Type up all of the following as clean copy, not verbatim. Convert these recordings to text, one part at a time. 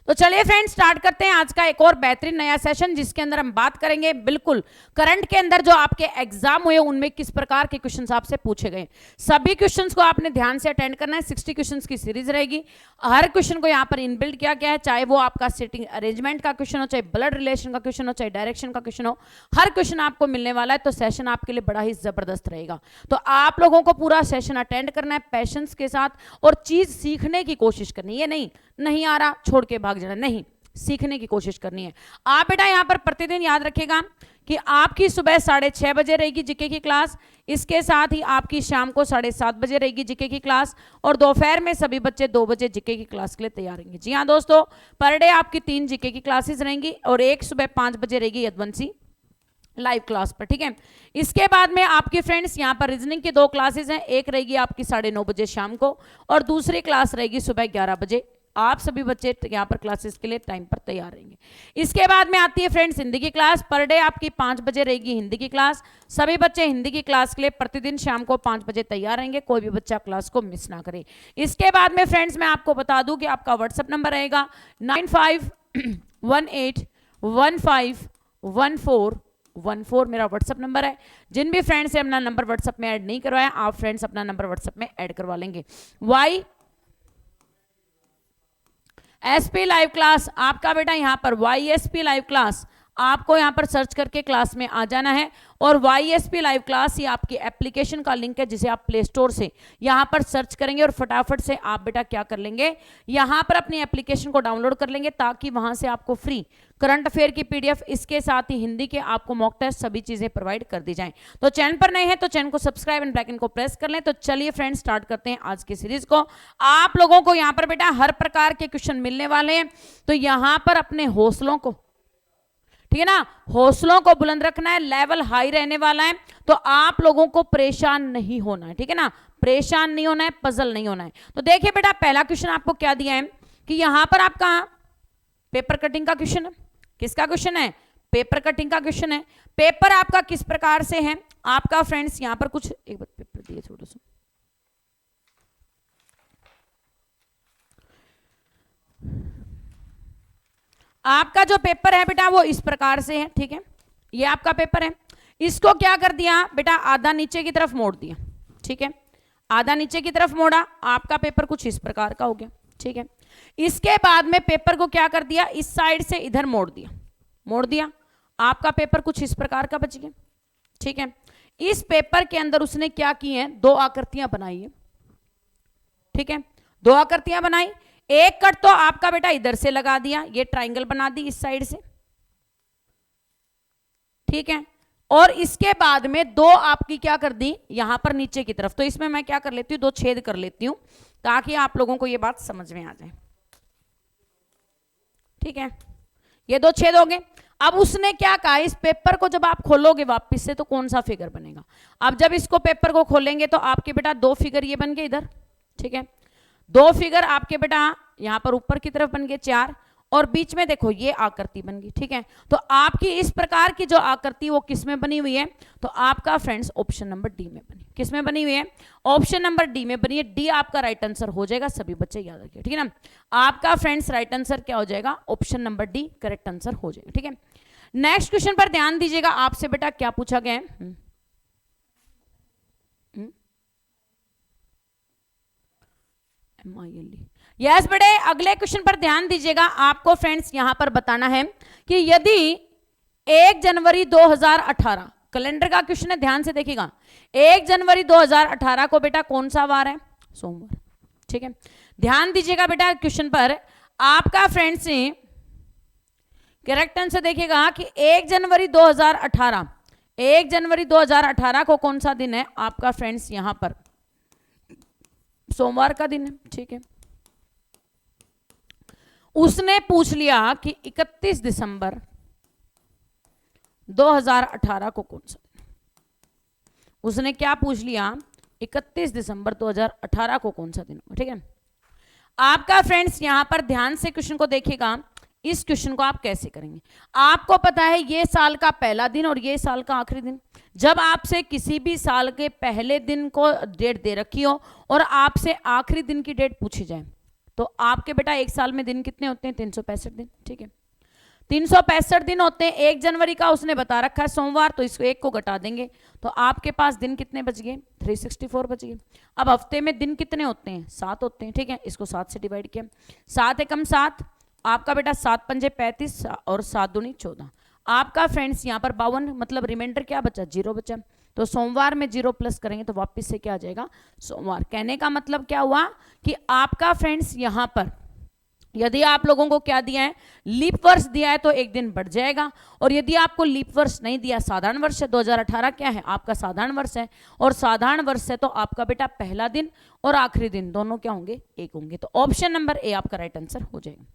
तो चलिए friends start करते हैं आज का एक और बेहतरीन नया सेशन, जिसके अंदर हम बात करेंगे बिल्कुल करंट के अंदर जो आपके एग्जाम हुए उनमें किस प्रकार के क्वेश्चंस आपसे पूछे गए। सभी क्वेश्चंस को आपने ध्यान से अटेंड करना है। 60 क्वेश्चंस की सीरीज रहेगी। हर क्वेश्चन को यहाँ पर इनबिल्ट किया गया है, चाहे वो आपका सीटिंग अरेंजमेंट का क्वेश्चन हो, चाहे ब्लड रिलेशन का क्वेश्चन हो, चाहे डायरेक्शन का क्वेश्चन हो, हर क्वेश्चन आपको मिलने वाला है। तो सेशन आपके लिए बड़ा ही जबरदस्त रहेगा। तो आप लोगों को पूरा सेशन अटेंड करना है पैशंस के साथ और चीज सीखने की कोशिश करनी है। नहीं आ रहा छोड़ के भाग जाना, नहीं, सीखने की कोशिश करनी है। आप बेटा यहां पर प्रतिदिन याद रखिएगा कि आपकी सुबह 6:30 बजे रहेगी जीके की क्लास, इसके साथ ही आपकी शाम को 7:30 बजे रहेगी जीके की क्लास, और दोपहर में सभी बच्चे 2 बजे जीके की क्लास के लिए तैयार रहेंगे। जी हाँ दोस्तों, पर डे आपकी 3 जीके की क्लासेस रहेंगी और एक सुबह 5 बजे रहेगी यदवंशी लाइव क्लास पर, ठीक है। इसके बाद में आपके फ्रेंड्स यहाँ पर रीजनिंग की 2 क्लासेस हैं, एक रहेगी आपकी 9:30 बजे शाम को और दूसरी क्लास रहेगी सुबह 11 बजे। आप सभी बच्चे यहाँ पर क्लासेस के लिए टाइम पर तैयार रहेंगे। इसके बाद में आती है फ्रेंड्स हिंदी की क्लास। पर डे आपकी 5 बजे रहेगी हिंदी की क्लास। सभी बच्चे हिंदी की क्लास के लिए प्रतिदिन शाम को 5 बजे तैयार रहेंगे, कोई भी बच्चा क्लास को मिस ना करे। इसके बाद में फ्रेंड्स मैं आपको बता दूं कि आपका व्हाट्सएप नंबर रहेगा 9518151414 मेरा व्हाट्सएप नंबर है। जिन भी फ्रेंड्स से अपना नंबर व्हाट्सएप में ऐड नहीं करवाया, आप फ्रेंड्स अपना नंबर व्हाट्सएप में ऐड करवा लेंगे। YSP लाइव क्लास आपका बेटा यहां पर YSP लाइव क्लास आपको यहां पर सर्च करके क्लास में आ जाना है। और YSP लाइव क्लास ये आपकी एप्लीकेशन का लिंक है, जिसे आप प्ले स्टोर से यहां पर सर्च करेंगे और फटाफट से आप बेटा क्या कर लेंगे, यहां पर अपनी एप्लीकेशन को डाउनलोड कर लेंगे, ताकि वहां से आपको फ्री करंट अफेयर की PDF, इसके साथ ही हिंदी के आपको मॉक टेस्ट सभी चीजें प्रोवाइड कर दी जाएं। तो चैनल पर नए हैं तो चैनल को सब्सक्राइब एंड बेल को प्रेस कर लें। तो चलिए फ्रेंड्स स्टार्ट करते हैं आज की सीरीज को। आप लोगों को यहां पर बेटा हर प्रकार के क्वेश्चन मिलने वाले हैं, तो यहां पर अपने हौसलों को, ठीक है ना, हौसलों को बुलंद रखना है, लेवल हाई रहने वाला है। तो आप लोगों को परेशान नहीं होना है, ठीक है ना, परेशान नहीं होना है, पजल नहीं होना है। तो देखिए बेटा पहला क्वेश्चन आपको क्या दिया है कि यहां पर आपका पेपर कटिंग का क्वेश्चन है। किसका क्वेश्चन है? पेपर कटिंग का क्वेश्चन है। पेपर आपका किस प्रकार से है आपका फ्रेंड्स, यहां पर कुछ एक बार पेपर दिए छोटा सा, आपका जो पेपर है बेटा वो इस प्रकार से है, ठीक है। ये आपका पेपर है, इसको क्या कर दिया बेटा, आधा नीचे की तरफ मोड़ दिया, ठीक है, आधा नीचे की तरफ मोड़ा, आपका पेपर कुछ इस प्रकार का हो गया, ठीक है। इसके बाद में पेपर को क्या कर दिया, इस साइड से इधर मोड़ दिया, आपका पेपर कुछ इस प्रकार का बच गया, ठीक है। इस पेपर के अंदर उसने क्या की है, 2 आकृतियां बनाई है, ठीक है, 2 आकृतियां बनाई। एक कट तो आपका बेटा इधर से लगा दिया, ये ट्राइंगल बना दी इस साइड से, ठीक है। और इसके बाद में 2 आपकी क्या कर दी यहां पर नीचे की तरफ। तो इसमें मैं क्या कर लेती हूं, 2 छेद कर लेती हूं, ताकि आप लोगों को ये बात समझ में आ जाए, ठीक है। ये 2 छेद हो गए। अब उसने क्या कहा, इस पेपर को जब आप खोलोगे वापस से तो कौन सा फिगर बनेगा। अब जब इसको पेपर को खोलेंगे तो आपके बेटा 2 फिगर ये बन गए इधर, ठीक है, 2 फिगर आपके बेटा यहां पर ऊपर की तरफ बन गए 4, और बीच में देखो ये आकृति बन गई, ठीक है। तो आपकी इस प्रकार की जो आकृति वो किस में बनी हुई है, तो आपका फ्रेंड्स ऑप्शन नंबर डी में बनी। किस में बनी हुई है? ऑप्शन नंबर डी में बनी है। डी आपका राइट आंसर हो जाएगा, सभी बच्चे याद रखिए, ठीक है ना। आपका फ्रेंड्स राइट आंसर क्या हो जाएगा, option number D correct answer हो जाएगा, ठीक है। नेक्स्ट क्वेश्चन पर ध्यान दीजिएगा, आपसे बेटा क्या पूछा गया है, यस बेटे, अगले क्वेश्चन पर ध्यान दीजिएगा। आपको फ्रेंड्स यहां पर बताना है कि यदि 1 जनवरी 2018 कैलेंडर का क्वेश्चन है, ध्यान से देखिएगा, 1 जनवरी 2018 को बेटा कौन सा वार है, सोमवार, ठीक है। ध्यान दीजिएगा बेटा क्वेश्चन पर, आपका फ्रेंड्स करेक्ट आंसर देखिएगा कि 1 जनवरी 2018 को कौन सा दिन है आपका फ्रेंड्स, यहां पर सोमवार का दिन है, ठीक है। उसने पूछ लिया कि 31 दिसंबर 2018 को कौन सा दिन, उसने क्या पूछ लिया, 31 दिसंबर 2018 को कौन सा दिन, ठीक है। आपका फ्रेंड्स यहां पर ध्यान से क्वेश्चन को देखिएगा। इस क्वेश्चन को आप कैसे करेंगे, आपको पता है ये साल का पहला दिन और ये साल का आखिरी दिन। जब आपसे किसी भी साल के पहले दिन को डेट दे रखी हो और आपसे आखिरी दिन की डेट पूछी जाए, तो आपके बेटा एक साल में दिन कितने होते हैं? 365 दिन। ठीक है, 365 दिन होते हैं। 1 जनवरी का उसने बता रखा है सोमवार, तो इसको 1 को घटा देंगे तो आपके पास दिन कितने बच गए? 364 बच गए। अब हफ्ते में दिन कितने होते हैं? 7 होते हैं। ठीक है, इसको 7 से डिवाइड किया, 7 एकम 7, आपका बेटा 7 पंजे 35 और 7 दूनी 14। आपका फ्रेंड्स यहाँ पर 52, मतलब रिमाइंडर क्या बचा? 0 बचा। तो सोमवार में 0 प्लस करेंगे तो वापस से क्या आ जाएगा? सोमवार। कहने का मतलब क्या हुआ कि आपका फ्रेंड्स यहाँ पर यदि आप लोगों को क्या दिया है? लीप वर्ष दिया है तो एक दिन बढ़ जाएगा, और यदि आपको लीप वर्ष नहीं दिया, साधारण वर्ष है, 2018 क्या है? आपका साधारण वर्ष है, और साधारण वर्ष है तो आपका बेटा पहला दिन और आखिरी दिन दोनों क्या होंगे? 1 होंगे। तो ऑप्शन नंबर ए आपका राइट आंसर हो जाएगा।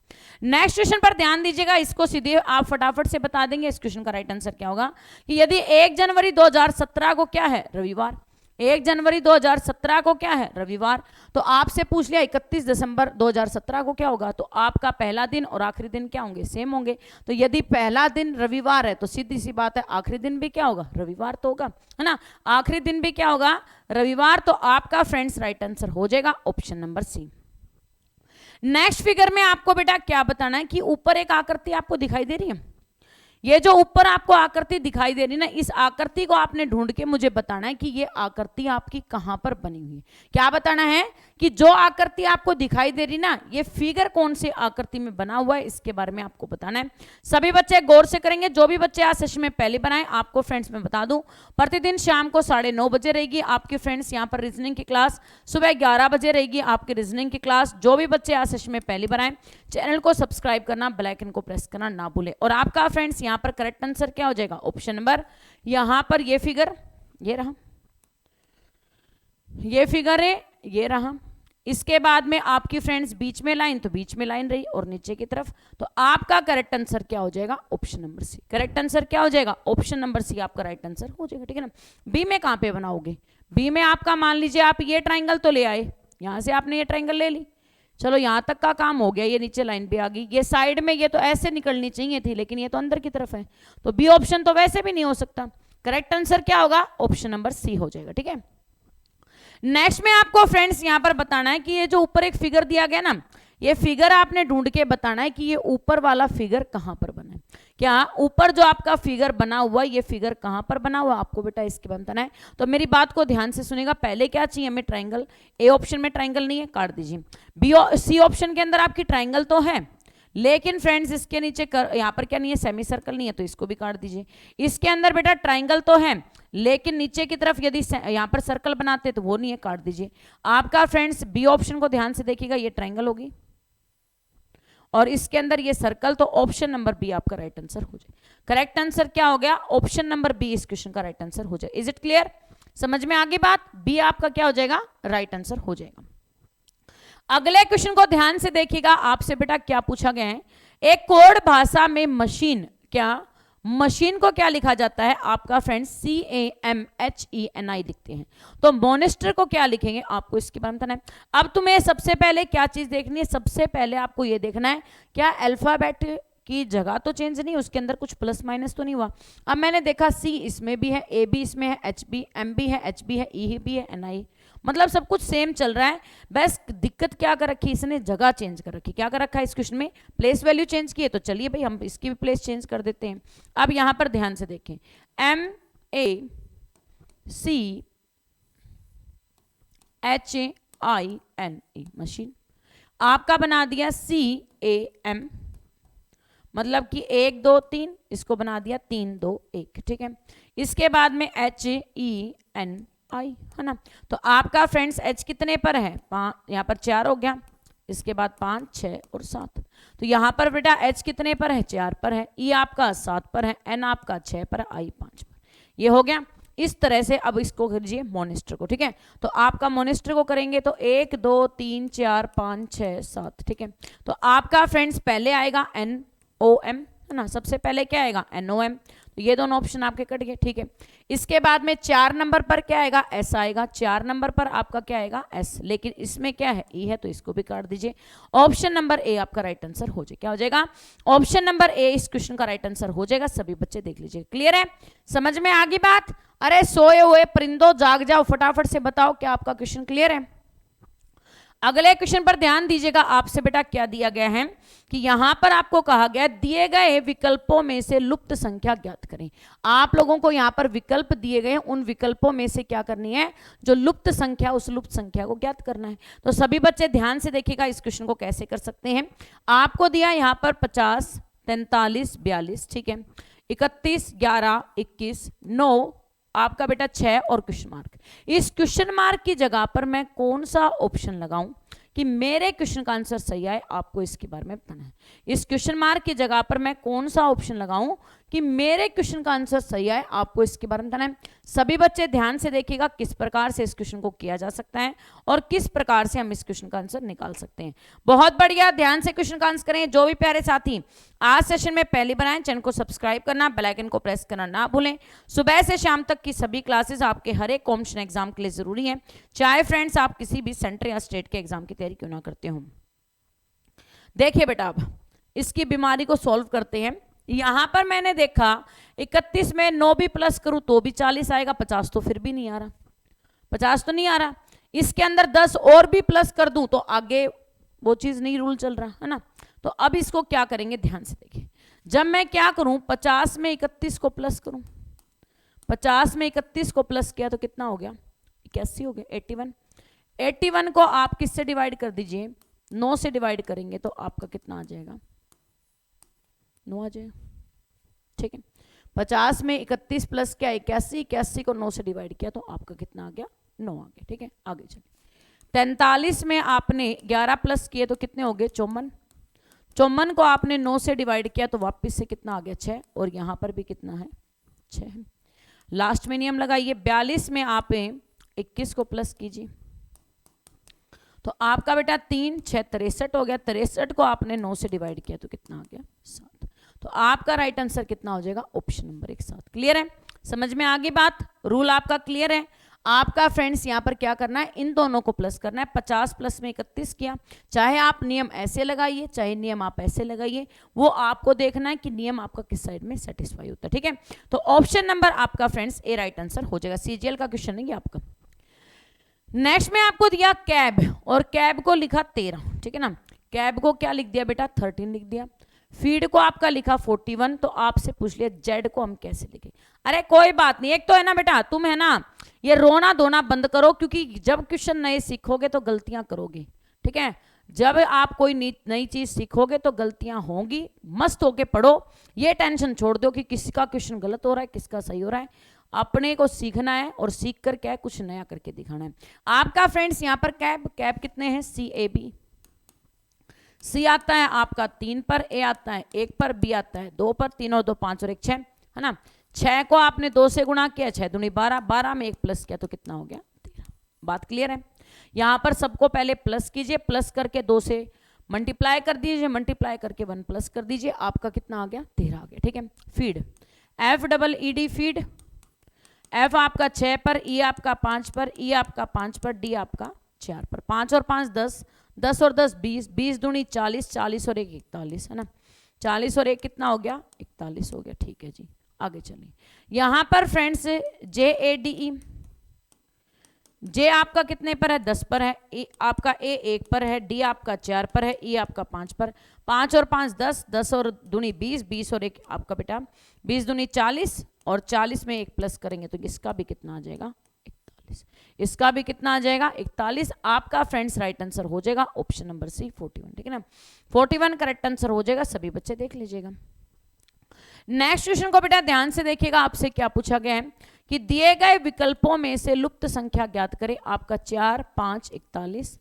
नेक्स्ट क्वेश्चन पर ध्यान दीजिएगा, इसको सीधे आप फटाफट से बता देंगे। इस क्वेश्चन का राइट आंसर क्या होगा कि यदि 1 जनवरी 2017 को क्या है? रविवार। 1 जनवरी 2017 को क्या है? रविवार। तो आपसे पूछ लिया 31 दिसंबर 2017 को क्या होगा? तो आपका पहला दिन और आखिरी दिन क्या होंगे? सेम होंगे। तो यदि पहला दिन रविवार है तो सीधी सी बात है आखिरी दिन भी क्या होगा? रविवार तो होगा, है ना? आखिरी दिन भी क्या होगा? रविवार। तो आपका फ्रेंड्स राइट आंसर हो जाएगा option number C. Next figure में आपको बेटा क्या बताना है कि ऊपर एक आकृति आपको दिखाई दे रही है। ये जो ऊपर आपको आकृति दिखाई दे रही ना, इस आकृति को आपने ढूंढ के मुझे बताना है कि ये आकृति आपकी कहां पर बनी हुई है। क्या बताना है कि जो आकृति आपको दिखाई दे रही ना, ये फिगर कौन सी आकृति में बना हुआ है, इसके बारे में आपको बताना है। सभी बच्चे गौर से करेंगे। जो भी बच्चे आज सेशन में पहले बनाए, आपको फ्रेंड्स में बता दूं, प्रतिदिन शाम को 9:30 बजे रहेगी आपकी फ्रेंड्स यहाँ पर रीजनिंग की क्लास, सुबह 11 बजे रहेगी आपकी रीजनिंग की क्लास। जो भी बच्चे आज सेशन में पहले बनाए, चैनल को सब्सक्राइब करना, बेल आइकन को प्रेस करना ना भूले। और आपका फ्रेंड्स यहाँ पर करेक्ट आंसर क्या हो जाएगा? ऑप्शन नंबर, यहां पर ये फिगर, ये रहा, ये फिगर है, ये रहा। इसके बाद में आपकी फ्रेंड्स बीच में लाइन, तो बीच में लाइन रही, और नीचे की तरफ। तो आपका करेक्ट आंसर क्या हो जाएगा? Option number C. Correct answer क्या हो जाएगा? ऑप्शन नंबर सी आपका राइट आंसर हो जाएगा। ठीक है ना? बी में कहां पे बनाओगे? बी में आपका मान लीजिए आप ये ट्राइंगल तो ले आए, यहां से आपने ये ट्राइंगल ले ली, चलो यहां तक का काम हो गया, ये नीचे लाइन भी आ गई, ये साइड में ये तो ऐसे निकलनी चाहिए थी, लेकिन ये तो अंदर की तरफ है, तो बी ऑप्शन तो वैसे भी नहीं हो सकता। करेक्ट आंसर क्या होगा? ऑप्शन नंबर सी हो जाएगा। ठीक है, नेक्स्ट में आपको फ्रेंड्स यहां पर बताना है कि ये जो ऊपर एक फिगर दिया गया ना, ये फिगर आपने ढूंढ के बताना है कि ये ऊपर वाला फिगर कहां पर बना है। क्या ऊपर जो आपका फिगर बना हुआ, ये फिगर कहां पर बना हुआ आपको बेटा इसके बारे में बताना है। तो मेरी बात को ध्यान से सुनेगा। पहले क्या चाहिए हमें? ट्राइंगल। ए ऑप्शन में ट्राइंगल नहीं है, काट दीजिए। बी सी ऑप्शन के अंदर आपकी ट्राइंगल तो है, लेकिन फ्रेंड्स इसके नीचे यहाँ पर क्या नहीं है? सेमी सर्कल नहीं है, तो इसको भी काट दीजिए। इसके अंदर बेटा ट्राइंगल तो है, लेकिन नीचे की तरफ यदि यहाँ पर सर्कल बनाते तो वो नहीं है, काट दीजिए। आपका फ्रेंड्स बी ऑप्शन को ध्यान से देखिएगा, ये ट्राइंगल होगी और इसके अंदर ये सर्कल, तो ऑप्शन नंबर बी आपका राइट आंसर हो जाए। करेक्ट आंसर क्या हो गया? ऑप्शन नंबर बी इस क्वेश्चन का राइट आंसर हो जाए। Is it clear? समझ में आगे बात? बी आपका क्या हो जाएगा? राइट आंसर हो जाएगा। अगले क्वेश्चन को ध्यान से देखिएगा। आपसे बेटा क्या पूछा गया है? एक कोड भाषा में मशीन, क्या मशीन को क्या लिखा जाता है? आपका फ्रेंड्स CAMHENI लिखते हैं। तो मॉनिटर को क्या लिखेंगे? आपको इसके बारे में बताना है। अब तुम्हें सबसे पहले क्या चीज देखनी है? सबसे पहले आपको यह देखना है क्या अल्फाबेट की जगह तो चेंज नहीं, उसके अंदर कुछ प्लस माइनस तो नहीं हुआ। अब मैंने देखा C इसमें भी है, A भी इसमें है, H भी, M भी है, H भी है, E भी है, NI, मतलब सब कुछ सेम चल रहा है। बस दिक्कत क्या कर रखी? इसने जगह चेंज कर रखी। क्या कर रखा है इस क्वेश्चन में? प्लेस वैल्यू चेंज की है। तो चलिए भाई हम इसकी भी प्लेस चेंज कर देते हैं। अब यहां पर ध्यान से देखें, MACHINE मशीन, आपका बना दिया CAM, मतलब कि 1 2 3, इसको बना दिया 3 2 1। ठीक है, इसके बाद में HENI है ना। तो आपका फ्रेंड्स H कितने पर है? यहाँ पर 4 हो गया, इसके बाद 5 6 और 7। तो यहाँ पर बेटा H कितने पर है? 4 पर है, E आपका 7 पर है, N आपका 6 पर है, I 5 पर। ये हो गया। इस तरह से अब इसको कीजिए मॉनिटर को। ठीक है, तो आपका मॉनिटर को करेंगे तो 1 2 3 4 5 6 7। ठीक है, तो आपका फ्रेंड्स पहले आएगा NOM है ना, सबसे पहले क्या आएगा? NOM। तो ये दोनों ऑप्शन आपके कट गए। ठीक है, इसके बाद में 4 नंबर पर क्या आएगा? S आएगा। 4 नंबर पर आपका क्या आएगा? S, लेकिन इसमें क्या है? E है, तो इसको भी काट दीजिए। ऑप्शन नंबर ए आपका राइट आंसर हो जाए। क्या हो जाएगा? ऑप्शन नंबर ए इस क्वेश्चन का राइट आंसर हो जाएगा। सभी बच्चे देख लीजिए। क्लियर है? समझ में आ गई बात? अरे सोए हुए परिंदों जाग जाओ, फटाफट से बताओ क्या आपका क्वेश्चन क्लियर है? अगले क्वेश्चन पर ध्यान दीजिएगा, आपसे बेटा क्या दिया गया है कि यहां पर आपको कहा गया दिए गए विकल्पों में से लुप्त संख्या ज्ञात करें। आप लोगों को यहां पर विकल्प दिए गए, उन विकल्पों में से क्या करनी है, जो लुप्त संख्या, उस लुप्त संख्या को ज्ञात करना है। तो सभी बच्चे ध्यान से देखिएगा इस क्वेश्चन को कैसे कर सकते हैं। आपको दिया यहां पर 50, 43, 42, ठीक है, 31, 11, 21, 9, आपका बेटा 6 और क्वेश्चन मार्क। इस क्वेश्चन मार्क की जगह पर मैं कौन सा ऑप्शन लगाऊं कि मेरे क्वेश्चन का आंसर सही आए, आपको इसके बारे में बताना है। इस क्वेश्चन मार्क की जगह पर मैं कौन सा ऑप्शन लगाऊं कि मेरे क्वेश्चन का आंसर सही आए, आपको इसके बारे में बताना है। सभी बच्चे ध्यान से देखिएगा किस प्रकार से इस क्वेश्चन को किया जा सकता है और किस प्रकार से हम इस क्वेश्चन का आंसर निकाल सकते हैं। बहुत बढ़िया, ध्यान से क्वेश्चन का आंसर करें। जो भी प्यारे साथी आज सेशन में पहले बनाएं, चैनल को सब्सक्राइब करना, बेल आइकन को प्रेस करना ना भूलें। सुबह से शाम तक की सभी क्लासेस आपके हर एक कॉम्पिटिशन एग्जाम के लिए जरूरी है, चाहे फ्रेंड्स आप किसी भी सेंटर या स्टेट के एग्जाम की तैयारी क्यों ना करते हो। देखिए बेटा, अब इसकी बीमारी को सॉल्व करते हैं। यहां पर मैंने देखा 31 में 9 भी प्लस करूं तो भी 40 आएगा, 50 तो फिर भी नहीं आ रहा, 50 तो नहीं आ रहा। इसके अंदर 10 और भी प्लस कर दूं तो आगे वो चीज नहीं, रूल चल रहा है ना। तो अब इसको क्या करेंगे, ध्यान से देखिए। जब मैं क्या करूं, 50 में 31 को प्लस करूं, 50 में 31 को प्लस किया तो कितना हो गया, 81 हो गया, 81। 81 को आप किससे डिवाइड कर दीजिए, 9 से डिवाइड करेंगे तो आपका कितना आ जाएगा, 9 आ जाएगा, ठीक है। 50 में 31 प्लस क्या, 81, 81 को 9 से डिवाइड किया तो आपका कितना आ गया, 9 आ गया, ठीक है। आगे चलिए, 43 में आपने 11 प्लस किए तो कितने हो गए, 54। 54 को आपने 9 से डिवाइड किया तो वापस से कितना आ गया, 6, और यहां पर भी कितना है, 6। लास्ट में नियम लगाइए, 42 में आप 21 को प्लस कीजिए तो आपका बेटा 3, 6, 63 हो गया। 63 को आपने 9 से डिवाइड किया तो कितना आ गया, 7। तो आपका राइट आंसर कितना हो जाएगा, ऑप्शन नंबर 1, 7। क्लियर है, समझ में आ गई बात, रूल आपका क्लियर है। आपका फ्रेंड्स यहां पर क्या करना है, इन दोनों को प्लस करना है। 50 प्लस में 31 किया, चाहे आप नियम ऐसे लगाइए चाहे नियम आप ऐसे लगाइए, वो आपको देखना है कि नियम आपका किस साइड में सेटिस्फाई होता है, ठीक है। तो ऑप्शन नंबर आपका फ्रेंड्स ए राइट आंसर हो जाएगा। सीजीएल का क्वेश्चन है ये आपका। नेक्स्ट में आपको दिया कैब, और कैब को लिखा 13, ठीक है ना। कैब को क्या लिख दिया बेटा, 13 लिख दिया। फीड को आपका लिखा 41, तो आपसे पूछ लिया जेड को हम कैसे लिखे। अरे कोई बात नहीं, एक तो है ना बेटा, तुम है ना ये रोना धोना बंद करो, क्योंकि जब क्वेश्चन नए सीखोगे तो गलतियां करोगे, ठीक है। जब आप कोई नई चीज सीखोगे तो गलतियां होंगी, मस्त होके पढ़ो, ये टेंशन छोड़ दो कि किसका क्वेश्चन गलत हो रहा है किसका सही हो रहा है। अपने को सीखना है और सीख कर क्या है, कुछ नया करके दिखाना है। आपका फ्रेंड्स यहाँ पर कैब, कैब कितने हैं, CAB। सी आता है आपका 3 पर, ए आता है 1 पर, बी आता है 2 पर, 3 और 2 5 और 1 6, है ना। 6 को आपने 2 से गुणा किया, 6 दूनी 12, 12 में 1 प्लस किया तो कितना हो गया, 13। बात क्लियर है। यहां पर सबको पहले प्लस कीजिए, प्लस करके 2 से मल्टीप्लाई कर दीजिए, मल्टीप्लाई करके 1 प्लस कर दीजिए, आपका कितना आ गया, 13 आ गया, ठीक है। फीड, FEED फीड, F आपका 6 पर, E आपका 5 पर, E आपका 5 पर, D आपका 4 पर। 5 और 5 10, 10 और 10 20, 20 दूनी 40, 40 और 1 41, है ना। 40 और 1 कितना हो गया, 41 हो गया, ठीक है जी। आगे चलिए, यहां पर फ्रेंड्स JADE, जे आपका कितने पर है, 10 पर है, आपका ए 1 पर है, डी आपका 4 पर है, ई आपका 5 पर। 5 और 5 10, 10 और दूनी 20, 20 और 1 आपका बेटा 20 दूनी 40, और 40 में 1 प्लस करेंगे तो इसका भी कितना आ जाएगा, 41। इसका भी कितना आ जाएगा, 41। आपका फ्रेंड्स राइट आंसर हो जाएगा ऑप्शन नंबर सी 41, ठीक है ना। 41 करेक्ट आंसर हो जाएगा, सभी बच्चे देख लीजिएगा। नेक्स्ट क्वेश्चन को बेटा ध्यान से देखिएगा, आपसे क्या पूछा गया है कि दिए गए विकल्पों में से लुप्त संख्या ज्ञात करें। आपका 4 5 41,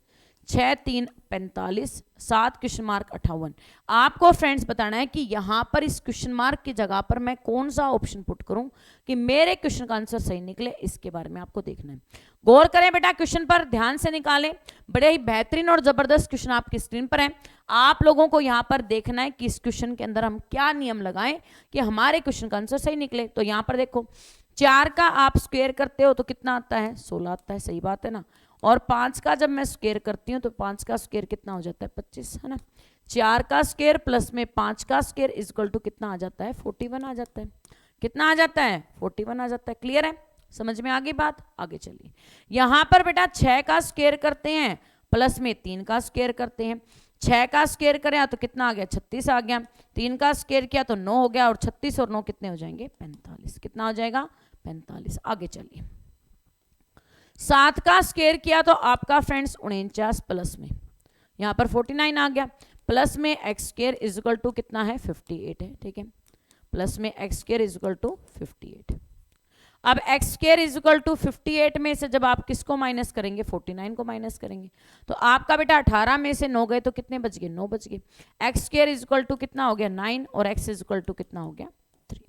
6 3 45, 7 क्वेश्चन मार्क 58। आपको फ्रेंड्स बताना है कि यहां पर इस क्वेश्चन मार्क की जगह पर मैं कौन सा ऑप्शन पुट करूं कि मेरे क्वेश्चन का आंसर सही निकले, इसके बारे में आपको देखना है। गौर करें बेटा, क्वेश्चन पर ध्यान से निकालें, बड़े ही बेहतरीन और जबरदस्त क्वेश्चन आपकी स्क्रीन पर है। आप लोगों को यहां पर देखना है कि इस क्वेश्चन के अंदर हम क्या नियम लगाएं कि हमारे क्वेश्चन का आंसर सही निकले। तो यहां पर देखो, 4 का आप स्क्वायर करते हो तो कितना आता है, 16 आता है, सही बात है ना। और 5 का जब मैं स्क्वायर करती हूँ तो 5 का स्क्वायर कितना हो जाता है, 25, है ना। 4 का स्क्वायर प्लस में 5 का स्क्वायर इक्वल टू कितना आ जाता है, 41 आ जाता है। कितना आ जाता है, 41 आ जाता है। क्लियर है, समझ में आ गई बात। आगे चलिए, यहां पर बेटा 6 का स्क्वायर करते हैं, प्लस में 3 का स्क्वायर करते हैं, 6 का स्क्वायर करें तो कितना आ गया 36 आ गया, 3 का स्क्वायर किया तो 9 हो गया, और 36 और 9 कितने हो जाएंगे 45, कितना हो जाएगा 45। आगे चलिए 7 का स्क्वायर किया तो आपका फ्रेंड्स 49 प्लस में यहाँ पर 49 आ गया, प्लस में x square is equal to कितना है 58 है, ठीक है, प्लस में x square is equal to 58। अब x square is equal to 58 में से जब आप किसको माइनस करेंगे 49 को माइनस करेंगे, तो आपका बेटा 18 में से 9 गए तो कितने बच गए 9 बच गए, x square is equal to कितना हो गया 9 और एक्स इज इक्वल टू कितना हो गया 3,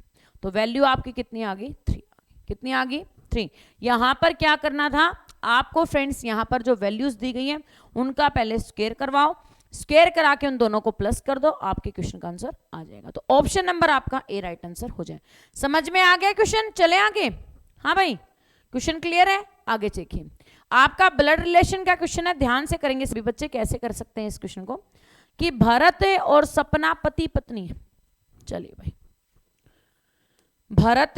तो वैल्यू आपकी कितनी आ गई 3 आ गई, कितनी आ गई 3। यहां पर क्या करना था आपको फ्रेंड्स, यहां पर जो वैल्यूज दी गई हैं उनका पहले स्क्वायर करवाओ, स्क्वायर करा के उन दोनों को प्लस कर दो, आपके क्वेश्चन का आंसर आ जाएगा। तो ऑप्शन नंबर आपका ए राइट आंसर हो जाए। समझ में आ गया क्वेश्चन, चले आगे। हाँ भाई क्वेश्चन क्लियर है, आगे देखिए आपका ब्लड रिलेशन का क्वेश्चन है, ध्यान से करेंगे सभी बच्चे। कैसे कर सकते हैं इस क्वेश्चन को, कि भरत और सपना पति पत्नी है। चलिए भाई भरत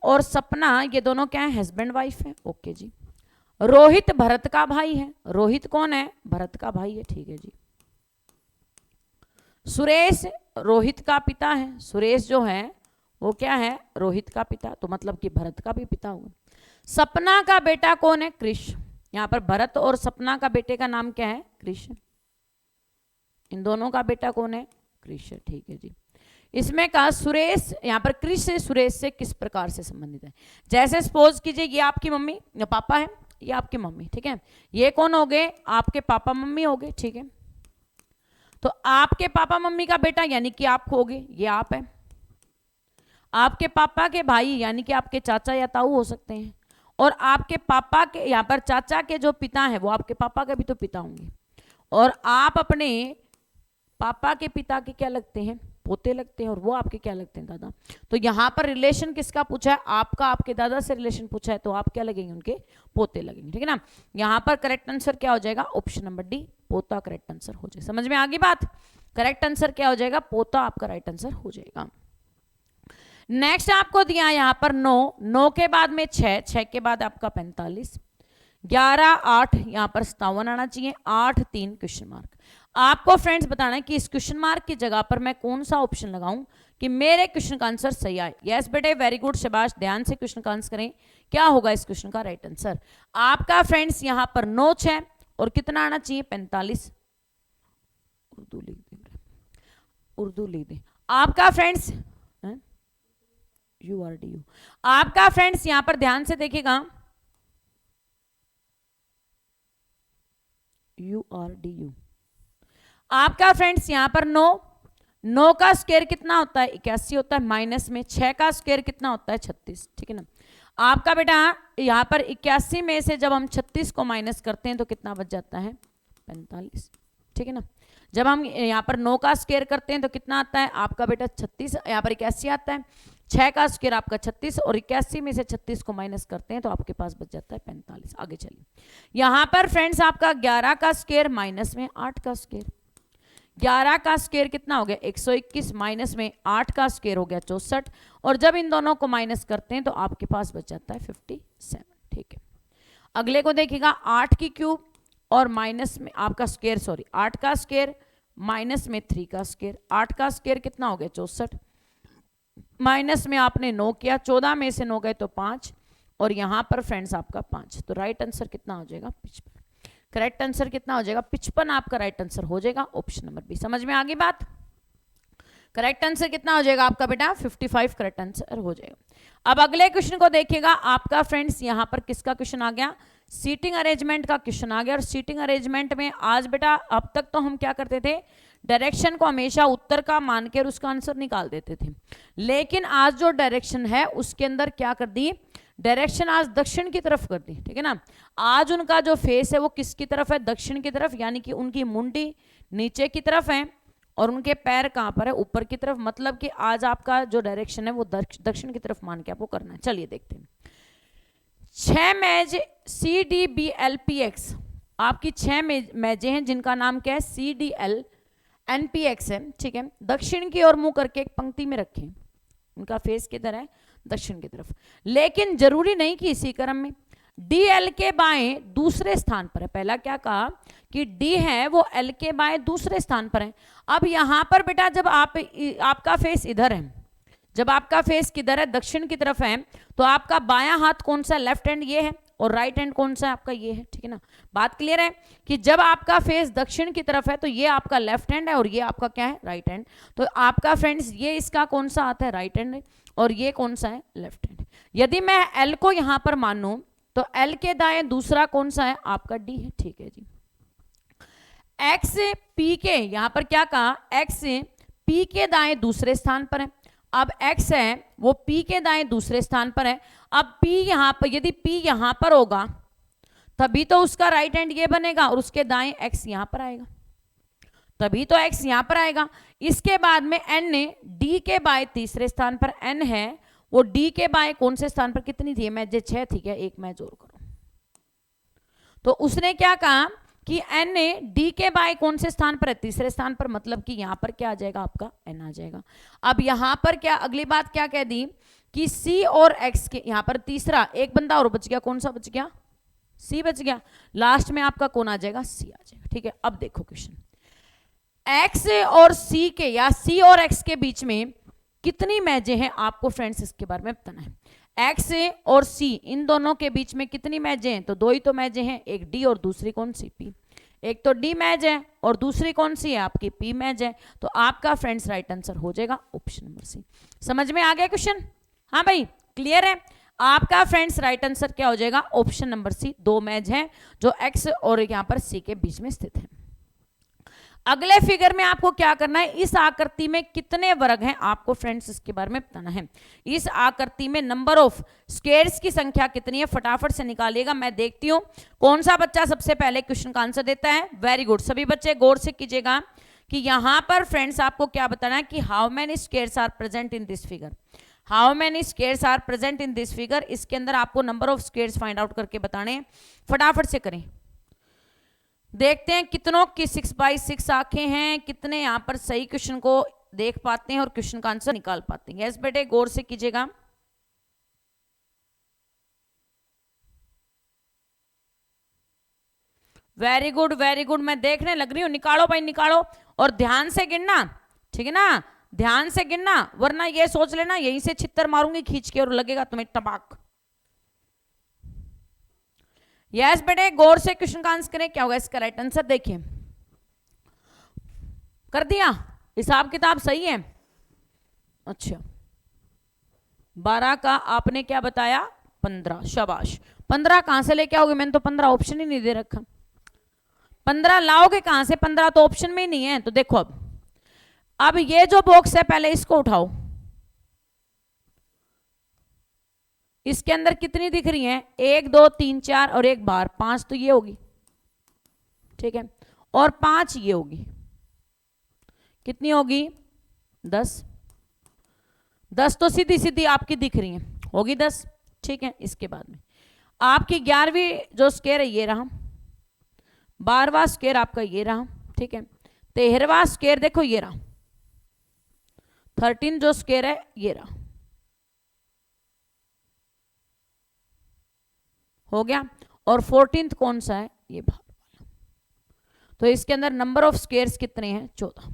और सपना ये दोनों क्या है हस्बैंड वाइफ है, ओके जी। रोहित भरत का भाई है, रोहित कौन है भरत का भाई है, ठीक है जी। सुरेश रोहित का पिता है, सुरेश जो है वो क्या है रोहित का पिता, तो मतलब कि भरत का भी पिता होगा। सपना का बेटा कौन है कृष, यहां पर भरत और सपना का बेटे का नाम क्या है कृष, इन दोनों का बेटा कौन है कृष, ठीक है जी। इसमें कहा सुरेश, यहां पर कृष से सुरेश से किस प्रकार से संबंधित है, जैसे सपोज कीजिए ये आपकी मम्मी या पापा है, ये आपकी मम्मी, ठीक है, ये कौन हो गए आपके पापा मम्मी हो गए, ठीक है। तो आपके पापा मम्मी का बेटा यानी कि आप हो गए, ये आप है। आपके पापा के भाई यानी कि आपके चाचा या ताऊ हो सकते हैं, और आपके पापा के यहाँ पर चाचा के जो पिता हैं वो आपके पापा के भी तो पिता होंगे, और आप अपने पापा के पिता के क्या लगते हैं पोते लगते हैं, और वो आपके क्या लगते हैं दादा। तो यहाँ पर रिलेशन किसका पूछा है, आपका आपके दादा से रिलेशन पूछा है, तो आप क्या लगेंगे उनके पोते लगेंगे, ठीक है ना। यहाँ पर करेक्ट आंसर क्या हो जाएगा ऑप्शन नंबर डी पोता करेक्ट आंसर हो जाएगा। समझ में आ गई बात, करेक्ट आंसर क्या हो जाएगा पोता आपका राइट आंसर हो जाएगा। नेक्स्ट आपको दिया यहां पर 9, 9 के बाद में 6, 6 के बाद आपका 45, 11, 8 यहां पर 57 आना चाहिए, 8, 3 क्वेश्चन मार्क। आपको फ्रेंड्स बताना है कि इस क्वेश्चन मार्क की जगह पर मैं कौन सा ऑप्शन लगाऊं कि मेरे क्वेश्चन का आंसर सही आए। यस बेटे वेरी गुड शाबाश, ध्यान से क्वेश्चन का आंसर करें, क्या होगा इस क्वेश्चन का राइट आंसर। आपका फ्रेंड्स यहां पर 9, 6 और कितना आना चाहिए 45, उर्दू लिख दे, उर्दू लिख दे आपका फ्रेंड्स URDU। आपका फ्रेंड्स यहां पर ध्यान से देखिएगा URDU। आपका फ्रेंड्स यहां पर 9, 9 का स्क्वायर कितना होता है 81 होता है, माइनस में 6 का स्क्वायर कितना होता है 36, ठीक है ना। आपका बेटा यहां पर 81 में से जब हम 36 को माइनस करते हैं तो कितना बच जाता है 45, ठीक है ना। जब हम यहाँ पर 9 का स्क्वायर करते हैं तो कितना आता है आपका बेटा 36, यहाँ पर 81 आता है, 6 का स्क्वायर आपका 36 और 81 में से 36 को माइनस करते हैं तो आपके पास बच जाता है 45। आगे चलिए यहाँ पर फ्रेंड्स आपका 11 का स्क्वायर माइनस में 8 का स्क्वायर, 11 का स्क्वायर कितना हो गया 121, माइनस में 8 का स्क्वायर हो गया 64, और जब इन दोनों को माइनस करते हैं तो आपके पास बच जाता है 57, ठीक है। अगले को देखिएगा 8 की क्यूब और माइनस में आपका स्क्वायर, सॉरी 8 का स्क्वायर माइनस में 3 का स्क्वायर, 8 का स्क्वायर कितना हो गया 64, माइनस में आपने 9 किया, 14 में से 9 गए तो 5, और यहां पर फ्रेंड्स आपका 5, तो राइट आंसर कितना हो जाएगा 55। करेक्ट आंसर कितना हो जाएगा 55 आपका राइट आंसर हो जाएगा ऑप्शन नंबर बी। समझ में आ गई बात, करेक्ट आंसर कितना हो जाएगा आपका बेटा 55 करेक्ट आंसर हो जाएगा। अब अगले क्वेश्चन को देखिएगा आपका फ्रेंड्स यहां पर किसका क्वेश्चन आ गया सीटिंग अरेंजमेंट का क्वेश्चन आ गया। और सीटिंग अरेंजमेंट में आज बेटा अब तक तो हम क्या करते थे डायरेक्शन को हमेशा उत्तर का मानकर उसका आंसर निकाल देते थे, लेकिन आज जो डायरेक्शन है उसके अंदर क्या कर दी डायरेक्शन आज दक्षिण की तरफ कर दी, ठीक है ना। आज उनका जो फेस है वो किसकी तरफ है दक्षिण की तरफ, यानी कि उनकी मुंडी नीचे की तरफ है और उनके पैर कहां पर है ऊपर की तरफ, मतलब कि आज आपका जो डायरेक्शन है वो दक्षिण की तरफ मान के आपको करना है। चलिए देखते हैं 6 मेज CDBLPX आपकी 6 मेजें हैं जिनका नाम क्या है CDLNPX है, ठीक है। दक्षिण की ओर मुंह करके एक पंक्ति में रखें, उनका फेस किधर है दक्षिण की तरफ, लेकिन जरूरी नहीं कि इसी क्रम में, डी एल के बाएं दूसरे स्थान पर है। पहला क्या कहा कि डी है वो एल के बाएं दूसरे स्थान पर है। अब यहां पर बेटा जब आपका फेस इधर है, जब आपका फेस किधर है, दक्षिण की तरफ है, तो आपका बायां हाथ कौन सा, लेफ्ट हैंड ये है, और राइट हैंड कौन सा है आपका, ये है। ठीक है ना, बात क्लियर है कि जब आपका फेस दक्षिण की तरफ है तो ये आपका लेफ्ट हैंड है और ये आपका क्या है, राइट हैंड। तो आपका फ्रेंड्स ये इसका कौन सा आता है, राइट हैंड है, और ये कौन सा है, लेफ्ट हैंड। यदि मैं एल को यहां पर मानूं तो एल के दाएं दूसरा कौन सा है, आपका डी है। ठीक है जी। एक्स पी के, यहां पर क्या कहा, एक्स पी के दाएं दूसरे स्थान पर है। अब x है वो p के दाएं दूसरे स्थान पर है। अब p यहां पर, यदि p यहां पर होगा तभी तो उसका राइट हैंड ये बनेगा और उसके दाएं x यहां पर आएगा, तभी तो x यहां पर आएगा। इसके बाद में n ने d के बाएं तीसरे स्थान पर, n है वो d के बाएं कौन से स्थान पर, कितनी थी मैं, 6 थी क्या, एक मैं जोड़ करूं, तो उसने क्या कहा कि n ने d के बाएं कौन से स्थान पर है, तीसरे स्थान पर, मतलब कि यहां पर क्या आ जाएगा, आपका n आ जाएगा। अब यहां पर क्या अगली बात क्या कह दी कि c और x के, यहां पर तीसरा एक बंदा और बच गया, कौन सा बच गया, c बच गया। लास्ट में आपका कौन आ जाएगा, c आ जाएगा। ठीक है, अब देखो क्वेश्चन, x और c के या c और x के बीच में कितनी मैजें हैं, आपको फ्रेंड्स इसके बारे में बताना है। एक्स और सी इन दोनों के बीच में कितनी मैजें हैं, तो 2 ही तो मैजें हैं, एक डी और दूसरी कौन सी, पी। एक तो डी मैच है और दूसरी कौन सी है, आपकी पी मैच है। तो आपका फ्रेंड्स राइट आंसर हो जाएगा ऑप्शन नंबर सी। समझ में आ गया क्वेश्चन, हाँ भाई क्लियर है। आपका फ्रेंड्स राइट आंसर क्या हो जाएगा, ऑप्शन नंबर सी, 2 मैच हैं जो एक्स और यहाँ पर सी के बीच में स्थित है। अगले फिगर में आपको क्या करना है, इस आकृति में कितने वर्ग हैं, आपको फ्रेंड्स इसके बारे में बताना है। इस आकृति में नंबर ऑफ स्क्वायर्स की संख्या कितनी है, फटाफट से निकालिएगा। मैं देखती हूं कौन सा बच्चा सबसे पहले क्वेश्चन का आंसर देता है। वेरी गुड, सभी बच्चे गौर से कीजिएगा कि यहां पर फ्रेंड्स आपको क्या बताना है कि how many squares are present in this figure, how many squares are present in this figure. इसके अंदर आपको number of squares find out करके बताने हैं, फटाफट से करें। देखते हैं कितनों की 6/6 आंखें हैं, कितने यहां पर सही क्वेश्चन को देख पाते हैं और क्वेश्चन का आंसर निकाल पाते हैं। यस बेटे गौर से कीजिएगा। वेरी गुड वेरी गुड, मैं देखने लग रही हूं, निकालो भाई निकालो, और ध्यान से गिनना, ठीक है ना, ध्यान से गिनना, वरना ये सोच लेना यहीं से छित्तर मारूंगी खींच के और लगेगा तुम्हें टबाक। यस बेटे गौर से क्वेश्चन का आंसर करें, क्या होगा इसका राइट आंसर, देखिए कर दिया, हिसाब किताब सही है। अच्छा 12 का आपने क्या बताया, 15, शाबाश। 15 कहां से लेके आओगे, मैंने तो 15 ऑप्शन ही नहीं दे रखा। 15 लाओगे कहां से, 15 तो ऑप्शन में ही नहीं है। तो देखो अब ये जो बॉक्स है पहले इसको उठाओ, इसके अंदर कितनी दिख रही हैं, 1 2 3 4 और एक बार 5, तो ये होगी, ठीक है, और 5 ये होगी, कितनी होगी 10, 10 तो सीधी सीधी आपकी दिख रही है, होगी 10, ठीक है। इसके बाद में आपकी 11वीं जो स्क्वायर है ये रहा, 12वां स्क्वायर आपका ये रहा, ठीक है, 13वां स्क्वायर देखो ये रहा, 13 जो स्क्वायर है ये रहा, हो गया, और 14th कौन सा है, ये बाहर वाला। तो इसके अंदर नंबर ऑफ स्क्वायर्स कितने हैं, 14।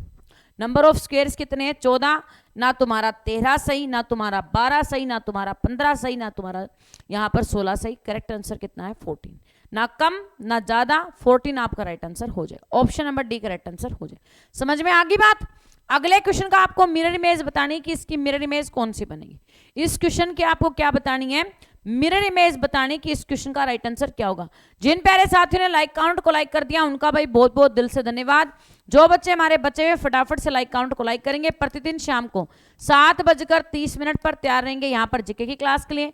नंबर ऑफ स्क्वायर्स कितने हैं, 14। ना तुम्हारा 13 सही, ना तुम्हारा 12 सही, ना तुम्हारा 15 सही, ना तुम्हारा यहां पर 16 सही। करेक्ट आंसर कितना है, 14, ना कम ना ज्यादा, 14 आपका राइट आंसर हो जाएगा। Option number D correct answer हो जाएगा। समझ में आ गई बात। अगले क्वेश्चन का आपको मिरर इमेज बतानी कि इसकी मिरर इमेज कौन सी बनेगी। इस क्वेश्चन की आपको क्या बतानी है, मिरर इमेज बताने की इस क्वेश्चन का राइट आंसर क्या होगा। जिन प्यारे साथियों ने लाइक काउंट को लाइक कर दिया उनका भाई बहुत बहुत दिल से धन्यवाद। जो बच्चे हमारे बचे हुए फटाफट से लाइक काउंट को लाइक करेंगे। प्रतिदिन शाम को 7:30 पर तैयार रहेंगे यहाँ पर जीके की क्लास के लिए।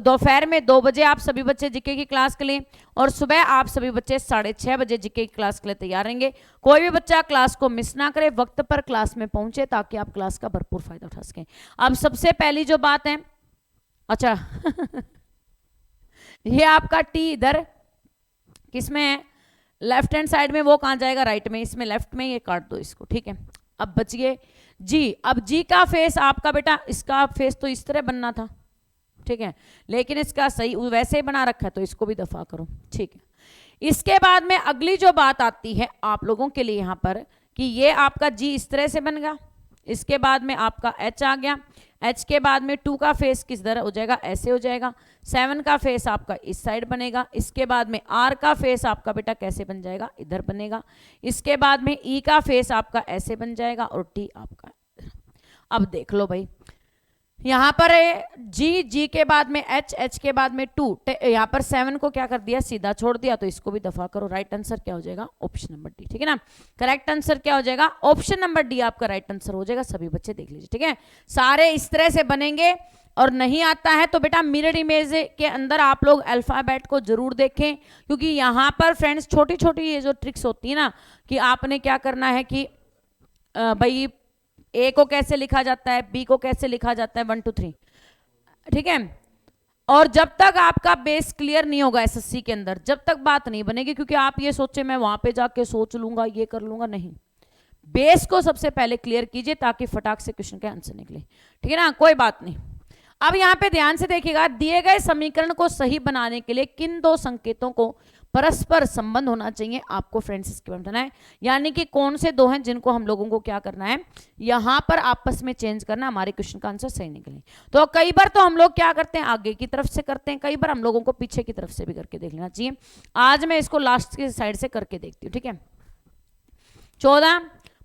दोपहर में 2 बजे आप सभी बच्चे जीके की क्लास के लिए, और सुबह आप सभी बच्चे 6:30 बजे जीके की क्लास के लिए तैयार रहेंगे। कोई भी बच्चा क्लास को मिस ना करे, वक्त पर क्लास में पहुंचे ताकि आप क्लास का भरपूर फायदा उठा सकें। अब सबसे पहली जो बात है, अच्छा ये आपका टी इधर किसमें है, लेफ्ट हैंड साइड में, वो कहां जाएगा, राइट में, इसमें लेफ्ट में, ये काट दो इसको, ठीक है। अब बचिए जी, अब जी का फेस आपका बेटा, इसका फेस तो इस तरह बनना था, ठीक है, लेकिन इसका सही वैसे ही बना रखा है तो इसको भी दफा करो, ठीक है। इसके बाद में अगली जो बात आती है आप लोगों के लिए यहां पर कि ये आपका जी इस तरह से बनेगा, इसके बाद में आपका एच आ गया, एच के बाद में 2 का फेस किस तरह हो जाएगा, ऐसे हो जाएगा, 7 का फेस आपका इस साइड बनेगा, इसके बाद में आर का फेस आपका बेटा कैसे बन जाएगा, इधर बनेगा, इसके बाद में ई का फेस आपका ऐसे बन जाएगा और टी आपका। अब देख लो भाई यहां पर जी, जी के बाद में एच, एच के बाद में 2, यहां पर 7 को क्या कर दिया, सीधा छोड़ दिया, तो इसको भी दफा करो। राइट आंसर क्या हो जाएगा, ऑप्शन नंबर डी, ठीक है ना। करेक्ट आंसर क्या हो जाएगा, ऑप्शन नंबर डी आपका राइट आंसर हो जाएगा। सभी बच्चे देख लीजिए, ठीक है, सारे इस तरह से बनेंगे। और नहीं आता है तो बेटा मिरर इमेज के अंदर आप लोग अल्फाबेट को जरूर देखें, क्योंकि यहां पर फ्रेंड्स छोटी छोटी ये जो ट्रिक्स होती है ना कि आपने क्या करना है कि भाई ए को कैसे लिखा जाता है, बी को कैसे लिखा जाता है, 1 2 3, ठीक है। और जब तक आपका बेस क्लियर नहीं होगा एसएससी के अंदर, जब तक बात नहीं बनेगी, क्योंकि आप ये सोचे मैं वहां पे जाके सोच लूंगा, ये कर लूंगा, नहीं, बेस को सबसे पहले क्लियर कीजिए ताकि फटाक से क्वेश्चन का आंसर निकले, ठीक है ना, कोई बात नहीं। अब यहां पे ध्यान से देखिएगा, दिए गए समीकरण को सही बनाने के लिए किन दो संकेतों को परस्पर संबंध होना चाहिए, आपको फ्रेंड्स इसके बारे में बताना है। यानी कि कौन से दो हैं जिनको हम लोगों को क्या करना है, यहां पर आपस में चेंज करना, हमारे क्वेश्चन का आंसर सही निकले। तो कई बार तो हम लोग क्या करते हैं, आगे की तरफ से करते हैं, कई बार हम लोगों को पीछे की तरफ से भी करके देख लेना चाहिए। आज मैं इसको लास्ट की साइड से करके देखती हूँ, ठीक है। 14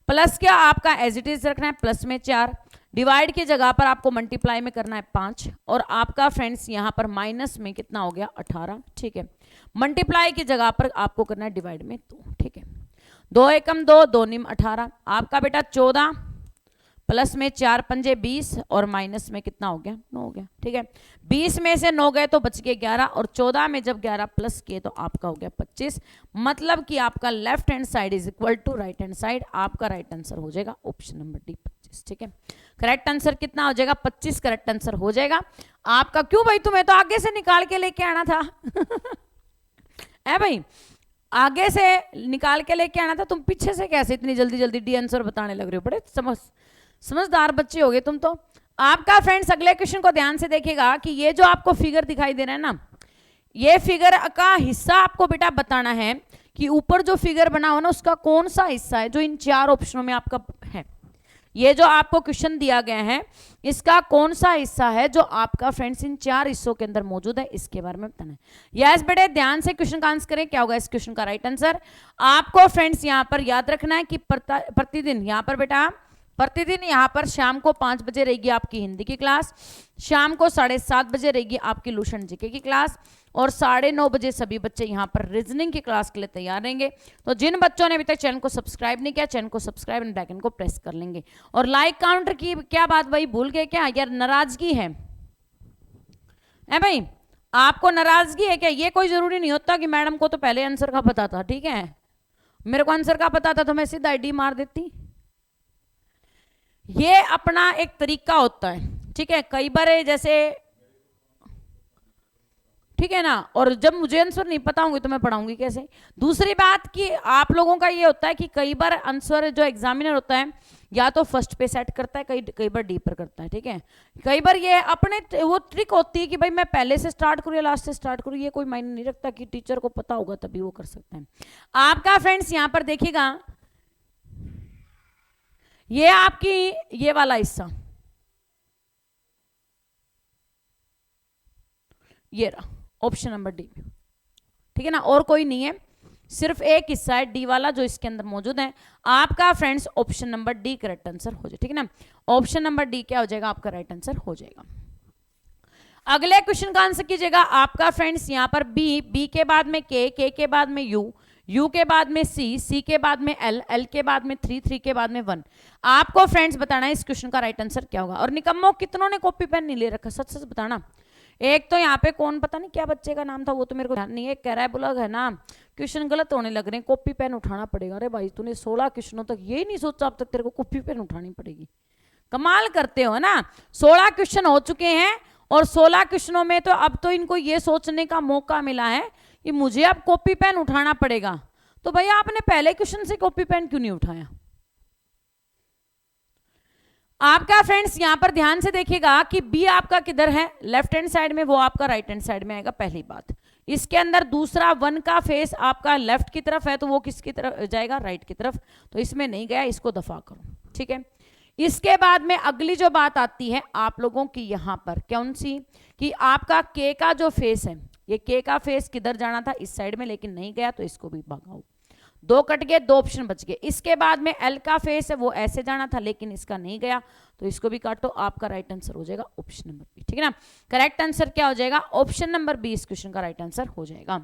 प्लस क्या आपका एज इट इज रखना है, प्लस में 4, डिवाइड की जगह पर आपको मल्टीप्लाई में करना है 5, और आपका फ्रेंड्स यहां पर माइनस में कितना हो गया, 18, ठीक है। मल्टीप्लाई की जगह पर आपको करना है डिवाइड में 2, ठीक है। 2 एकम 2, 2 निम 18, आपका बेटा 14 प्लस में 4 पंजे 20 और माइनस में कितना हो गया, 9 हो गया, ठीक है। 20 में से 9 गए तो बच गए 11, और 14 में जब 11 प्लस किए तो आपका हो गया 25। मतलब कि आपका left hand side is equal to right hand side, आपका राइट आंसर हो जाएगा ऑप्शन नंबर डी 25, ठीक है। करेक्ट आंसर कितना हो जाएगा, 25 करेक्ट आंसर हो जाएगा आपका। क्यों भाई, तुम्हें तो आगे से निकाल के लेके आना था है भाई, आगे से निकाल के लेके आना था, तुम पीछे से कैसे इतनी जल्दी जल्दी डी आंसर बताने लग रहे हो, बड़े समझदार बच्चे हो गए तुम तो। आपका फ्रेंड्स अगले क्वेश्चन को ध्यान से देखिएगा कि ये जो आपको फिगर दिखाई दे रहा है ना, ये फिगर का हिस्सा आपको बेटा बताना है कि ऊपर जो फिगर बना हो ना उसका कौन सा हिस्सा है जो इन 4 ऑप्शनों में आपका है। ये जो आपको क्वेश्चन दिया गया है इसका कौन सा हिस्सा है जो आपका फ्रेंड्स इन 4 हिस्सों के अंदर मौजूद है, इसके बारे में बताना है। यस बेटे ध्यान से क्वेश्चन का आंसर करें, क्या होगा इस क्वेश्चन का राइट आंसर। आपको फ्रेंड्स यहां पर याद रखना है कि प्रतिदिन यहां पर बेटा प्रतिदिन यहाँ पर शाम को 5 बजे रहेगी आपकी हिंदी की क्लास, शाम को 7:30 बजे रहेगी आपकी लूशन जीके की क्लास, और 9:30 बजे सभी बच्चे यहाँ पर रीजनिंग की क्लास के लिए तैयार रहेंगे। तो जिन बच्चों ने अभी तक चैनल को सब्सक्राइब नहीं किया, चैनल को सब्सक्राइब एंड बेल आइकन को प्रेस कर लेंगे। और लाइक काउंटर की क्या बात भाई, भूल गए क्या यार, नाराजगी है भाई, आपको नाराजगी है क्या? ये कोई जरूरी नहीं होता कि मैडम को तो पहले आंसर का पता था, ठीक है, मेरे को आंसर का पता था तो मैं सीधा आईडी मार देती। ये अपना एक तरीका होता है, ठीक है, कई बार जैसे, ठीक है ना, और जब मुझे आंसर नहीं पता होंगे तो मैं पढ़ाऊंगी कैसे। दूसरी बात कि आप लोगों का ये होता है कि कई बार आंसर जो एग्जामिनर होता है या तो फर्स्ट पे सेट करता है, कई बार डी पर करता है, ठीक है। कई बार ये अपने वो ट्रिक होती है कि भाई मैं पहले से स्टार्ट करूँ या लास्ट से स्टार्ट करूँ, ये कोई मायने नहीं रखता, कि टीचर को पता होगा तभी वो कर सकते हैं। आपका फ्रेंड्स यहाँ पर देखिएगा, ये आपकी ये वाला हिस्सा, ये रहा ऑप्शन नंबर डी, ठीक है ना, और कोई नहीं है, सिर्फ एक हिस्सा है डी वाला जो इसके अंदर मौजूद है। आपका friends option number D correct answer हो जाए, ठीक है ना, ऑप्शन नंबर डी क्या हो जाएगा आपका राइट आंसर हो जाएगा। अगले क्वेश्चन का आंसर कीजिएगा आपका फ्रेंड्स यहां पर बी, बी के बाद में के के बाद में यू, यू के बाद में सी के बाद में एल के बाद में 3 के बाद में 1। आपको फ्रेंड्स बताना है इस क्वेश्चन का राइट आंसर क्या होगा। और निकम्मो कितनों ने कॉपी पेन नहीं ले रखा, सच सच बताना। एक तो यहाँ पे कौन पता नहीं क्या बच्चे का नाम था, वो तो मेरे को ध्यान नहीं है, कह रहा है बोला है ना क्वेश्चन गलत होने लग रहे हैं, कॉपी पेन उठाना पड़ेगा। अरे भाई तूने 16 क्वेश्चनों तक ये नहीं सोचा अब तक तेरे को कॉपी पेन उठानी पड़ेगी, कमाल करते हो ना। 16 क्वेश्चन हो चुके हैं और 16 क्वेश्चनों में तो अब तो इनको ये सोचने का मौका मिला है कि मुझे अब कॉपी पेन उठाना पड़ेगा। तो भैया आपने पहले क्वेश्चन से कॉपी पेन क्यों नहीं उठाया? आपका फ्रेंड्स यहां पर ध्यान से देखिएगा कि बी आपका किधर है, लेफ्ट हैंड साइड में, वो आपका राइट हैंड साइड में आएगा, पहली बात। इसके अंदर दूसरा 1 का फेस आपका लेफ्ट की तरफ है, तो वो किसकी तरफ जाएगा, राइट की तरफ, तो इसमें नहीं गया, इसको दफा करो, ठीक है। इसके बाद में अगली जो बात आती है आप लोगों की यहां पर, कौन सी, कि आपका के का जो फेस है, ये के का फेस किधर जाना था, इस साइड में, लेकिन नहीं गया, तो इसको भी भगाओ, 2 कट गए, 2 ऑप्शन बच गए। इसके बाद में एल का फेस है, वो ऐसे जाना था, लेकिन इसका नहीं गया, तो इसको भी काटो, आपका राइट आंसर हो जाएगा ऑप्शन नंबर बी, ठीक है ना। करेक्ट आंसर क्या हो जाएगा, ऑप्शन नंबर बी इस क्वेश्चन का राइट आंसर हो जाएगा।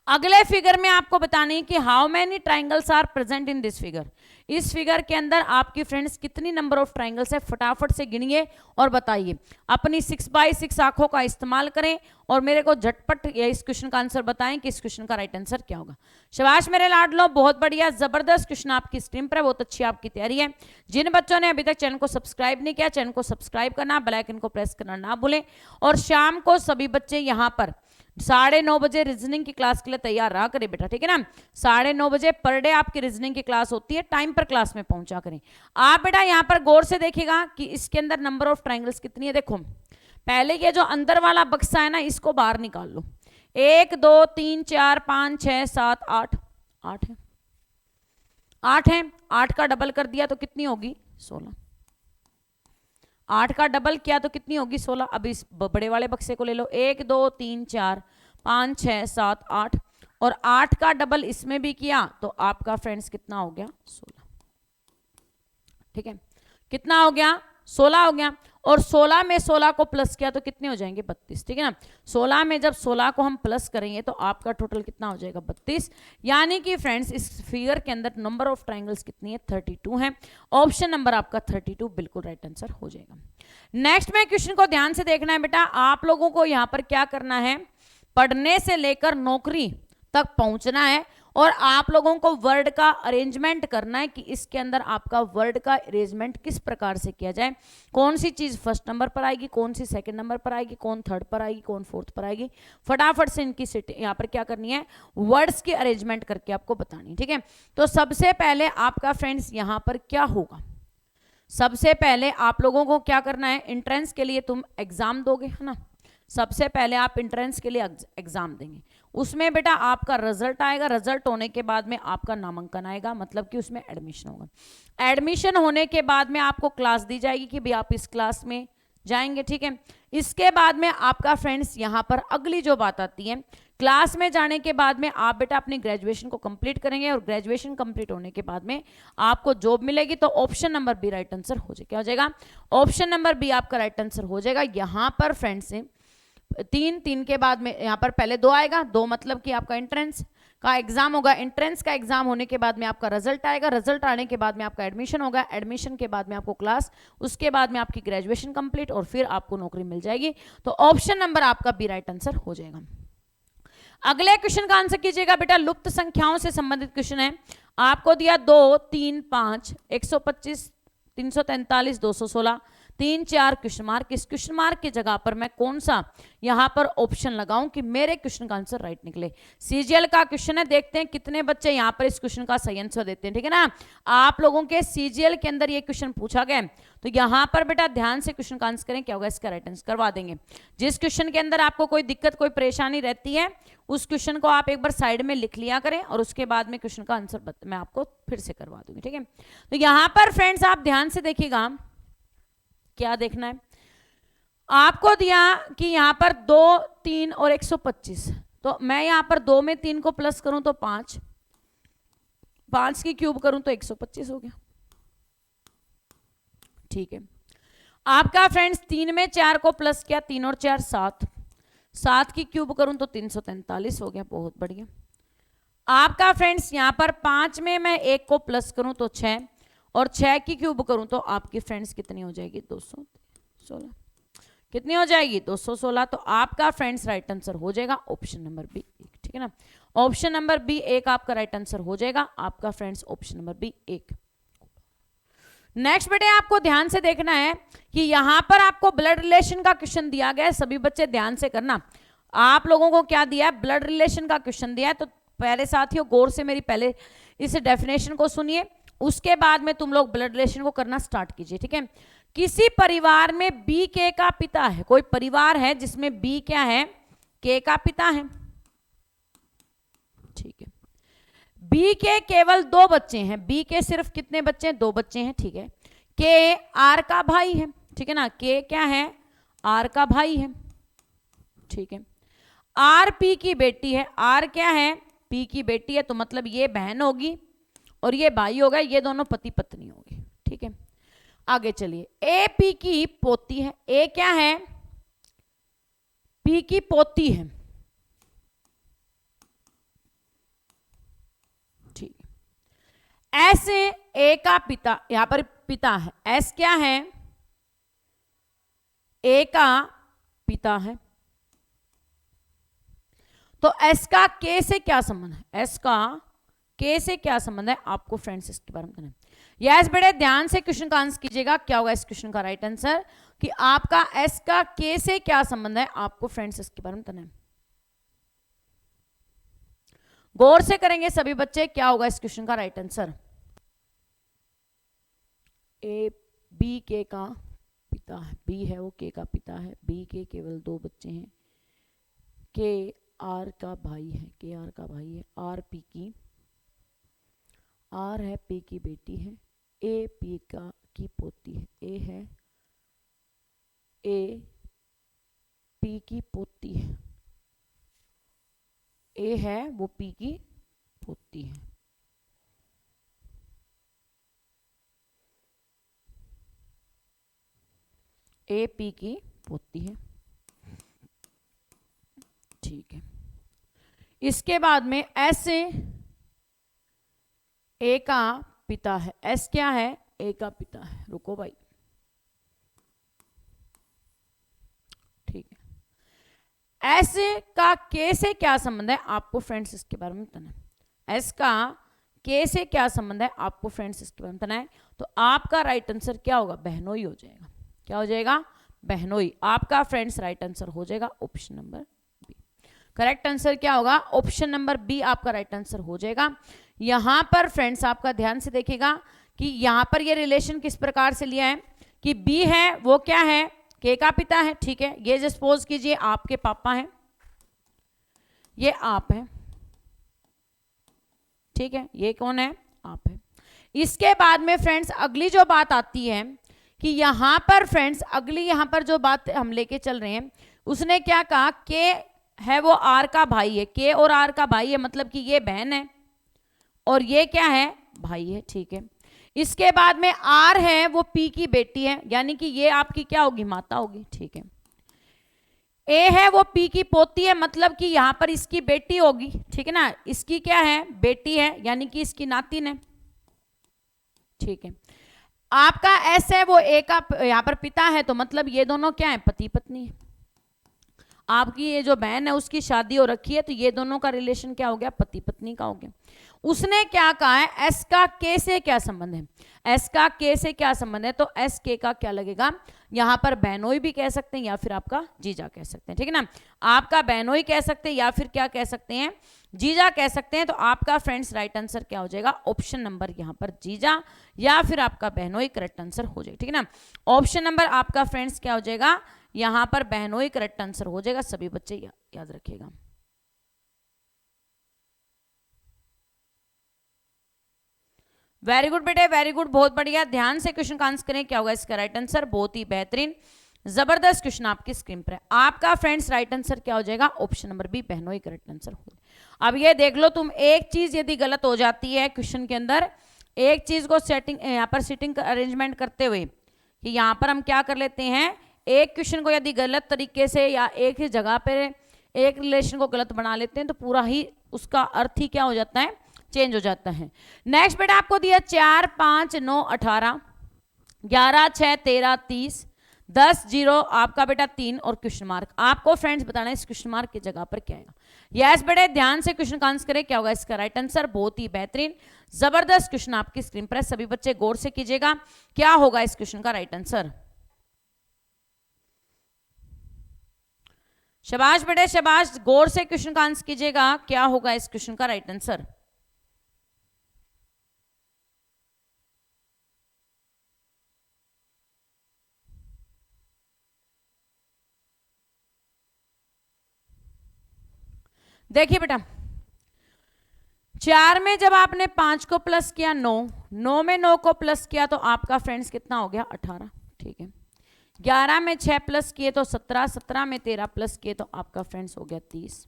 अगले फिगर में आपको बताना है कि how many triangles are present in this figure. इस फिगर के अंदर आपकी फ्रेंड्स कितनी नंबर ऑफ ट्राइंगल्स है, फटाफट से गिनिए और बताइए। अपनी 6x6 आंखों का इस्तेमाल करें और मेरे को झटपट इस क्वेश्चन का आंसर बताएं कि इस क्वेश्चन का राइट आंसर क्या होगा। शाबाश मेरे लाडलो, बहुत बढ़िया, जबरदस्त क्वेश्चन आपकी स्क्रीन पर है, बहुत अच्छी आपकी तैयारी है। जिन बच्चों ने अभी तक चैनल को सब्सक्राइब नहीं किया, चैनल को सब्सक्राइब करना, बेल आइकन को प्रेस करना ना भूलें। और शाम को सभी बच्चे यहाँ पर 9:30 बजे रीजनिंग की क्लास के लिए तैयार रहा करें बेटा, ठीक है ना। 9:30 बजे पर डे आपकी रीजनिंग की क्लास होती है, टाइम पर क्लास में पहुंचा करें। आप बेटा यहाँ पर गौर से देखिएगा कि इसके अंदर नंबर ऑफ ट्राइंगल्स कितनी है। देखो पहले ये जो अंदर वाला बक्सा है ना, इसको बाहर निकाल लो। 1 2 3 4 5 6 7 8 8 है, 8 है, 8 का डबल कर दिया तो कितनी होगी, 16। 8 का डबल किया तो कितनी होगी, 16। अब इस बड़े वाले बक्से को ले लो, 1 2 3 4 5 6 7 8, और 8 का डबल इसमें भी किया तो आपका फ्रेंड्स कितना हो गया, 16, ठीक है। कितना हो गया, 16 हो गया। और 16 में 16 को प्लस किया तो कितने हो जाएंगे, 32, ठीक है ना। 16 में जब 16 को हम प्लस करेंगे तो आपका टोटल कितना हो जाएगा, 32। यानी कि फ्रेंड्स इस फिगर के अंदर नंबर ऑफ ट्राइंगल्स कितनी है, 32 है। ऑप्शन नंबर आपका 32 बिल्कुल राइट आंसर हो जाएगा। नेक्स्ट में क्वेश्चन को ध्यान से देखना है बेटा, आप लोगों को यहाँ पर क्या करना है, पढ़ने से लेकर नौकरी तक पहुंचना है और आप लोगों को वर्ड का अरेंजमेंट करना है कि इसके अंदर आपका वर्ड का अरेंजमेंट किस प्रकार से किया जाए, कौन सी चीज फर्स्ट नंबर पर आएगी, कौन सी सेकंड नंबर पर आएगी, कौन थर्ड पर आएगी, कौन फोर्थ पर आएगी। फटाफट से इनकी यहाँ पर क्या करनी है, वर्ड्स की अरेंजमेंट करके आपको बतानी, ठीक है। तो सबसे पहले आपका फ्रेंड्स यहाँ पर क्या होगा, सबसे पहले आप लोगों को क्या करना है, एंट्रेंस के लिए तुम एग्जाम दोगे, है ना। सबसे पहले आप एंट्रेंस के लिए एग्जाम देंगे, उसमें बेटा आपका रिजल्ट आएगा, रिजल्ट होने के बाद में आपका नामांकन आएगा, मतलब कि उसमें एडमिशन होगा। एडमिशन होने के बाद में आपको क्लास दी जाएगी कि भाई आप इस क्लास में जाएंगे, ठीक है। इसके बाद में आपका फ्रेंड्स यहाँ पर अगली जो बात आती है, क्लास में जाने के बाद में आप बेटा अपनी ग्रेजुएशन को कंप्लीट करेंगे और ग्रेजुएशन कंप्लीट होने के बाद में आपको जॉब मिलेगी। तो option number B right answer हो जाएगा, क्या हो जाएगा, ऑप्शन नंबर बी आपका राइट आंसर हो जाएगा। यहाँ पर फ्रेंड्स 3 के बाद में यहाँ पर पहले 2 आएगा, 2 मतलब कि आपका एंट्रेंस का एग्जाम होगा, एंट्रेंस का एग्जाम होने के बाद में आपका रिजल्ट आएगा, रिजल्ट आने के बाद में आपका एडमिशन होगा, एडमिशन के बाद में आपको क्लास, उसके बाद में आपकी ग्रेजुएशन कंप्लीट और फिर आपको नौकरी मिल जाएगी। तो ऑप्शन नंबर आपका बी राइट आंसर हो जाएगा। अगले क्वेश्चन का आंसर कीजिएगा बेटा, लुप्त संख्याओं से संबंधित क्वेश्चन है। आपको दिया 2 3 5 125 343 216 3 4 क्वेश्चन मार्क। इस क्वेश्चन मार्क की जगह पर मैं कौन सा यहां पर ऑप्शन लगाऊं कि मेरे क्वेश्चन का आंसर राइट निकले। सीजीएल का क्वेश्चन है, देखते हैं कितने बच्चे यहां पर इस क्वेश्चन का सही आंसर देते हैं, ठीक है ना। आप लोगों के सीजीएल के अंदर ये क्वेश्चन पूछा गया, तो यहां पर बेटा ध्यान से क्वेश्चन का आंसर करें, क्या होगा, इसका राइट आंसर करवा देंगे। जिस क्वेश्चन के अंदर आपको कोई दिक्कत कोई परेशानी रहती है उस क्वेश्चन को आप एक बार साइड में लिख लिया करें और उसके बाद में क्वेश्चन का आंसर मैं आपको फिर से करवा दूंगी, ठीक है। तो यहां पर फ्रेंड्स आप ध्यान से देखिएगा, क्या देखना है, आपको दिया कि यहां पर 2 3 और 125, तो मैं यहां पर 2 में 3 को प्लस करूं तो 5, 5 की क्यूब करूं तो 125 हो गया, ठीक है। आपका फ्रेंड्स 3 में 4 को प्लस किया, 3 और 4 7, 7 की क्यूब करूं तो 343 हो गया, बहुत बढ़िया। आपका फ्रेंड्स यहां पर 5 में मैं 1 को प्लस करूं तो 6 और 6 की क्यूब करूं तो आपकी फ्रेंड्स कितनी हो जाएगी, 216, कितनी हो जाएगी, 216। तो आपका फ्रेंड्स राइट आंसर हो जाएगा ऑप्शन नंबर बी 1, ठीक है ना। ऑप्शन नंबर बी 1 आपका राइट आंसर हो जाएगा, आपका friends option number B 1। Next बेटे आपको ध्यान से देखना है कि यहां पर आपको ब्लड रिलेशन का क्वेश्चन दिया गया है, सभी बच्चे ध्यान से करना। आप लोगों को क्या दिया है, ब्लड रिलेशन का क्वेश्चन दिया है। तो पहले साथियों गौर से मेरी पहले इस डेफिनेशन को सुनिए उसके बाद में तुम लोग ब्लड रिलेशन को करना स्टार्ट कीजिए, ठीक है। किसी परिवार में बी के का पिता है, कोई परिवार है जिसमें बी क्या है, के का पिता है, ठीक है। बी के केवल 2 बच्चे हैं, बी के सिर्फ कितने बच्चे हैं, 2 बच्चे हैं, ठीक है। के आर का भाई है, ठीक है ना, के क्या है, आर का भाई है, ठीक है। आर पी की बेटी है, आर क्या है, पी की बेटी है, तो मतलब ये बहन होगी और ये भाई होगा, ये दोनों पति पत्नी होगी, ठीक है। आगे चलिए, ए पी की पोती है, ए क्या है, पी की पोती है, ठीक है। ऐसे ए का पिता, यहां पर पिता है, एस क्या है, ए का पिता है, तो एस का के से क्या संबंध है, एस का के से क्या संबंध है, आपको फ्रेंड्स इसके बारे में बताना है। यस बड़े ध्यान से क्वेश्चन का आंसर कीजिएगा, क्या होगा इस क्वेश्चन का राइट आंसर, कि आपका एस का के से क्या संबंध है, आपको फ्रेंड्स इसके बारे में बताना है। गौर से करेंगे सभी बच्चे, क्या होगा इस क्वेश्चन का राइट आंसर, ए बी के का पिता है, बी है वो के का पिता है, बी के केवल 2 बच्चे हैं, के आर का भाई है, के आर का भाई है, आर पी की, आर है पी की बेटी है, ए पी का की पोती है, ए है ए पी की पोती है, ए है वो पी की पोती है, ए पी की पोती है, ठीक है। इसके बाद में एस ए का पिता है, एस क्या है, ए का पिता है, रुको भाई, ठीक है। एस का के से क्या संबंध है, आपको फ्रेंड्स इसके बारे में बताना है। एस का के से क्या संबंध है, आपको फ्रेंड्स इसके बारे में बताना है। तो आपका राइट आंसर क्या होगा, बहनोई हो जाएगा, क्या हो जाएगा, बहनोई। आपका फ्रेंड्स राइट आंसर हो जाएगा option number B. Correct answer क्या होगा, ऑप्शन नंबर बी आपका राइट आंसर हो जाएगा। यहां पर फ्रेंड्स आपका ध्यान से देखिएगा कि यहां पर ये रिलेशन किस प्रकार से लिया है कि बी है वो क्या है, के का पिता है, ठीक है। ये सपोज कीजिए आपके पापा हैं, ये आप है, ठीक है, ये कौन है, आप है। इसके बाद में फ्रेंड्स अगली जो बात आती है कि यहां पर फ्रेंड्स अगली यहां पर जो बात हम लेके चल रहे हैं, उसने क्या कहा, के है वो आर का भाई है, के और आर का भाई है, मतलब कि ये बहन है और ये क्या है, भाई है, ठीक है। इसके बाद में आर है वो पी की बेटी है, यानी कि ये आपकी क्या होगी, माता होगी, ठीक है। ए है वो पी की पोती है, मतलब कि यहां पर इसकी बेटी होगी, ठीक है ना, इसकी क्या है, बेटी है, यानी कि इसकी नातिन है, ठीक है। आपका एस है वो ए का यहां पर पिता है, तो मतलब ये दोनों क्या है, पति पत्नी है। आपकी ये जो बहन है उसकी शादी हो रखी है, तो ये दोनों का रिलेशन क्या हो गया, पति पत्नी का हो गया। उसने क्या कहा है, एस का के से क्या संबंध है, एस का के से क्या संबंध है, तो एस के का क्या लगेगा, यहां पर बहनोई भी कह सकते हैं या फिर आपका जीजा कह सकते हैं, ठीक है ना। आपका बहनोई कह सकते हैं या फिर क्या कह सकते हैं, जीजा कह सकते हैं। तो आपका फ्रेंड्स राइट आंसर क्या हो जाएगा, ऑप्शन नंबर यहां पर जीजा या फिर आपका बहनोई करेक्ट आंसर हो जाएगा, ठीक है ना। ऑप्शन नंबर आपका फ्रेंड्स क्या हो जाएगा, यहां पर बहनोई करेक्ट आंसर हो जाएगा। सभी बच्चे याद रखिएगा। वेरी गुड बेटे, वेरी गुड, बहुत बढ़िया। ध्यान से क्वेश्चन का आंसर करें, क्या होगा इसका राइट आंसर, बहुत ही बेहतरीन जबरदस्त क्वेश्चन आपकी स्क्रीन पर है। आपका फ्रेंड्स राइट आंसर क्या हो जाएगा, ऑप्शन नंबर बी बहनोई करेक्ट आंसर हो। अब ये देख लो तुम, एक चीज यदि गलत हो जाती है क्वेश्चन के अंदर, एक चीज को सेटिंग यहाँ पर सीटिंग अरेंजमेंट करते हुए कि यहाँ पर हम क्या कर लेते हैं, एक क्वेश्चन को यदि गलत तरीके से या एक ही जगह पर एक रिलेशन को गलत बना लेते हैं तो पूरा ही उसका अर्थ ही क्या हो जाता है, चेंज हो जाता है। नेक्स्ट बेटा आपको दिया 4 5 9 18 11 6 13 30 10 0 आपका बेटा 3 और क्वेश्चन मार्क। आपको फ्रेंड्स बताना है इस क्वेश्चन मार्क की जगह पर क्या आएगा। यस बेटे, ध्यान से क्वेश्चन का आंसर करें, क्या होगा इसका राइट आंसर, बहुत ही बेहतरीन जबरदस्त क्वेश्चन आपकी स्क्रीन पर है। सभी बच्चे गौर से कीजिएगा, क्या होगा इस क्वेश्चन का राइट आंसर। शाबाश बेटे शाबाश, गौर से क्वेश्चन का आंसर कीजिएगा, क्या होगा इस क्वेश्चन का राइट आंसर। देखिए बेटा, 4 में जब आपने 5 को प्लस किया 9, 9 में 9 को प्लस किया तो आपका फ्रेंड्स कितना हो गया 18, ठीक है। 11 में 6 प्लस किए तो 17, 17 में 13 प्लस किए तो आपका फ्रेंड्स हो गया 30,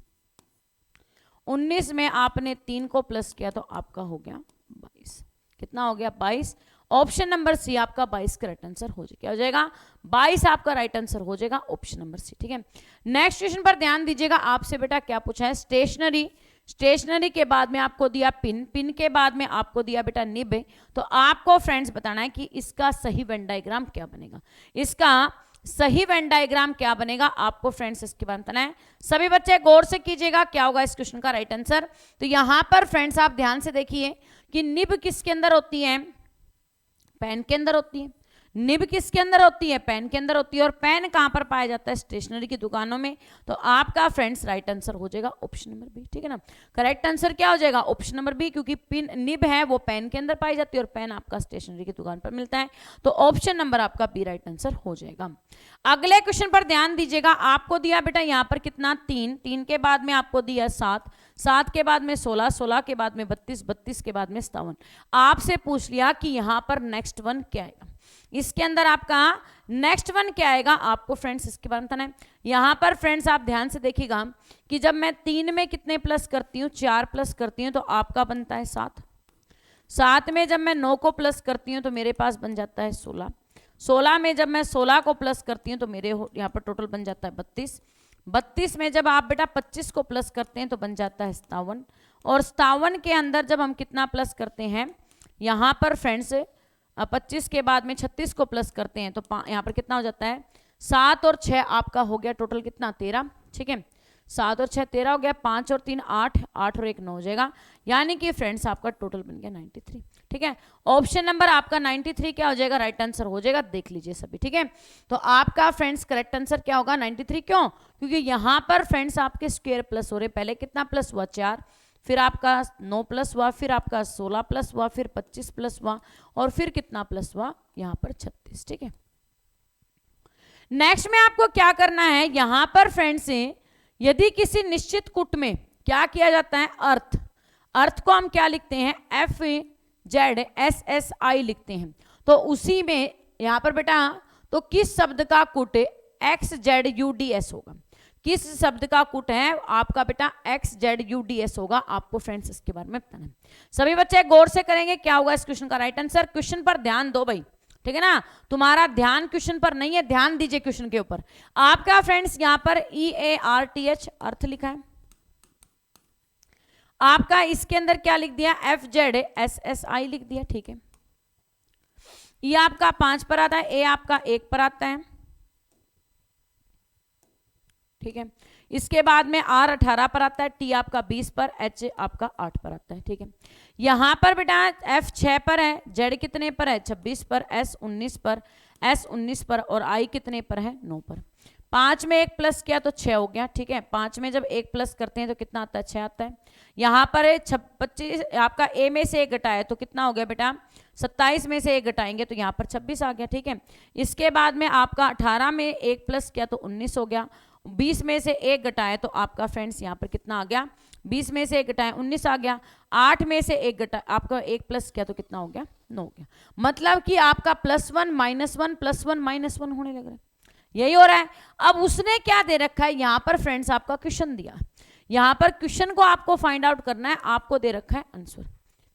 19 में आपने 3 को प्लस किया तो आपका हो गया 22, कितना हो गया 22। ऑप्शन नंबर सी आपका 22 का राइट आंसर हो जाएगा, क्या हो जाएगा 22 आपका राइट आंसर हो जाएगा, ऑप्शन नंबर सी, ठीक है। नेक्स्ट क्वेश्चन पर ध्यान दीजिएगा, आपसे बेटा क्या पूछा है, स्टेशनरी, स्टेशनरी के बाद में आपको दिया पिन, पिन के बाद में आपको दिया बेटा निब, तो आपको फ्रेंड्स बताना है कि इसका सही वेन डायग्राम क्या बनेगा, इसका सही वेन डायग्राम क्या बनेगा, आपको फ्रेंड्स इसके बारे में बताना है। सभी बच्चे गौर से कीजिएगा क्या होगा इस क्वेश्चन का राइट आंसर। तो यहां पर फ्रेंड्स आप ध्यान से देखिए कि निब किसके अंदर होती है, पेन के अंदर होती है। निब किसके अंदर होती है, पेन के अंदर होती है। और पेन कहां पर पाया जाता है, स्टेशनरी की दुकानों में। तो आपका फ्रेंड्स राइट आंसर हो जाएगा ऑप्शन नंबर बी, ठीक है ना। करेक्ट आंसर क्या हो जाएगा, ऑप्शन नंबर बी, क्योंकि पिन निब है वो पेन के अंदर पाई जाती है और पेन आपका स्टेशनरी की दुकान पर मिलता है। तो ऑप्शन नंबर आपका बी राइट आंसर हो जाएगा। अगले क्वेश्चन पर ध्यान दीजिएगा, आपको दिया बेटा यहां पर कितना 3, 3 के बाद में आपको दिया 7, 7 के बाद में 16, 16 के बाद में 32, 32 के बाद में 57। आपसे पूछ लिया कि यहां पर नेक्स्ट वन क्या आएगा, इसके अंदर आपका नेक्स्ट वन क्या आएगा, आपको फ्रेंड्स इसके बारे में बताना है। यहां पर फ्रेंड्स आप ध्यान से देखिएगा कि जब मैं 3 में कितने प्लस करती हूँ, 4 प्लस करती हूँ तो आपका बनता है 7, 7 में जब मैं 9 को प्लस करती हूँ तो मेरे पास बन जाता है 16, 16 में जब मैं 16 को प्लस करती हूँ तो मेरे यहाँ पर टोटल बन जाता है 32, 32 में जब आप बेटा 25 को प्लस करते हैं तो बन जाता है 57, और 57 के अंदर जब हम कितना प्लस करते हैं, यहाँ पर फ्रेंड्स 25 के बाद में 36 को प्लस करते हैं तो यहाँ पर कितना हो जाता है 7 और 6 आपका हो गया टोटल कितना 13, ठीक है। 7 और 6 13 हो गया, 5 और 3 8, 8 और 1 9 हो जाएगा, यानी कि फ्रेंड्स आपका टोटल बन गया 93, ठीक है। ऑप्शन नंबर आपका 93 क्या हो जाएगा, राइट आंसर हो जाएगा, देख लीजिए सभी, ठीक है। तो आपका फ्रेंड्स करेक्ट आंसर क्या होगा 93, क्यों, क्योंकि यहाँ पर फ्रेंड्स आपके स्क्वायर प्लस हो रहे, पहले कितना प्लस हुआ 4, फिर आपका 9 प्लस हुआ, फिर आपका 16 प्लस हुआ, फिर 25 प्लस हुआ, और फिर कितना प्लस हुआ यहाँ पर 36, ठीक है। नेक्स्ट में आपको क्या करना है, यहां पर फ्रेंड्स यदि किसी निश्चित कूट में क्या किया जाता है, अर्थ, अर्थ को हम क्या लिखते हैं FZSSI लिखते हैं। तो उसी में यहां पर बेटा तो किस शब्द का कूट XZUDS होगा, किस शब्द का कूट है आपका बेटा XZUDS होगा, आपको फ्रेंड्स इसके बारे में बताना है। सभी बच्चे गौर से करेंगे क्या होगा इस क्वेश्चन का राइट आंसर। क्वेश्चन पर ध्यान दो भाई, ठीक है ना, तुम्हारा ध्यान क्वेश्चन पर नहीं है, ध्यान दीजिए क्वेश्चन के ऊपर। आपका फ्रेंड्स यहां पर EARTH अर्थ लिखा है, आपका इसके अंदर क्या लिख दिया FZSSI लिख दिया, ठीक है। ये आपका 5 पर आता है, ए आपका 1 पर आता है, ठीक है। इसके बाद में R 18 पर आता है, T आपका 20 पर, H आपका 8 पर आता है, ठीक है। यहां पर बेटा F 6 पर है, Z कितने पर है 26 पर, S 19 पर, S 19 पर, और I कितने पर है 9 पर। 5 में 1 प्लस किया तो 6 हो गया, ठीक है। 5 में जब 1 प्लस करते हैं तो कितना आता है 6 आता है। यहाँ पर 25 आपका A में से 1 घटाया तो कितना हो गया बेटा 27 में से 1 घटाएंगे तो यहाँ पर 26 आ गया, ठीक है। इसके बाद में आपका 18 में 1 प्लस किया तो 19 हो गया, 20 में से 1 घटाए तो आपका फ्रेंड्स यहाँ पर कितना आ गया 20 में से 1 घटाए 19 आ गया। 8 में से 1 घटा आपका 1 प्लस किया तो कितना हो गया 9 हो गया। मतलब कि आपका +1 -1 +1 -1 होने लग रहा है, यही हो रहा है। अब उसने क्या दे रखा है यहाँ पर फ्रेंड्स, आपका क्वेश्चन दिया, यहाँ पर क्वेश्चन को आपको फाइंड आउट करना है, आपको दे रखा है आंसर,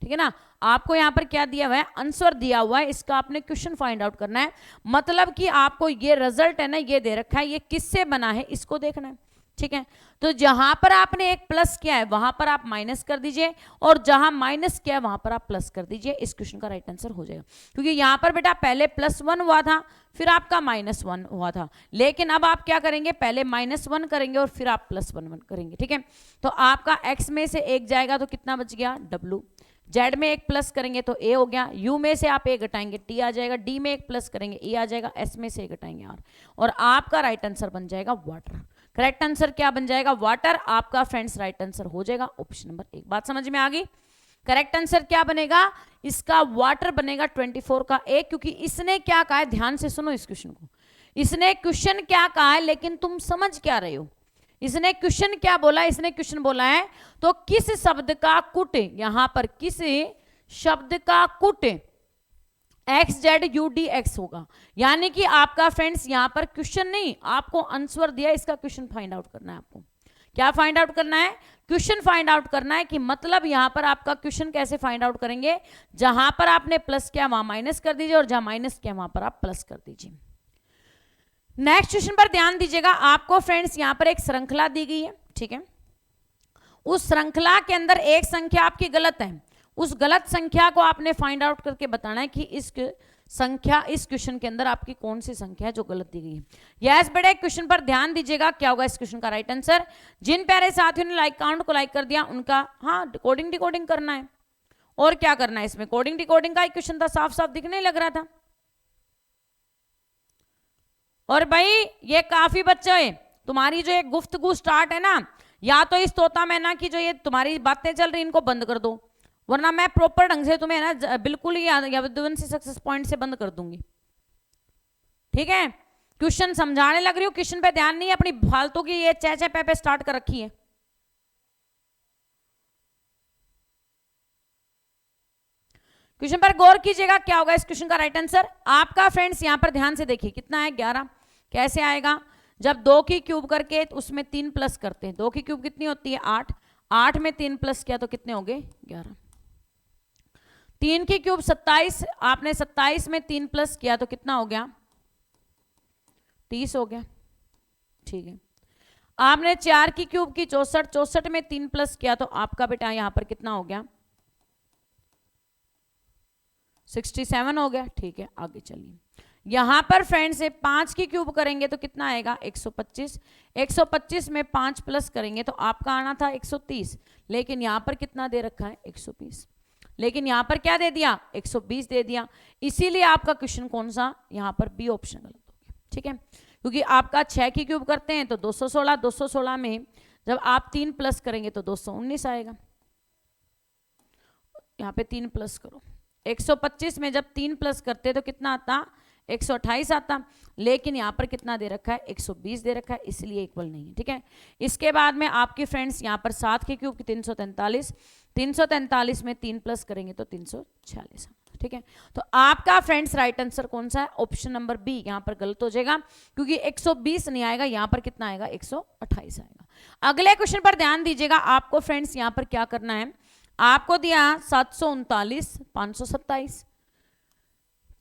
ठीक है ना। आपको यहाँ पर क्या दिया हुआ है आंसर दिया हुआ है, इसका आपने क्वेश्चन फाइंड आउट करना है। मतलब कि आपको ये रिजल्ट है ना ये दे रखा है, ये किससे बना है इसको देखना है, ठीक है। तो जहां पर आपने 1 प्लस किया है वहां पर आप माइनस कर दीजिए, और जहां माइनस किया है वहां पर आप प्लस कर दीजिए, इस क्वेश्चन का राइट आंसर हो जाएगा। क्योंकि यहां पर बेटा पहले +1 हुआ था, फिर आपका -1 हुआ था, लेकिन अब आप क्या करेंगे पहले -1 करेंगे और फिर आप +1 करेंगे, ठीक है। तो आपका x में से 1 जाएगा तो कितना बच गया W, Z में 1 प्लस करेंगे तो A हो गया, U में से आप 1 घटाएंगे T आ जाएगा, D में 1 प्लस करेंगे E आ जाएगा, S में से 1 घटाएंगे R, और आपका राइट आंसर बन जाएगा वाटर। करेक्ट आंसर क्या बन जाएगा वाटर, आपका फ्रेंड्स राइट आंसर हो जाएगा ऑप्शन नंबर 1। बात समझ में आ गई। करेक्ट आंसर क्या बनेगा इसका, वाटर बनेगा 24 का A, क्योंकि इसने क्या कहा है, ध्यान से सुनो इस क्वेश्चन को, इसने क्वेश्चन क्या कहा है लेकिन तुम समझ क्या रहे हो। इसने क्वेश्चन क्या बोला, इसने क्वेश्चन बोला है तो किस शब्द का कुट, यहां पर किस शब्द का कुट x Z U D x होगा। यानी कि आपका फ्रेंड्स यहां पर क्वेश्चन नहीं, आपको आंसर दिया, इसका क्वेश्चन फाइंड आउट करना है। आपको क्या फाइंड आउट करना है, क्वेश्चन फाइंड आउट करना है। कि मतलब यहां पर आपका क्वेश्चन कैसे फाइंड आउट करेंगे, जहां पर आपने प्लस किया वहां माइनस कर दीजिए और जहां माइनस किया वहां पर आप प्लस कर दीजिए। नेक्स्ट क्वेश्चन पर ध्यान दीजिएगा। आपको फ्रेंड्स यहां पर एक श्रृंखला दी गई है, ठीक है। उस श्रृंखला के अंदर एक संख्या आपकी गलत है, उस गलत संख्या को आपने फाइंड आउट करके बताना है कि इस संख्या, इस क्वेश्चन के अंदर आपकी कौन सी संख्या है जो गलत दी गई है। यस बेटे, क्वेश्चन पर ध्यान दीजिएगा। क्या होगा इस क्वेश्चन का राइट आंसर। जिन प्यारे साथियों ने लाइक काउंट को लाइक कर दिया उनका, हाँ कोडिंग डिकोडिंग करना है। और क्या करना है इसमें, कोडिंग डिकोडिंग का ही क्वेश्चन था, साफ साफ दिखने लग रहा था। और भाई ये काफी बच्चे, तुम्हारी जो ये गुफ्तगू स्टार्ट है ना, या तो इस तोता मैना की जो ये तुम्हारी बातें चल रही इनको बंद कर दो, वरना मैं प्रॉपर ढंग से तुम्हें ना बिल्कुल ही यावद्वंशी सक्सेस पॉइंट से बंद कर दूंगी, ठीक है। क्वेश्चन समझाने लग रही हूँ, क्वेश्चन पे ध्यान नहीं है, अपनी फालतू की ये चे पे स्टार्ट कर रखी है। क्वेश्चन पर गौर कीजिएगा। क्या होगा इस क्वेश्चन का राइट आंसर। आपका फ्रेंड्स यहां पर ध्यान से देखिए, कितना है 11। कैसे आएगा, जब 2 की क्यूब करके उसमें 3 प्लस करते हैं। 2 की क्यूब कितनी होती है 8, 8 में 3 प्लस किया तो कितने हो गए 11। 3 की क्यूब 27, आपने 27 में 3 प्लस किया तो कितना हो गया 30 हो गया, ठीक है। आपने 4 की क्यूब की 64, 64 में 3 प्लस किया तो आपका बेटा यहां पर कितना हो गया 67 हो गया, ठीक है। आगे चलिए, यहां पर फ्रेंड्स से 5 की क्यूब करेंगे तो कितना आएगा 125, 125 में 5 प्लस करेंगे तो आपका आना था 130, लेकिन यहां पर कितना दे रखा है 120, लेकिन यहां पर क्या दे दिया 120 दे दिया। इसीलिए आपका क्वेश्चन कौन सा, यहां पर बी ऑप्शन गलत हो गया, ठीक है। क्योंकि आपका 6 की क्यूब करते हैं तो 216, 216 में जब आप 3 प्लस करेंगे तो 219 आएगा। यहां पे 3 प्लस करो, 125 में जब 3 प्लस करते तो कितना आता 128 आता, लेकिन यहां पर कितना दे रखा है 120 दे रखा है, इसलिए इक्वल नहीं है, ठीक है। इसके बाद में आपके फ्रेंड्स यहां पर 7 के क्यूब की 343, 343 में 3 प्लस करेंगे तो 346, ठीक है। तो आपका फ्रेंड्स राइट आंसर कौन सा है, ऑप्शन नंबर बी। यहां पर गलत हो जाएगा क्योंकि 120 नहीं आएगा, यहां पर कितना आएगा 128 आएगा। अगले क्वेश्चन पर ध्यान दीजिएगा। आपको फ्रेंड्स यहां पर क्या करना है, आपको दिया 739, 527,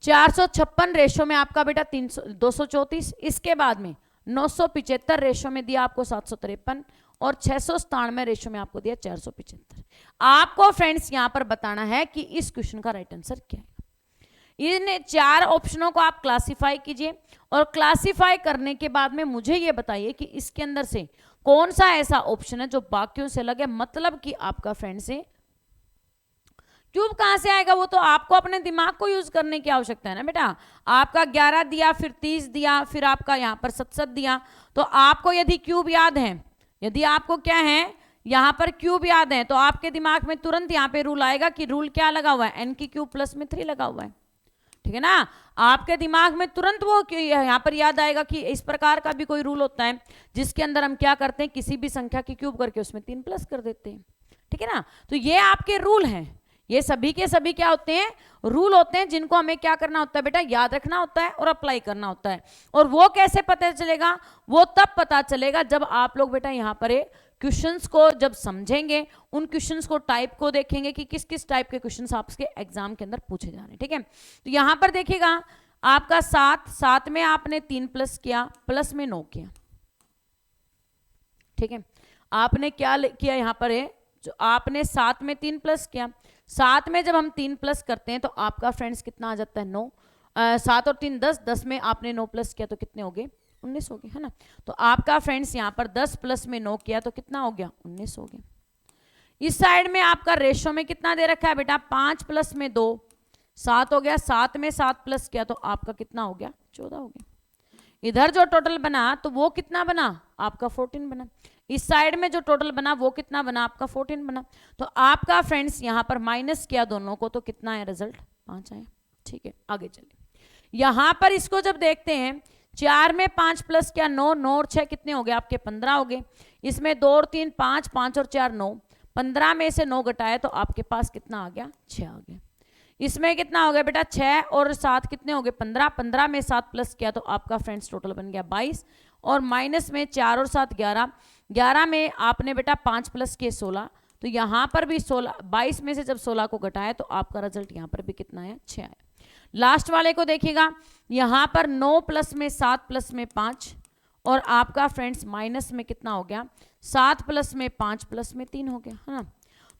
456 रेशो में आपका बेटा 234, इसके बाद में 975 रेशो में दिया आपको 753 और 697 रेशो में आपको दिया 475। आपको फ्रेंड्स यहां पर बताना है कि इस क्वेश्चन का राइट आंसर क्या है। इन 4 ऑप्शनों को आप क्लासिफाई कीजिए और क्लासिफाई करने के बाद में मुझे यह बताइए कि इसके अंदर से कौन सा ऐसा ऑप्शन है जो बाकियों से अलग है। मतलब कि आपका फ्रेंड्स से क्यूब कहां से आएगा, वो तो आपको अपने दिमाग को यूज करने की आवश्यकता है ना बेटा। आपका 11 दिया, फिर 30 दिया, फिर आपका यहां पर 67 दिया, तो आपको यदि क्यूब याद है, यदि आपको क्या है यहां पर क्यूब याद है, तो आपके दिमाग में तुरंत यहां पे रूल आएगा कि रूल क्या लगा हुआ है, एन की क्यूब प्लस में 3 लगा हुआ है, ठीक है ना। आपके दिमाग में तुरंत वो यहां पर याद आएगा कि इस प्रकार का भी कोई रूल होता है जिसके अंदर हम क्या करते हैं, किसी भी संख्या की क्यूब करके उसमें 3 प्लस कर देते हैं, ठीक है ना। तो ये आपके रूल हैं, ये सभी के सभी क्या होते हैं, रूल होते हैं, जिनको हमें क्या करना होता है बेटा, याद रखना होता है और अप्लाई करना होता है। और वो कैसे पता चलेगा, वो तब पता चलेगा जब आप लोग बेटा यहाँ पर क्वेश्चंस को जब समझेंगे, उन क्वेश्चंस को टाइप को देखेंगे कि किस किस टाइप के क्वेश्चंस आपके एग्जाम के अंदर पूछे जा रहे हैं, ठीक है। तो यहां पर देखिएगा आपका 7 में आपने 3 प्लस किया, प्लस में 9 किया, ठीक है। आपने क्या किया यहां पर जो आपने 7 में 3 प्लस किया, 7 में जब हम 3 प्लस करते हैं तो आपका फ्रेंड्स कितना आ जाता है 9, 7 और 3 10, 10 में आपने 9 प्लस किया तो कितने हो गए 19 हो गए, है ना। तो आपका फ्रेंड्स यहाँ पर 10 प्लस में 9 किया तो कितना हो गया 19 हो गया। इस साइड में आपका रेशो में कितना दे रखा है बेटा, 5 प्लस में 2 7 हो गया, 7 में 7 प्लस किया तो आपका कितना हो गया 14 हो गया। इधर जो टोटल बना तो वो कितना बना आपका 14 बना, इस साइड में जो टोटल बना वो कितना बना आपका 14 बना। तो आपका फ्रेंड्स यहाँ पर माइनस किया दोनों को तो कितना है रिजल्ट 5 आया, ठीक है। आगे चलिए, यहां पर इसको जब देखते हैं 4 में 5 प्लस क्या 9, 9 और 6 कितने हो गए आपके 15 हो गए। इसमें 2 और 3 5, 5 और 4 9, 15 में से 9 घटाया तो आपके पास कितना आ गया, 6 आ गया। इसमें कितना हो गया बेटा, 6 और 7 कितने हो गए, 15, 15 में 7 प्लस किया तो आपका फ्रेंड्स टोटल बन गया 22, और माइनस में 4 और 7 11, 11 में आपने बेटा 5 प्लस किए 16, तो यहाँ पर भी 16, 22 में से जब 16 को घटाया तो आपका रिजल्ट यहाँ पर भी कितना है, 6 आया। लास्ट वाले को देखिएगा, यहाँ पर 9 प्लस में 7 प्लस में 5, और आपका फ्रेंड्स माइनस में कितना हो गया, 7 प्लस में 5 प्लस में 3 हो गया, है ना।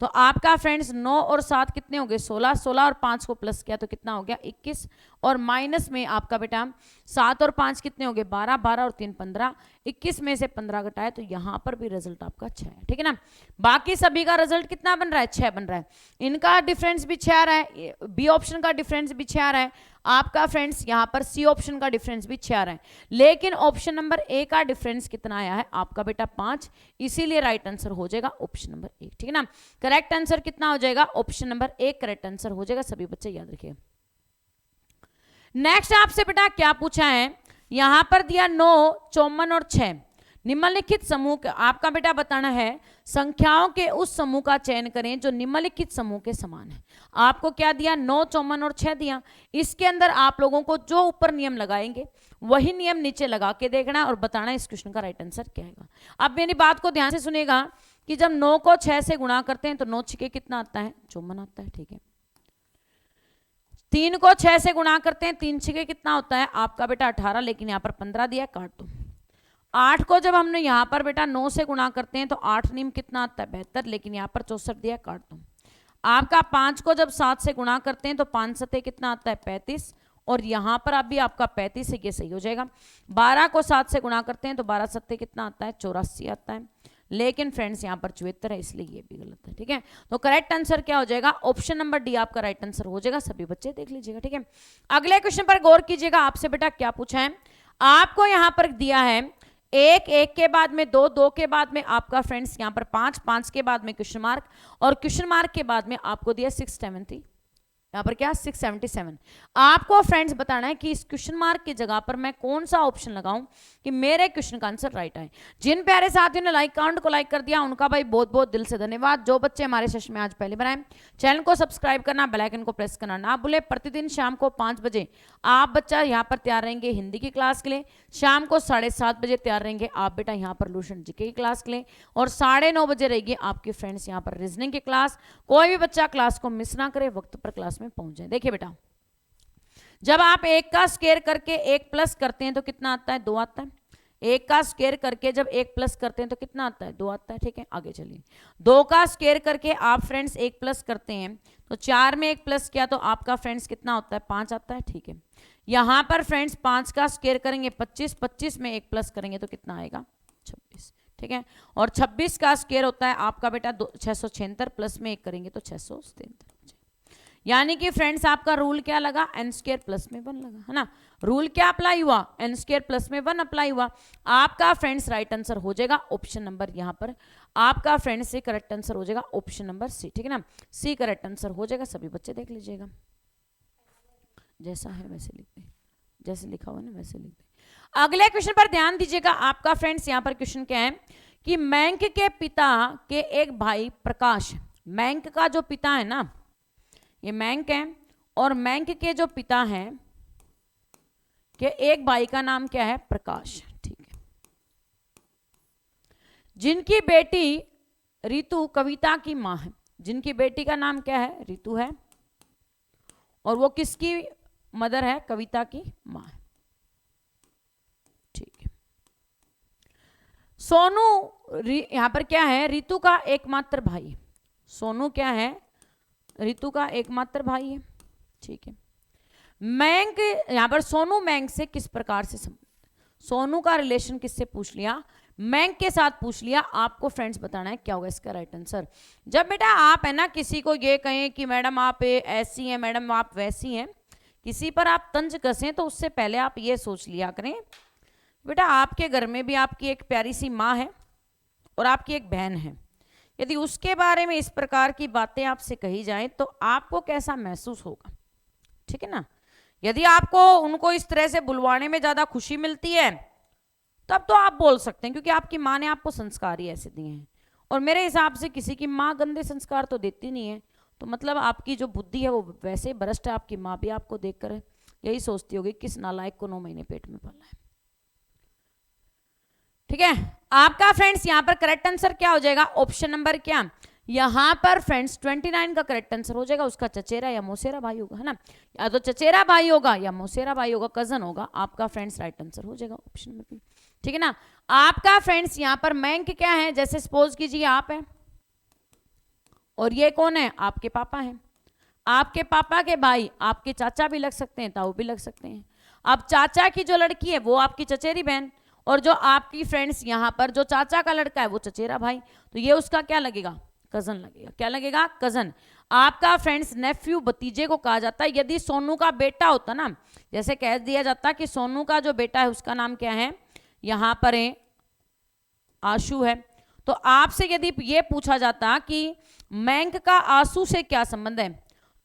तो आपका फ्रेंड्स 9 और 7 कितने हो गए, 16, 16 और 5 को प्लस किया तो कितना हो गया 21, और माइनस में आपका बेटा 7 और 5 कितने हो गए 12, 12 और 3 15, 21 में से 15 घटाया तो यहाँ पर भी रिजल्ट आपका 6 है, ठीक है ना। बाकी सभी का रिजल्ट कितना बन रहा है, 6 बन रहा है। इनका डिफरेंस भी 6 आ रहा है, बी ऑप्शन का डिफरेंस भी 6 आ रहा है, आपका फ्रेंड्स यहाँ पर सी ऑप्शन का डिफरेंस भी 6 आ रहा है, लेकिन ऑप्शन नंबर ए का डिफरेंस कितना आया है आपका बेटा 5, इसीलिए राइट आंसर हो जाएगा ऑप्शन नंबर 1, ठीक है ना। करेक्ट आंसर कितना हो जाएगा, ऑप्शन नंबर 1 करेक्ट आंसर हो जाएगा, सभी बच्चे याद रखिए। नेक्स्ट आपसे बेटा क्या पूछा है, यहां पर दिया 9, 54 और 6, निम्नलिखित समूह का आपका बेटा बताना है, संख्याओं के उस समूह का चयन करें जो निम्नलिखित समूह के समान है। आपको क्या दिया, 9, 54 और 6 दिया, इसके अंदर आप लोगों को जो ऊपर नियम लगाएंगे वही नियम नीचे लगा के देखना और बताना इस क्वेश्चन का राइट आंसर क्या है। अब मेरी बात को ध्यान से सुनेगा कि जब 9 को 6 से गुणा करते हैं तो 9 6 कितना आता है, 54 आता है, ठीक है। 3 को 6 से गुणा करते हैं, 3 6 कितना होता है आपका बेटा 18, लेकिन यहाँ पर 15 दिया, काट दो। 8 को जब हमने यहाँ पर बेटा 9 से गुणा करते हैं तो 8 नीम कितना आता है 72, लेकिन यहाँ पर 64 दिया, काट दो। आपका 5 को जब 7 से गुणा करते हैं तो 5 सत्ते कितना आता है 35, और यहाँ पर अब भी आपका 35 है, ये सही हो जाएगा। 12 को 7 से गुणा करते हैं तो 12 सत्ते कितना आता है 84 आता है, लेकिन फ्रेंड्स यहाँ पर 74 है, इसलिए ये भी गलत है, ठीक है। तो करेक्ट आंसर क्या हो जाएगा, ऑप्शन नंबर डी आपका राइट आंसर हो जाएगा, सभी बच्चे देख लीजिएगा, ठीक है। अगले क्वेश्चन पर गौर कीजिएगा, आपसे बेटा क्या पूछा है, आपको यहाँ पर दिया है 1, 1 के बाद में 2, 2 के बाद में आपका फ्रेंड्स यहाँ पर 5, 5 के बाद में क्वेश्चन मार्क, और क्वेश्चन मार्क के बाद में आपको दिया 670, यहाँ पर क्या 677। आपको फ्रेंड्स बताना है कि इस क्वेश्चन मार्क की जगह पर मैं कौन सा ऑप्शन लगाऊं कि मेरे क्वेश्चन का आंसर राइट आए। जिन प्यारे साथियों ने लाइक काउंट को लाइक कर दिया उनका भाई बहुत बहुत दिल से धन्यवाद। जो बच्चे हमारे सेशन में आज पहले बनाए, चैनल को सब्सक्राइब करना, बेल आइकन को प्रेस करना ना भूले। प्रतिदिन शाम को 5 बजे आप बच्चा यहाँ पर तैयार रहेंगे हिंदी की क्लास के लिए, शाम को 7:30 बजे तैयार रहेंगे आप बेटा यहाँ पर लूशन जीके की क्लास के लिए, और 9:30 बजे रहेगी आपके फ्रेंड्स यहाँ पर रीजनिंग की क्लास। कोई भी बच्चा क्लास को मिस ना करे, वक्त पर क्लास में पहुंच जाए। देखिए बेटा, जब आप 1 का स्क्वायर करके 1 प्लस करते हैं तो कितना आता है 2 आता है। 1 का स्क्वायर करके जब 1 प्लस करते हैं तो कितना आता है 2 आता है, ठीक है। आगे चलिए, 2 का स्क्वायर करके आप फ्रेंड्स 1 प्लस करते हैं तो 4 में 1 प्लस किया तो आपका फ्रेंड्स कितना होता है 5 आता है, ठीक है। यहां पर फ्रेंड्स 5 का स्क्वायर करेंगे 25, 25 में 1 प्लस करेंगे तो कितना आएगा 26, ठीक है। और 26 का स्क्वायर होता है आपका बेटा 676, प्लस में 1 करेंगे तो 673, यानी कि फ्रेंड्स आपका रूल क्या लगा, एन स्क्वायर प्लस में 1 लगा, है ना। रूल क्या अप्लाई हुआ, एन स्क्वायर प्लस में 1 अप्लाई हुआ। आपका फ्रेंड्स राइट आंसर हो जाएगा ऑप्शन नंबर, यहाँ पर आपका फ्रेंड्स से करेक्ट आंसर हो जाएगा ऑप्शन नंबर सी, ठीक है ना। सी करेक्ट आंसर हो जाएगा, सभी बच्चे देख लीजिएगा, जैसा है वैसे लिख दे, जैसे लिखा हुआ ना वैसे लिख दे। अगले क्वेश्चन पर ध्यान दीजिएगा, आपका फ्रेंड्स यहाँ पर क्वेश्चन क्या है कि मैंक के पिता के एक भाई प्रकाश, मैंक का जो पिता है ना, ये मैंक है, और मैंक के जो पिता हैं के एक भाई का नाम क्या है प्रकाश, ठीक है। जिनकी बेटी ऋतु कविता की मां है, जिनकी बेटी का नाम क्या है ऋतु है, और वो किसकी मदर है, कविता की मां है, ठीक है। सोनू यहां पर क्या है, ऋतु का एकमात्र भाई, सोनू क्या है ऋतु का एकमात्र भाई है, ठीक है। मैंक यहां पर सोनू मैंक से किस प्रकार से संबंधित, सोनू का रिलेशन किससे पूछ लिया, मैंक के साथ पूछ लिया। आपको फ्रेंड्स बताना है क्या होगा इसका राइट आंसर। जब बेटा आप है ना किसी को ये कहें कि मैडम आप ऐसी हैं, मैडम आप वैसी हैं, किसी पर आप तंज कसें तो उससे पहले आप ये सोच लिया करें बेटा आपके घर में भी आपकी एक प्यारी सी माँ है और आपकी एक बहन है, यदि उसके बारे में इस प्रकार की बातें आपसे कही जाएं तो आपको कैसा महसूस होगा, ठीक है ना। यदि आपको उनको इस तरह से बुलवाने में ज्यादा खुशी मिलती है तब तो आप बोल सकते हैं, क्योंकि आपकी माँ ने आपको संस्कार ही ऐसे दिए हैं। और मेरे हिसाब से किसी की माँ गंदे संस्कार तो देती नहीं है, तो मतलब आपकी जो बुद्धि है वो वैसे ही भ्रष्ट है। आपकी माँ भी आपको देखकर यही सोचती होगी किस नालायक को 9 महीने पेट में पाला है। ठीक है, आपका फ्रेंड्स यहाँ पर करेक्ट आंसर क्या हो जाएगा? ऑप्शन नंबर क्या, यहाँ पर फ्रेंड्स 29 का करेक्ट आंसर हो जाएगा। उसका चचेरा या मौसेरा भाई होगा, है ना, या तो चचेरा भाई होगा या मौसेरा भाई होगा, कजन होगा। आपका फ्रेंड्स राइट आंसर हो जाएगा ऑप्शन नंबर बी। ठीक है ना। आपका फ्रेंड्स यहाँ पर मैंक क्या है? जैसे सपोज कीजिए आप है और ये कौन है? आपके पापा हैं। आपके पापा के भाई आपके चाचा भी लग सकते हैं, ताऊ भी लग सकते हैं। अब चाचा की जो लड़की है वो आपकी चचेरी बहन, और जो आपकी फ्रेंड्स यहाँ पर जो चाचा का लड़का है वो चचेरा भाई, तो ये उसका क्या लगेगा? कजन लगेगा। क्या लगेगा? कजन। आपका फ्रेंड्स नेफ्यू भतीजे को कहा जाता है। यदि सोनू का बेटा होता ना, जैसे कह दिया जाता कि सोनू का जो बेटा है उसका नाम क्या है, यहां पर है आशु है, तो आपसे यदि ये पूछा जाता कि मैंक का आंसू से क्या संबंध है,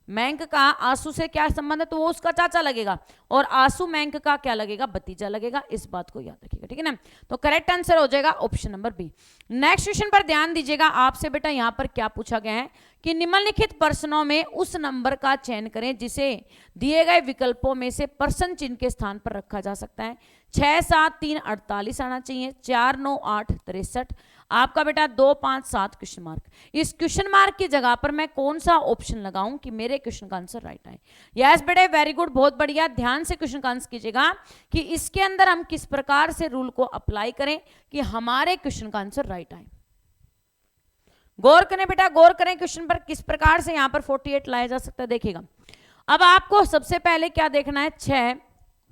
मैंक का आंसू से क्या संबंध है, तो वो उसका चाचा लगेगा, और आंसू मैंक का क्या लगेगा? भतीजा लगेगा। इस बात को याद रखिएगा। ठीक है ना। तो करेक्ट आंसर हो जाएगा option number B. Next question पर ध्यान दीजिएगा। आपसे बेटा यहां पर क्या पूछा गया है कि निम्नलिखित प्रश्नों में उस नंबर का चयन करें जिसे दिए गए विकल्पों में से प्रश्न चिन्ह के स्थान पर रखा जा सकता है। 6, 7, 3, 48 आना चाहिए। 4, 9, 8, 63। आपका बेटा 2, 5, 7 क्वेश्चन मार्क। इस क्वेश्चन मार्क की जगह पर मैं कौन सा ऑप्शन लगाऊं कि मेरे क्वेश्चन का आंसर राइट आए? यस बेटे, वेरी गुड, बहुत बढ़िया। ध्यान से क्वेश्चन का आंसर कीजिएगा कि इसके अंदर हम किस प्रकार से रूल को अप्लाई करें कि हमारे क्वेश्चन का आंसर राइट आए। गौर करें बेटा, गौर करें क्वेश्चन पर किस प्रकार से यहां पर 48 लाया जा सकता है। देखिएगा, अब आपको सबसे पहले क्या देखना है? 6,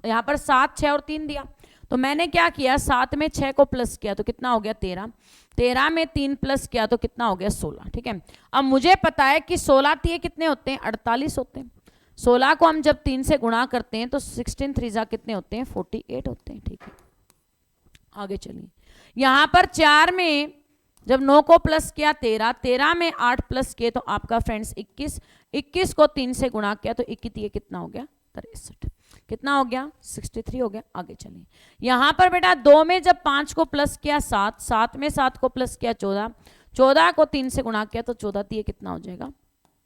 यहां पर 7, 6 और 3 दिया, तो मैंने क्या किया? 7 में 6 को प्लस किया तो कितना हो गया? 13। 13 में 3 प्लस किया तो कितना हो गया? 16। ठीक है, अब मुझे पता है कि 16 3 कितने होते हैं? 48 होते हैं। 16 को हम जब 3 से गुणा करते हैं तो 16 3 कितने होते हैं? 48 होते हैं। ठीक है, आगे चलिए। यहां पर 4 में जब 9 को प्लस किया 13, 13 में 8 प्लस किए तो आपका फ्रेंड्स 21, 21 को 3 से गुणा किया तो 21 कितना हो गया? 63। कितना हो गया? 63 हो गया। आगे चलिए, यहां पर बेटा 2 में जब 5 को प्लस किया 7, 7 में 7 को प्लस किया 14, 14 को 3 से गुणा किया तो 14 3 कितना हो जाएगा?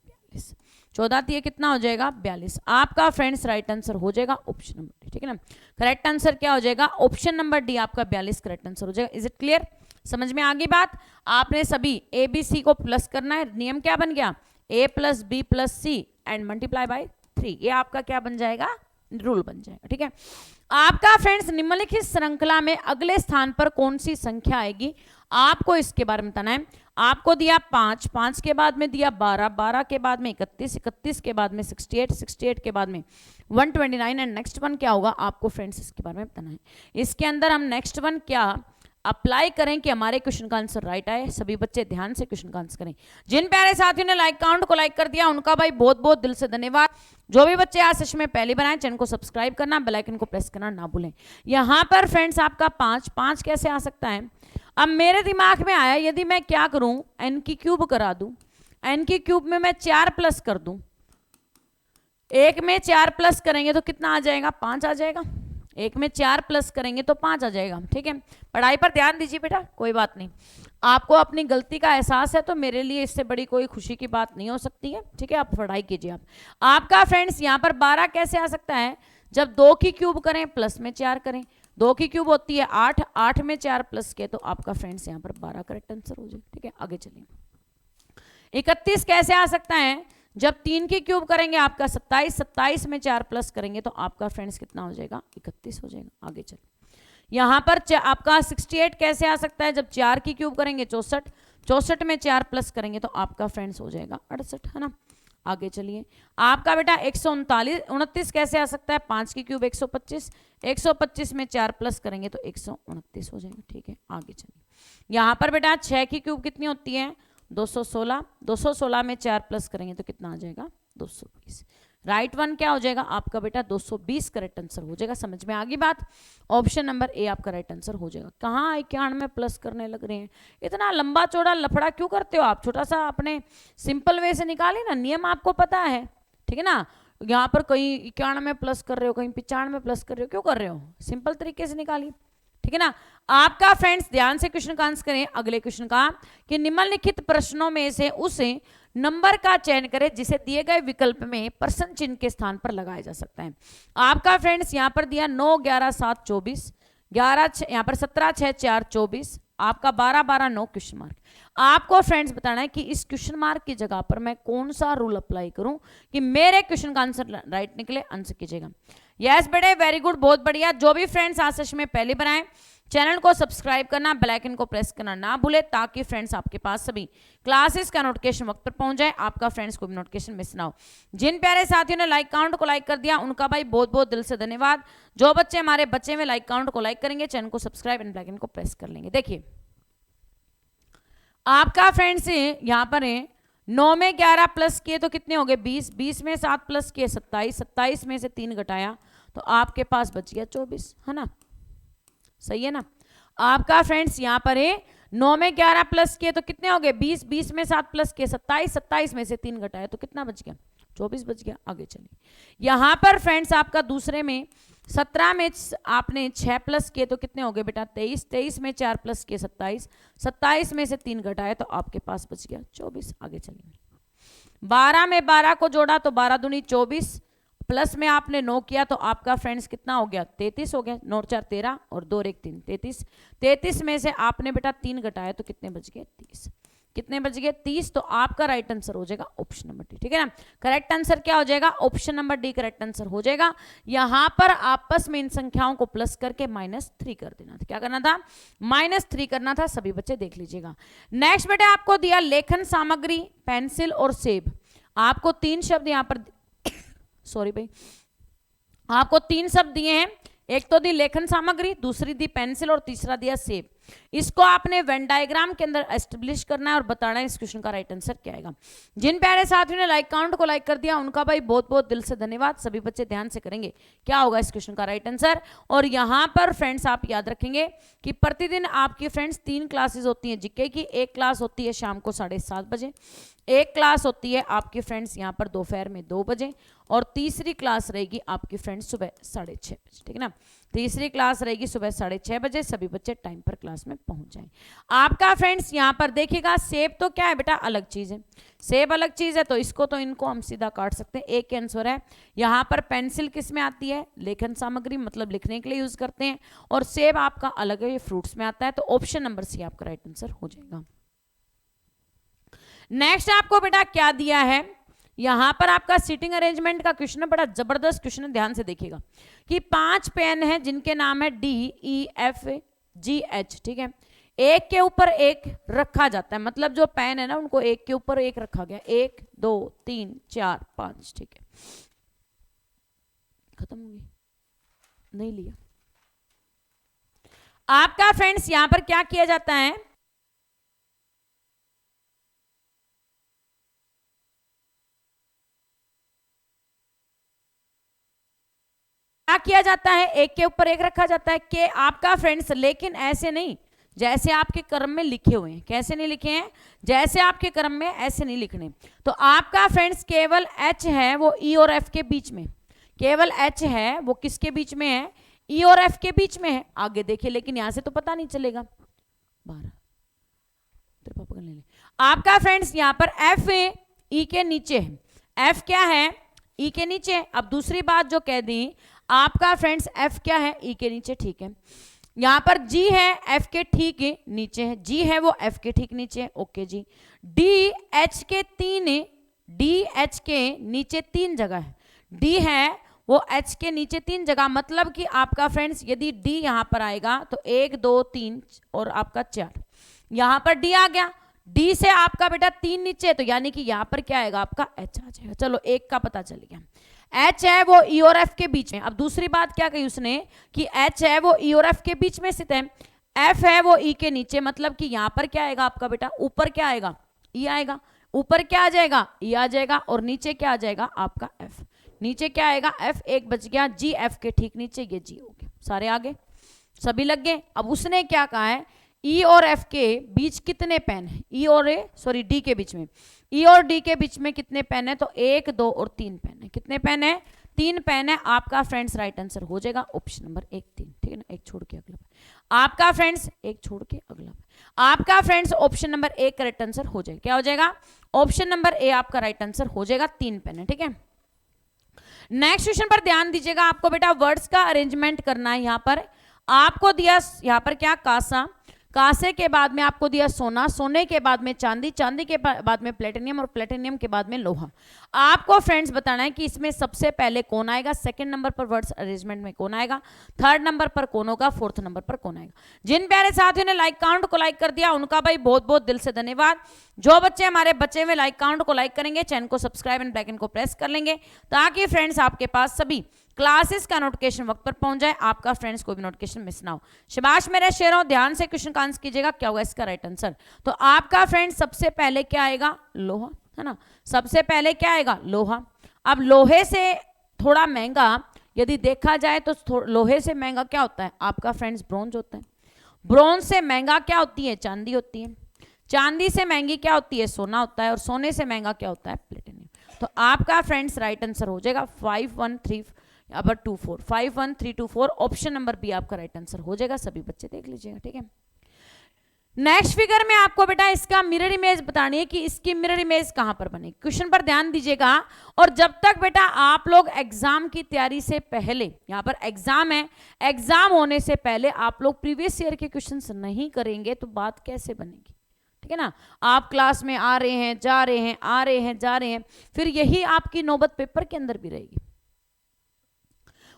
42। 14 3 कितना हो जाएगा? 42। आपका फ्रेंड्स राइट आंसर हो जाएगा ऑप्शन नंबर डी। ठीक है ना। करेक्ट आंसर क्या हो जाएगा? ऑप्शन नंबर डी आपका 42 करेक्ट आंसर हो जाएगा। Is it clear? समझ में आ गई बात? आपने सभी ए बी सी को प्लस करना है। नियम क्या बन गया? a plus B plus C and multiply by 3। ये आपका क्या बन जाएगा? रूल बन जाएगा। ठीक है, आपका फ्रेंड्स निम्नलिखित श्रृंखला में अगले स्थान पर कौन सी संख्या आएगी? आपको इसके बारे में बताना है। आपको दिया 5, 5 के बाद में दिया 12, 12 के बाद में 31, 31 के बाद में 68, 68 के बाद में 129 एंड नेक्स्ट वन क्या होगा? आपको फ्रेंड्स इसके बारे में बताना है। इसके अंदर हम नेक्स्ट वन क्या अप्लाई करें कि हमारे क्वेश्चन का आंसर राइट आए। सभी बच्चे ध्यान से क्वेश्चन का आंसर करें। जिन प्यारे साथियों ने लाइक काउंट को लाइक कर दिया उनका भाई बहुत बहुत दिल से धन्यवाद। जो भी बच्चे आज सेशन में पहली बनाए चैनल को सब्सक्राइब करना, बेल आइकन को प्रेस करना ना भूलें। यहां पर फ्रेंड्स आपका 5, 5 कैसे आ सकता है? अब मेरे दिमाग में आया यदि मैं क्या करूं, n की क्यूब करा दूं, n की क्यूब में मैं 4 प्लस कर दूं, 1 में 4 प्लस करेंगे तो कितना आ जाएगा? 5 आ जाएगा। 1 में 4 प्लस करेंगे तो 5 आ जाएगा। ठीक है, पढ़ाई पर ध्यान दीजिए बेटा, कोई बात नहीं। आपको अपनी गलती का एहसास है तो मेरे लिए इससे बड़ी कोई खुशी की बात नहीं हो सकती है। ठीक है, आप पढ़ाई कीजिए। आपका फ्रेंड्स यहाँ पर 12 कैसे आ सकता है? जब 2 की क्यूब करें प्लस में 4 करें, 2 की क्यूब होती है 8, 8 में 4 प्लस के तो आपका फ्रेंड्स यहाँ पर 12 करेक्ट आंसर हो जाए। ठीक है, आगे चलिए। 31 कैसे आ सकता है? जब 3 की क्यूब करेंगे आपका 27, 27 में 4 प्लस करेंगे तो आपका फ्रेंड्स कितना हो जाएगा? 31 हो जाएगा। आगे चलिए। यहाँ पर आपका 68 कैसे आ सकता है? जब 4 की क्यूब करेंगे 64, 64 में 4 प्लस करेंगे तो आपका फ्रेंड्स हो जाएगा 68, है ना। आगे चलिए। आपका बेटा 129 कैसे आ सकता है? 5 की क्यूब 125, 125 में 4 प्लस करेंगे तो 129 हो जाएगा। ठीक है, आगे चलिए। यहाँ पर बेटा 6 की क्यूब कितनी होती है? 216, 216 में 4 प्लस करेंगे तो कितना आ जाएगा? 220। राइट वन क्या हो जाएगा? आपका बेटा 220 करेक्ट आंसर हो जाएगा। समझ में आ गई बात? ऑप्शन नंबर ए आपका राइट आंसर हो जाएगा। कहाँ 91 में प्लस करने लग रहे हैं? इतना लंबा चौड़ा लफड़ा क्यों करते हो आप? छोटा सा अपने सिंपल वे से निकालिए ना, नियम आपको पता है। ठीक है ना, यहाँ पर कहीं 91 में प्लस कर रहे हो, कहीं 95 में प्लस कर रहे हो, क्यों कर रहे हो? सिंपल तरीके से निकालिए। ठीक है ना। आपका फ्रेंड्स ध्यान से क्वेश्चन का आंसर करें। अगले क्वेश्चन का कि निम्नलिखित प्रश्नों में से उसे नंबर का चयन करें जिसे दिए गए विकल्प में प्रश्न चिन्ह के स्थान पर लगाया जा सकता है। आपका फ्रेंड्स यहां पर दिया 9 11 7 24, 11 यहां पर 17 6 4 24, आपका 12 12 9 क्वेश्चन मार्क। आपको फ्रेंड्स बताना है कि इस क्वेश्चन मार्क की जगह पर मैं कौन सा रूल अप्लाई करूं कि मेरे क्वेश्चन का आंसर राइट निकले। आंसर कीजिएगा। यस बेटे, वेरी गुड, बहुत बढ़िया। जो भी फ्रेंड्स आज सेशन में पहले बनाए चैनल को सब्सक्राइब करना, बेल आइकन को प्रेस करना ना भूले ताकि फ्रेंड्स आपके पास सभी क्लासेस का नोटिफिकेशन वक्त पर पहुंच जाए, आपका फ्रेंड्स को भी नोटिफिकेशन मिस ना हो। जिन प्यारे साथियों ने लाइक काउंट को लाइक कर दिया उनका भाई बहुत बहुत दिल से धन्यवाद। जो बच्चे हमारे बच्चे में लाइक काउंट को लाइक करेंगे, चैनल को सब्सक्राइब एंड बेल आइकन को प्रेस कर लेंगे। देखिए आपका फ्रेंड्स यहां पर है 9 में 11 प्लस किए तो कितने हो गए 20, 20 में 7 प्लस किए 27, 27 में से 3 घटाया तो आपके पास बच गया 24, है ना, सही है ना। आपका फ्रेंड्स यहां पर है 9 में 11 प्लस किए तो कितने हो गए 20, 20 में 7 प्लस किए 27, 27 में से 3 घटाया तो कितना बच गया 24 बच गया। आगे चलिए यहां पर फ्रेंड्स आपका दूसरे में 17 में आपने 6 प्लस किए तो कितने हो गए बेटा 23, 23 में 4 प्लस किए 27, 27 में से 3 घटाए तो आपके पास बच गया 24। आगे चलिए 12 में 12 को जोड़ा तो 12 दूनी 24, प्लस में आपने 9 किया तो आपका फ्रेंड्स कितना हो गया 33 हो गया। 9 4 13 और 2 1 3 33, 33 में से आपने बेटा 3 घटाया तो कितने बच गए 30, कितने बच गए 30। तो आपका राइट आंसर हो जाएगा ऑप्शन नंबर डी, ठीक है ना। करेक्ट आंसर क्या हो जाएगा option number D correct answer हो जाएगा। यहां पर आपस में इन संख्याओं को प्लस करके -3 कर देना था। क्या करना था -3 करना था। सभी बच्चे देख लीजिएगा। नेक्स्ट बेटा आपको दिया लेखन सामग्री, पेंसिल और सेब। आपको 3 शब्द यहां पर सॉरी भाई, आपको 3 शब्द दिए हैं। एक तो दी लेखन सामग्री, दूसरी दी पेंसिल और तीसरा दिया सेब। इसको आपने वेन डायग्राम के अंदर एस्टेब्लिश करना है और बताना है इस क्वेश्चन का राइट आंसर क्या आएगा। जिन प्यारे साथियों ने लाइक काउंट को लाइक कर दिया उनका भाई बहुत बहुत दिल से धन्यवाद। सभी बच्चे ध्यान से करेंगे क्या होगा इस क्वेश्चन का राइट आंसर। और यहां पर फ्रेंड्स आप याद रखेंगे कि प्रतिदिन आपकी फ्रेंड्स 3 क्लासेस होती हैं जीके की। एक क्लास होती है शाम को 7:30 बजे, एक क्लास होती है आपकी फ्रेंड्स यहाँ पर दोपहर में 2 बजे, और तीसरी क्लास रहेगी आपकी फ्रेंड्स सुबह 6:30 बजे, ठीक है ना। तीसरी क्लास रहेगी सुबह 6:30 बजे। सभी बच्चे टाइम पर क्लास में पहुंच जाएं। आपका फ्रेंड्स यहाँ पर देखिएगा सेब तो क्या है बेटा अलग चीज है, सेब अलग चीज है तो इसको तो इनको हम सीधा काट सकते हैं। एक आंसर है। यहाँ पर पेंसिल किस में आती है लेखन सामग्री, मतलब लिखने के लिए यूज करते हैं, और सेब आपका अलग है, ये फ्रूट्स में आता है। तो ऑप्शन नंबर सी आपका राइट आंसर हो जाएगा। नेक्स्ट आपको बेटा क्या दिया है, यहां पर आपका सीटिंग अरेंजमेंट का क्वेश्चन है। बड़ा जबरदस्त क्वेश्चन है, ध्यान से देखिएगा कि 5 पेन है जिनके नाम है DEFGH, ठीक है। एक के ऊपर एक रखा जाता है, मतलब जो पेन है ना उनको एक के ऊपर एक रखा गया, 1 2 3 4 5, ठीक है। खत्म होगी नहीं लिया। आपका फ्रेंड्स यहां पर क्या किया जाता है, क्या किया जाता है एक के ऊपर एक रखा जाता है कि आपका फ्रेंड्स, लेकिन ऐसे नहीं जैसे आपके क्रम में लिखे हुए हैं। कैसे नहीं लिखे हैं, जैसे आपके क्रम में ऐसे नहीं लिखने। तो आपका फ्रेंड्स केवल H है वो E और F के बीच में, केवल H है वो किसके बीच में है E और F के बीच में है। आगे देखिए लेकिन यहां से तो पता नहीं चलेगा। 12 पकड़ ले। आपका फ्रेंड्स यहां पर F E के नीचे है, F क्या है E के नीचे। अब दूसरी बात जो कह दी आपका फ्रेंड्स F क्या है E के नीचे, ठीक है। यहां पर G है F के ठीक नीचे है, G है वो F के ठीक नीचे है, ओके जी। D H के 3 D H के नीचे 3 जगह है, D है वो H के नीचे 3 जगह, मतलब कि आपका फ्रेंड्स यदि D यहां पर आएगा तो 1 2 3 और आपका 4, यहां पर D आ गया। D से आपका बेटा 3 नीचे, तो यानी कि यहां पर क्या आएगा आपका H आ जाएगा। चलो एक का पता चल गया। H है वो E और F के बीच में। अब दूसरी बात क्या कही उसने कि H है वो E और F के बीच में स्थित है, F है वो E के नीचे, मतलब कि यहां पर क्या आएगा आपका बेटा ऊपर क्या आएगा E आएगा, ऊपर क्या आ जाएगा E आ जाएगा, और नीचे क्या आ जाएगा आपका F, नीचे क्या आएगा F। एक बच गया G F के ठीक नीचे, ये G हो गया। सारे आगे सभी लग गए। अब उसने क्या कहा है E और F के बीच कितने पेन है, E और D के बीच में, E और D के बीच में कितने पेन है, तो 1 2 और 3 पेन है। कितने पेन है 3 पेन है, आपका फ्रेंड्स राइट आंसर हो जाएगा ऑप्शन नंबर 1 3, ठीक है ना, एक छोड़ के अगला आपका फ्रेंड्स, एक छोड़ के अगला आपका friends option number 1 correct answer हो जाएगा। क्या हो जाएगा? ऑप्शन नंबर ए आपका राइट आंसर हो जाएगा, 3 पेन है, ठीक है। नेक्स्ट क्वेश्चन पर ध्यान दीजिएगा, आपको बेटा वर्ड्स का अरेंजमेंट करना है। यहां पर आपको दिया, यहां पर क्या, कासा, कासे के बाद में आपको दिया सोना, सोने के बाद में चांदी, चांदी के बाद में प्लेटिनियम और प्लेटिनियम के बाद में लोहा। आपको फ्रेंड्स बताना है कि इसमें सबसे पहले कौन आएगा, सेकंड नंबर पर वर्ड्स अरेंजमेंट में कौन आएगा, थर्ड नंबर पर कौन होगा, फोर्थ नंबर पर कौन आएगा। जिन प्यारे साथियों ने लाइक काउंट को लाइक कर दिया उनका भाई बहुत बहुत दिल से धन्यवाद। जो बच्चे हमारे बच्चे में लाइक काउंट को लाइक करेंगे, चैनल को सब्सक्राइब एंड बेल आइकन को प्रेस कर लेंगे ताकि फ्रेंड्स आपके पास सभी क्लासेस का नोटिफिकेशन वक्त पर पहुंच जाए, आपका फ्रेंड्स कोई भी नोटिफिकेशन मिस ना हो। शाबाश मेरे शेरों, ध्यान से क्वेश्चन का आंसर कीजिएगा, क्या होगा इसका राइट आंसर। तो आपका फ्रेंड्स सबसे पहले क्या आएगा, लोहा, है ना, सबसे पहले क्या आएगा, लोहा। अब लोहे से थोड़ा महंगा यदि देखा जाए तो लोहे से महंगा क्या होता है आपका फ्रेंड्स, ब्रोंज होता है। ब्रोंज से महंगा क्या होती है, चांदी होती है। चांदी से महंगी क्या होती है, सोना होता है। और सोने से महंगा क्या होता है, प्लेटिनियम। तो आपका फ्रेंड्स राइट आंसर हो जाएगा 5132 4 ऑप्शन नंबर बी आपका राइट आंसर हो जाएगा। सभी बच्चे देख लीजिएगा, ठीक है। नेक्स्ट फिगर में आपको बेटा इसका मिरर इमेज बतानी है कि इसकी मिरर इमेज कहां पर बनेगी। क्वेश्चन पर ध्यान दीजिएगा। और जब तक बेटा आप लोग एग्जाम की तैयारी से पहले, यहां पर एग्जाम है, एग्जाम होने से पहले आप लोग प्रीवियस ईयर के क्वेश्चंस नहीं करेंगे तो बात कैसे बनेगी, ठीक है ना। आप क्लास में आ रहे हैं, जा रहे हैं, आ रहे हैं, जा रहे हैं, फिर यही आपकी नौबत पेपर के अंदर भी रहेगी।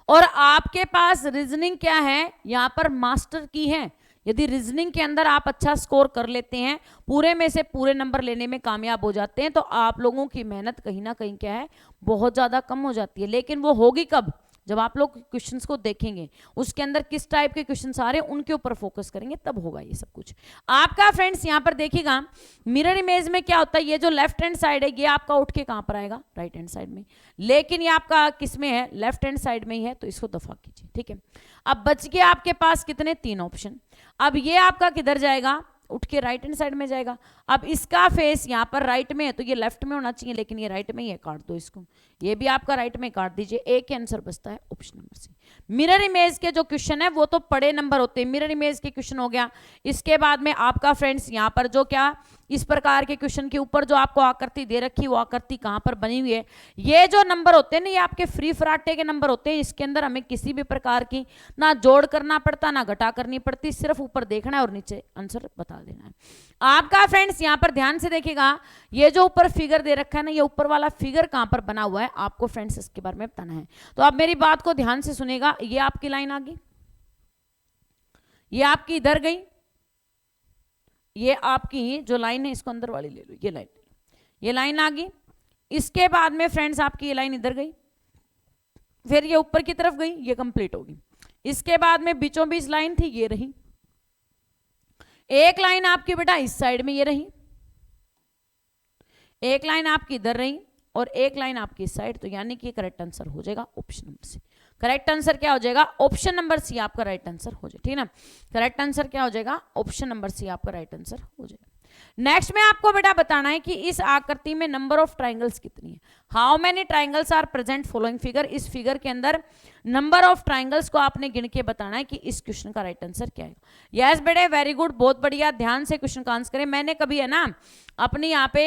और आपके पास रीजनिंग क्या है, यहां पर मास्टर की है। यदि रीजनिंग के अंदर आप अच्छा स्कोर कर लेते हैं, पूरे में से पूरे नंबर लेने में कामयाब हो जाते हैं, तो आप लोगों की मेहनत कहीं ना कहीं क्या है, बहुत ज्यादा कम हो जाती है। लेकिन वो होगी कब, जब आप लोग क्वेश्चंस को देखेंगे, उसके अंदर किस टाइप के क्वेश्चंस आ रहे हैं उनके ऊपर फोकस करेंगे, तब होगा ये सब कुछ। आपका फ्रेंड्स यहां पर देखिएगा, मिरर इमेज में क्या होता है, ये जो लेफ्ट हैंड साइड है ये आपका उठ के कहां पर आएगा, राइट हैंड साइड में। लेकिन ये आपका किस में है, लेफ्ट हैंड साइड में ही है, तो इसको दफा कीजिए, ठीक है। अब बच गया आपके पास कितने, 3 ऑप्शन। अब ये आपका किधर जाएगा, उठ के राइट हैंड साइड में जाएगा। अब इसका फेस यहाँ पर राइट में है तो ये लेफ्ट में होना चाहिए, लेकिन ये राइट में ही है, काट दो इसको। ये भी आपका राइट में काट दीजिए। एक ही आंसर बचता है option number C. Mirror image के जो क्वेश्चन है वो तो बड़े नंबर होते हैं, मिरर इमेज के क्वेश्चन हो गया। इसके बाद में आपका फ्रेंड्स यहाँ पर जो क्या, इस प्रकार के क्वेश्चन के ऊपर जो आपको आकृति दे रखी, वो आकृति कहां पर बनी हुई है, ये जो नंबर होते हैं ना, ये आपके फ्री फराटे के नंबर होते हैं। इसके अंदर हमें किसी भी प्रकार की ना जोड़ करना पड़ता, ना घटा करनी पड़ती, सिर्फ ऊपर देखना है और नीचे आंसर बता देना है। आपका फ्रेंड्स यहां पर ध्यान से देखिएगा, ये जो ऊपर फिगर दे रखा है ना, ये ऊपर वाला फिगर कहां पर बना हुआ है, आपको फ्रेंड्स इसके बारे में बताना है। तो आप मेरी बात को ध्यान से सुनेगा। ये आपकी लाइन आ गई, ये आपकी इधर गई, ये आपकी जो लाइन है इसको अंदर वाली ले लो, ये लाइन आ गई। इसके बाद में फ्रेंड्स आपकी ये लाइन इधर गई, फिर ये ऊपर की तरफ गई, ये कंप्लीट होगी। इसके बाद में बीचों बीच लाइन थी, ये रही। एक लाइन आपकी बेटा इस साइड में ये रही, एक लाइन आपकी इधर रही, और एक लाइन आपकी इस साइड। तो यानी कि करेक्ट आंसर हो जाएगा option number C. Correct answer क्या हो जाएगा, ऑप्शन नंबर सी आपका राइट आंसर हो जाएगा, ठीक है ना। करेक्ट आंसर क्या हो जाएगा, ऑप्शन नंबर सी आपका राइट आंसर हो जाएगा। नेक्स्ट में आपको बेटा बताना है कि इस आकृति में नंबर ऑफ ट्राइंगल्स कितनी है। How many triangles are present following figure. इस फिगर के अंदर नंबर ऑफ ट्राइंगल्स को आपने गिन के बताना है कि इस क्वेश्चन का राइट आंसर क्या है। यस बेटे, वेरी गुड, बहुत बढ़िया, ध्यान से क्वेश्चन का आंसर करें। मैंने कभी है ना अपनी यहाँ पे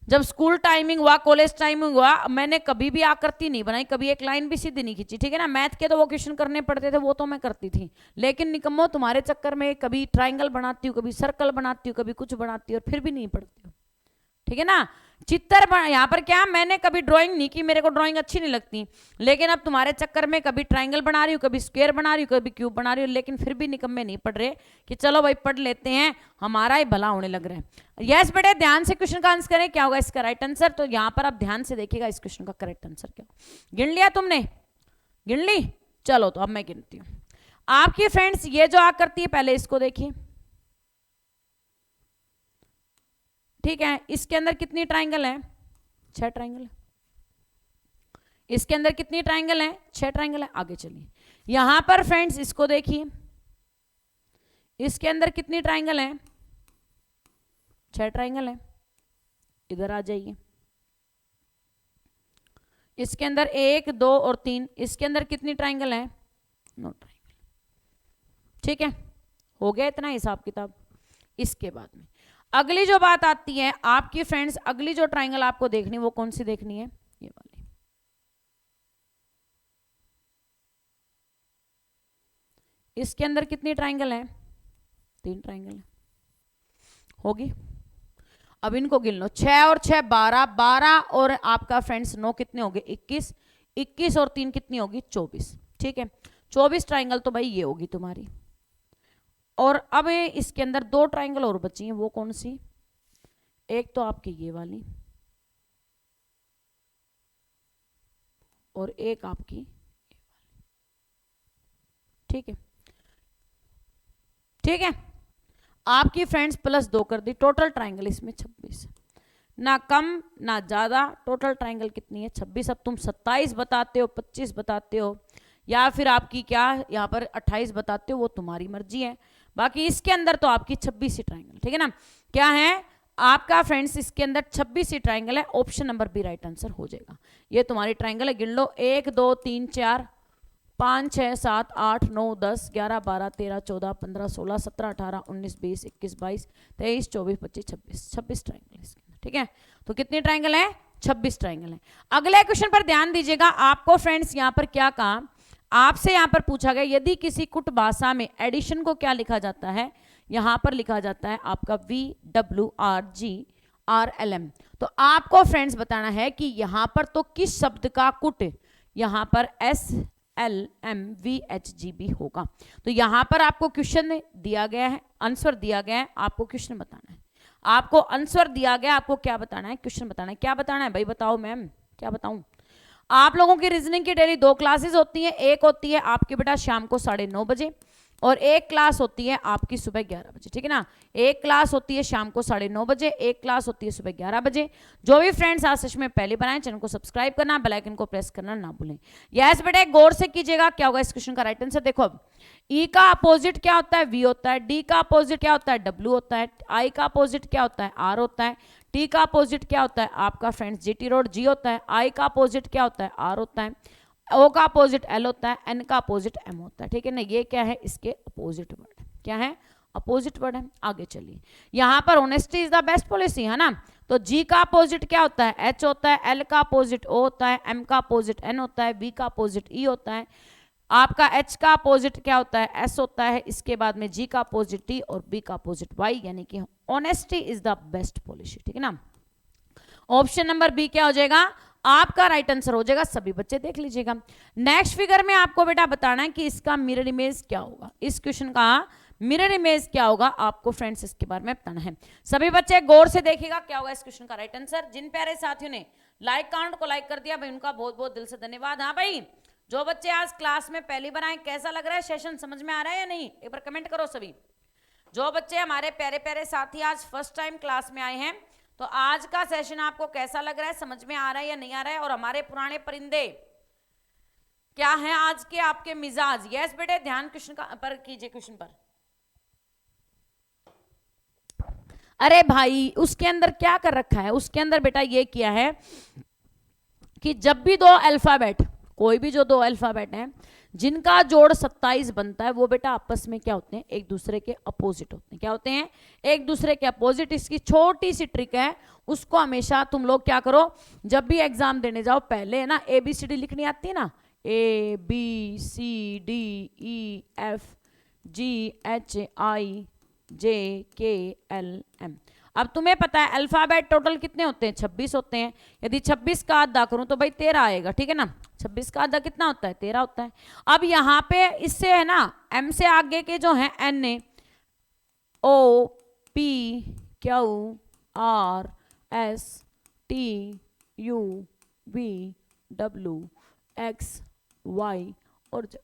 जब स्कूल टाइमिंग हुआ, कॉलेज टाइमिंग हुआ, मैंने कभी भी आकृति नहीं बनाई, कभी एक लाइन भी सीधी नहीं खींची, ठीक है ना। मैथ के तो वो क्वेश्चन करने पड़ते थे, वो तो मैं करती थी, लेकिन निकम्मो तुम्हारे चक्कर में कभी ट्राइंगल बनाती हूँ, कभी सर्कल बनाती हूँ, कभी कुछ बनाती हूँ, और फिर भी नहीं पढ़ती हूँ, ठीक है ना। चित्र यहाँ पर क्या, मैंने कभी ड्राइंग नहीं की, मेरे को ड्राइंग अच्छी नहीं लगती, लेकिन अब तुम्हारे चक्कर में कभी ट्राइंगल बना रही हूँ, कभी स्क्वायर बना रही हूँ, कभी क्यूब बना रही हूँ, लेकिन फिर भी निकम्मे नहीं पढ़ रहे कि चलो भाई पढ़ लेते हैं, हमारा ही भला होने लग रहा है। यस बेटे, ध्यान से क्वेश्चन का आंसर करें, क्या होगा इसका राइट आंसर। तो यहाँ पर आप ध्यान से देखिएगा, इस क्वेश्चन का करेक्ट आंसर क्या। गिन लिया तुमने, गिन ली, चलो तो अब मैं गिनती हूँ। आपकी फ्रेंड्स ये जो आकृति है, पहले इसको देखिए, ठीक है। इसके अंदर कितनी ट्राइंगल है, 6 ट्राइंगल है। इसके अंदर कितनी ट्राइंगल है, 6 ट्राइंगल है। आगे चलिए, यहां पर फ्रेंड्स इसको देखिए, इसके अंदर कितनी ट्राइंगल है, 6 ट्राइंगल है। इधर आ जाइए, इसके अंदर 1 2 और 3, इसके अंदर कितनी ट्राइंगल है? 9 ट्राइंगल। ठीक है, हो गया इतना हिसाब किताब। इसके बाद में अगली जो बात आती है आपकी फ्रेंड्स, अगली जो ट्राइंगल आपको देखनी वो कौन सी देखनी है? ये वाली। इसके अंदर कितनी ट्राइंगल है? 3 ट्राइंगल है। होगी? अब इनको गिन लो, 6 और 6 12, 12 और आपका फ्रेंड्स 9 कितने हो गए? 21, 21 और 3 कितनी होगी? 24। ठीक है, 24 ट्राइंगल तो भाई ये होगी तुम्हारी। और अब इसके अंदर 2 ट्राइंगल और बची हैं, वो कौन सी? एक तो आपकी ये वाली और एक आपकी ये वाली। ठीक है, ठीक है, आपकी फ्रेंड्स +2 कर दी, टोटल ट्राइंगल इसमें 26, ना कम ना ज्यादा। टोटल ट्राइंगल कितनी है? 26। अब तुम 27 बताते हो, 25 बताते हो, या फिर आपकी क्या यहाँ पर 28 बताते हो, वो तुम्हारी मर्जी है। बाकी इसके अंदर तो आपकी 26 ही ट्राइंगल। ठीक है ना, क्या है आपका फ्रेंड्स? इसके अंदर 26 ही ट्राइंगल है। Option number B right answer हो जाएगा। ये तुम्हारी ट्राइंगल है, गिन लो, 1 2 3 4 5 6 7 8 9 10 11 12 13 14 15 16 17 18 19 20 21 22 23 24 25 26, 26 ट्राइंगल इसके अंदर। ठीक है, तो कितनी ट्राइंगल है? 26 ट्राइंगल है। अगले क्वेश्चन पर ध्यान दीजिएगा। आपको फ्रेंड्स यहाँ पर क्या कहा? आपसे यहाँ पर पूछा गया यदि किसी कुट भाषा में एडिशन को क्या लिखा जाता है? यहाँ पर लिखा जाता है आपका VWRGRLM। तो आपको फ्रेंड्स बताना है कि यहाँ पर तो किस शब्द का कुट यहाँ पर SLMVHGB होगा। तो यहाँ पर आपको क्वेश्चन दिया गया है, आंसर दिया गया है, आपको क्वेश्चन बताना है। आपको आंसर दिया गया, आपको क्या बताना है? क्वेश्चन बताना है। क्या बताना है भाई? बताओ मैम, क्या बताऊं? आप लोगों की रीजनिंग की डेली 2 क्लासेस होती हैं। एक होती है आपकी बेटा शाम को 9:30 बजे और एक क्लास होती है आपकी सुबह 11 बजे। ठीक है ना, एक क्लास होती है शाम को 9:30 बजे, एक क्लास होती है सुबह 11 बजे। जो भी फ्रेंड्स आज सेशन में पहले बनाए, चैनल को सब्सक्राइब करना, बेल आइकन को प्रेस करना ना भूलें। यस बेटे, गौर से कीजिएगा। क्या होगा इस क्वेश्चन का राइट आंसर? देखो, अब ई का अपोजिट क्या होता है? वी होता है। डी का अपोजिट क्या होता है? डब्ल्यू होता है। आई का अपोजिट क्या होता है? आर होता है। टी का अपोजिट क्या होता है? आपका फ्रेंड्स जीटी रोड जी होता है। आई का अपोजिट क्या होता है? आर होता है। ओ का अपोजिट एल होता है। एन का अपोजिट एम होता है। ठीक है ना, ये क्या है? इसके अपोजिट वर्ड। क्या है? अपोजिट वर्ड है। आगे चलिए, यहां पर honesty is the best policy है ना। तो जी का अपोजिट क्या होता है? एच होता है। एल का अपोजिट ओ होता है। एम का अपोजिट एन होता है। बी का अपोजिट ई होता है। आपका एच का अपोजिट क्या होता है? एस होता है। इसके बाद में जी का अपोजिट टी और बी का अपोजिट वाई, यानी कि honesty is the best policy. ठीक है ना, ऑप्शन नंबर बी क्या हो जाएगा? आपका राइट आंसर हो जाएगा। सभी बच्चे देख लीजिएगा। नेक्स्ट फिगर में आपको बेटा बताना है कि इसका मिरर इमेज क्या होगा। इस क्वेश्चन का मिरर इमेज क्या होगा, आपको फ्रेंड्स इसके बारे में बताना है। सभी बच्चे गौर से देखिएगा क्या होगा इस क्वेश्चन का राइट आंसर। जिन प्यारे साथियों ने लाइक काउंट को लाइक कर दिया भाई, उनका बहुत बहुत दिल से धन्यवाद। हाँ भाई, जो बच्चे आज क्लास में पहली बार आए, कैसा लग रहा है सेशन? समझ में आ रहा है या नहीं? एक बार कमेंट करो सभी। जो बच्चे हमारे प्यारे प्यारे साथी आज फर्स्ट टाइम क्लास में आए हैं, तो आज का सेशन आपको कैसा लग रहा है? समझ में आ रहा है या नहीं आ रहा है? और हमारे पुराने परिंदे क्या हैं आज के आपके मिजाज? यस बेटे, ध्यान क्वेश्चन पर कीजिए, क्वेश्चन पर। अरे भाई, उसके अंदर क्या कर रखा है? उसके अंदर बेटा ये किया है कि जब भी 2 अल्फाबेट, कोई भी जो 2 अल्फाबेट हैं जिनका जोड़ 27 बनता है, वो बेटा आपस में क्या होते हैं? एक दूसरे के अपोजिट होते हैं। क्या होते हैं? एक दूसरे के अपोजिट। इसकी छोटी सी ट्रिक है, उसको हमेशा तुम लोग क्या करो, जब भी एग्जाम देने जाओ, पहले है ना ABCD लिखनी आती है ना, ABCDEFGHIJKLM। अब तुम्हें पता है अल्फाबेट टोटल कितने होते हैं? 26 होते हैं। यदि 26 का आधा करूं तो भाई 13 आएगा। ठीक है ना, 26 का आधा कितना होता है? 13 होता है। अब यहाँ पे इससे है ना, M से आगे के जो है NAOPQRSTUVWXY और Z,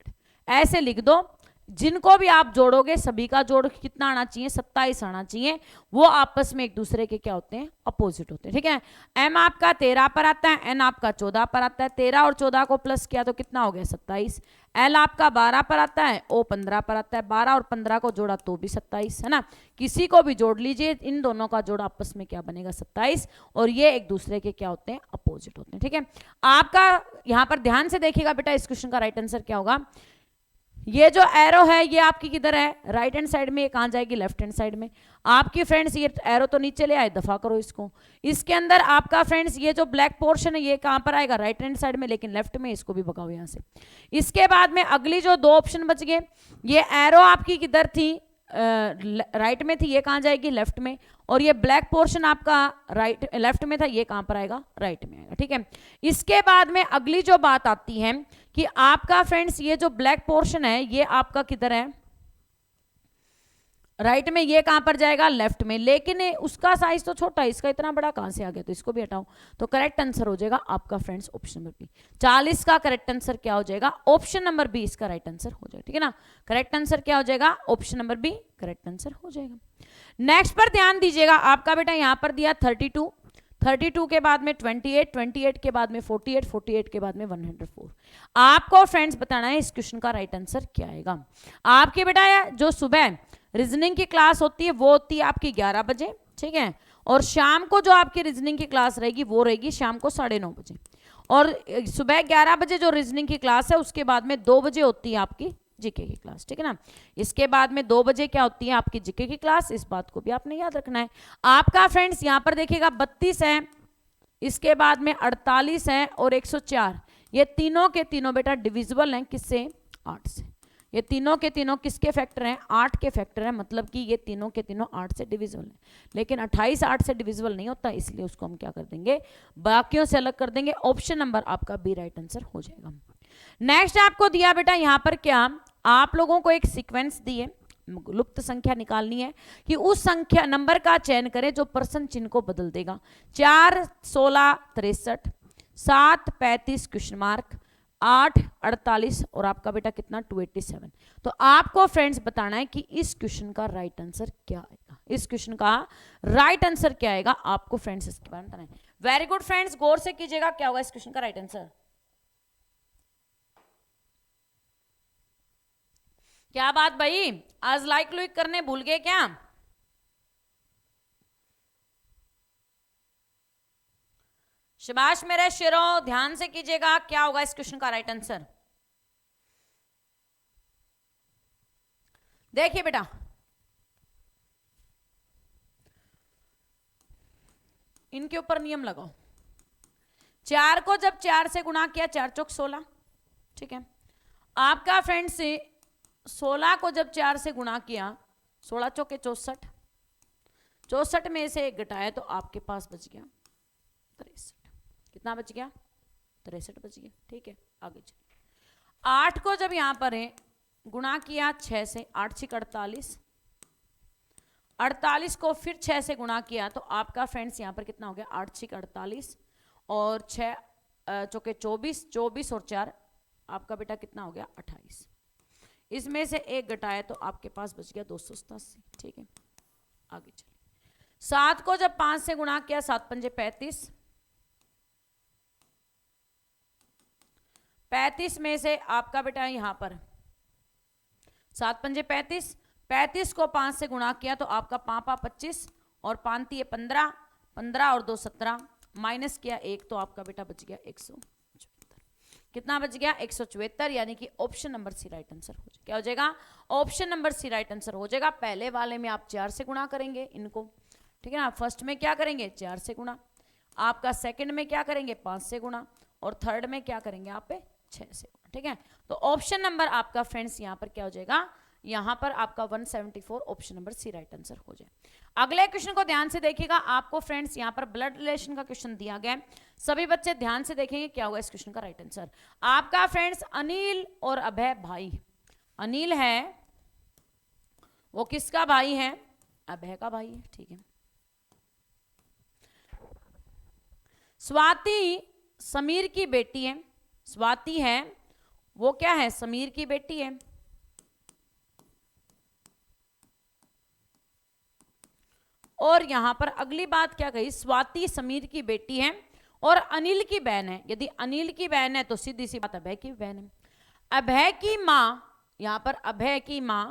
ऐसे लिख दो। जिनको भी आप जोड़ोगे सभी का जोड़ कितना आना चाहिए, 27 आना चाहिए। वो आपस में एक दूसरे के क्या होते हैं, अपोजिट होते हैं। ठीक है, m आपका 13 पर आता है, n आपका 14 पर आता है, 13 और 14 को प्लस किया तो कितना हो गया 27। l आपका 12 पर आता है, o 15 पर आता है, 12 और 15 को जोड़ा तो भी 27 है ना। किसी को भी जोड़ लीजिए, इन दोनों का जोड़ आपस में क्या बनेगा 27, और ये एक दूसरे के क्या होते हैं, अपोजिट होते हैं। ठीक है, आपका यहां पर ध्यान से देखिएगा बेटा, इस क्वेश्चन का राइट आंसर क्या होगा। ये जो एरो है ये आपकी किधर है, राइट हैंड साइड में, ये कहां जाएगी, लेफ्ट हैंड साइड में। आपकी फ्रेंड्स ये एरो तो नीचे ले आए, दफा करो इसको। इसके अंदर आपका फ्रेंड्स ये जो ब्लैक पोर्शन है ये कहां पर आएगा, राइट हैंड साइड में, लेकिन लेफ्ट में, इसको भी भगाओ यहां से। इसके बाद में अगली जो दो ऑप्शन बच गए, ये एरो आपकी किधर थी, राइट में थी, ये कहां जाएगी, लेफ्ट में। और ये ब्लैक पोर्शन आपका राइट लेफ्ट में था, ये कहां पर आएगा, राइट में आएगा। ठीक है, इसके बाद में अगली जो बात आती है कि आपका फ्रेंड्स ये जो ब्लैक पोर्शन है ये आपका किधर है, राइट में, ये कहां पर जाएगा, लेफ्ट में। लेकिन उसका साइज तो छोटा है, इसका इतना बड़ा कहां से आ गया, तो इसको भी हटाओ। तो करेक्ट आंसर हो जाएगा आपका फ्रेंड्स ऑप्शन नंबर बी। 40 का करेक्ट आंसर क्या हो जाएगा, ऑप्शन नंबर बी इसका राइट आंसर हो जाएगा। ठीक है ना, करेक्ट आंसर क्या हो जाएगा, option number B correct answer हो जाएगा। नेक्स्ट पर ध्यान दीजिएगा, आपका बेटा यहां पर दिया 32, 32 के बाद में 28, 28 के बाद में 48, 48 के बाद में 104। आपको फ्रेंड्स बताना है इस क्वेश्चन का राइट आंसर क्या आएगा। आपके बेटा जो सुबह रीजनिंग की क्लास होती है वो होती है आपकी 11 बजे, ठीक है, और शाम को जो आपकी रीजनिंग की क्लास रहेगी वो रहेगी शाम को 9:30 बजे। और सुबह 11 बजे जो रीजनिंग की क्लास है उसके बाद में 2 बजे होती है आपकी जीके की क्लास। ठीक है ना, इसके बाद में 2 बजे क्या होती है आपकी जीके की क्लास, इस बात को भी आपने याद रखना है। आपका फ्रेंड्स यहां पर देखिएगा 32 है, इसके बाद में 48 है और 104, ये तीनों के तीनों बेटा डिविजिबल हैं किससे, 8 से। ये तीनों के तीनों किसके फैक्टर हैं, 8 के फैक्टर हैं, मतलब कि ये तीनों के तीनों 8 से डिविजिबल हैं। लेकिन 28 8 से डिविजिबल नहीं होता, इसलिए उसको हम क्या कर देंगे, बाकियों से अलग कर देंगे। ऑप्शन नंबर आपका बी राइट आंसर हो जाएगा। नेक्स्ट आपको दिया बेटा यहां पर क्या, आप लोगों को एक सीक्वेंस दिए, लुप्त संख्या निकालनी है कि उस संख्या नंबर का चयन करें जो पर्सन चिन्ह को बदल देगा। 4 16 63, 7 35 क्वेश्चन मार्क, 8 48 और आपका बेटा कितना 287। तो आपको फ्रेंड्स बताना है कि इस क्वेश्चन का राइट आंसर क्या आएगा, इस क्वेश्चन का राइट आंसर क्या आएगा, आपको फ्रेंड्स इसके बारे में बताना है। वेरी गुड फ्रेंड्स, गौर से कीजिएगा क्या होगा इस क्वेश्चन का राइट आंसर। क्या बात भाई, आज लाइक लुइक करने भूल गए क्या, शाबाश मेरे शेरों, ध्यान से कीजिएगा क्या होगा इस क्वेश्चन का राइट आंसर। देखिए बेटा, इनके ऊपर नियम लगाओ। 4 को जब 4 से गुणा किया, 4 चौक 16, ठीक है। आपका फ्रेंड से 16 को जब 4 से गुणा किया, 16 चौके 64, 64 में से एक घटाया तो आपके पास बच गया 63। कितना बच गया, 63 बच गया। ठीक है, आगे चलिए। 8 को जब यहां पर है गुणा किया 6 से, 8 6 48, 48 को फिर 6 से गुणा किया तो आपका फ्रेंड्स यहां पर कितना हो गया, 8 6 48 और 6 चौके 24, 24 और 4 आपका बेटा कितना हो गया 28। इसमें से एक घटाया तो आपके पास बच गया 287। ठीक है, आगे चलिए। 7 को जब 5 से गुणा किया, 7 पंजे 35, 35 में से आपका बेटा यहां पर 7 पंजे 35, 35 को 5 से गुणा किया तो आपका 5 25 और 5 3 15, 15 और 2 17, माइनस किया 1 तो आपका बेटा बच गया 174। कितना बच गया 174, यानी कि option number C right answer हो जाएगा। क्या हो जाएगा, option number C right answer हो जाएगा। पहले वाले में आप 4 से गुणा करेंगे इनको, ठीक है ना, फर्स्ट में क्या करेंगे 4 से गुणा, आपका सेकंड में क्या करेंगे 5 से गुणा, और थर्ड में क्या करेंगे आप 6 से गुणा। ठीक है, तो ऑप्शन नंबर आपका फ्रेंड्स यहां पर क्या हो जाएगा, यहां पर आपका 174 option number C right answer हो जाए। अगले क्वेश्चन को ध्यान से देखिएगा, आपको फ्रेंड्स यहां पर ब्लड रिलेशन का क्वेश्चन दिया गया है। सभी बच्चे ध्यान से देखेंगे क्या होगा इस क्वेश्चन का राइट आंसर। आपका फ्रेंड्स अनिल और अभय भाई, अनिल है वो किसका भाई है, अभय का भाई है। ठीक है, स्वाति समीर की बेटी है, स्वाति है वो क्या है, समीर की बेटी है। और यहां पर अगली बात क्या कही, स्वाति समीर की बेटी है और अनिल की बहन है। यदि अनिल की बहन है तो सीधी सी बात अभय की बहन है। अभय की मां, यहां पर अभय की मां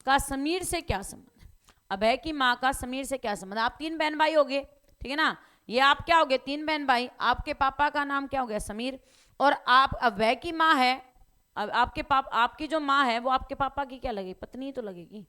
का समीर से क्या संबंध है? अभय की मां का समीर से क्या संबंध है? आप 3 बहन भाई हो गए, ठीक है ना, ये आप क्या हो गए 3 बहन भाई, आपके पापा का नाम क्या हो गया समीर, और आप अभय की मां है, अब आपकी जो मां है वो आपके पापा की क्या लगेगी, पत्नी तो लगेगी,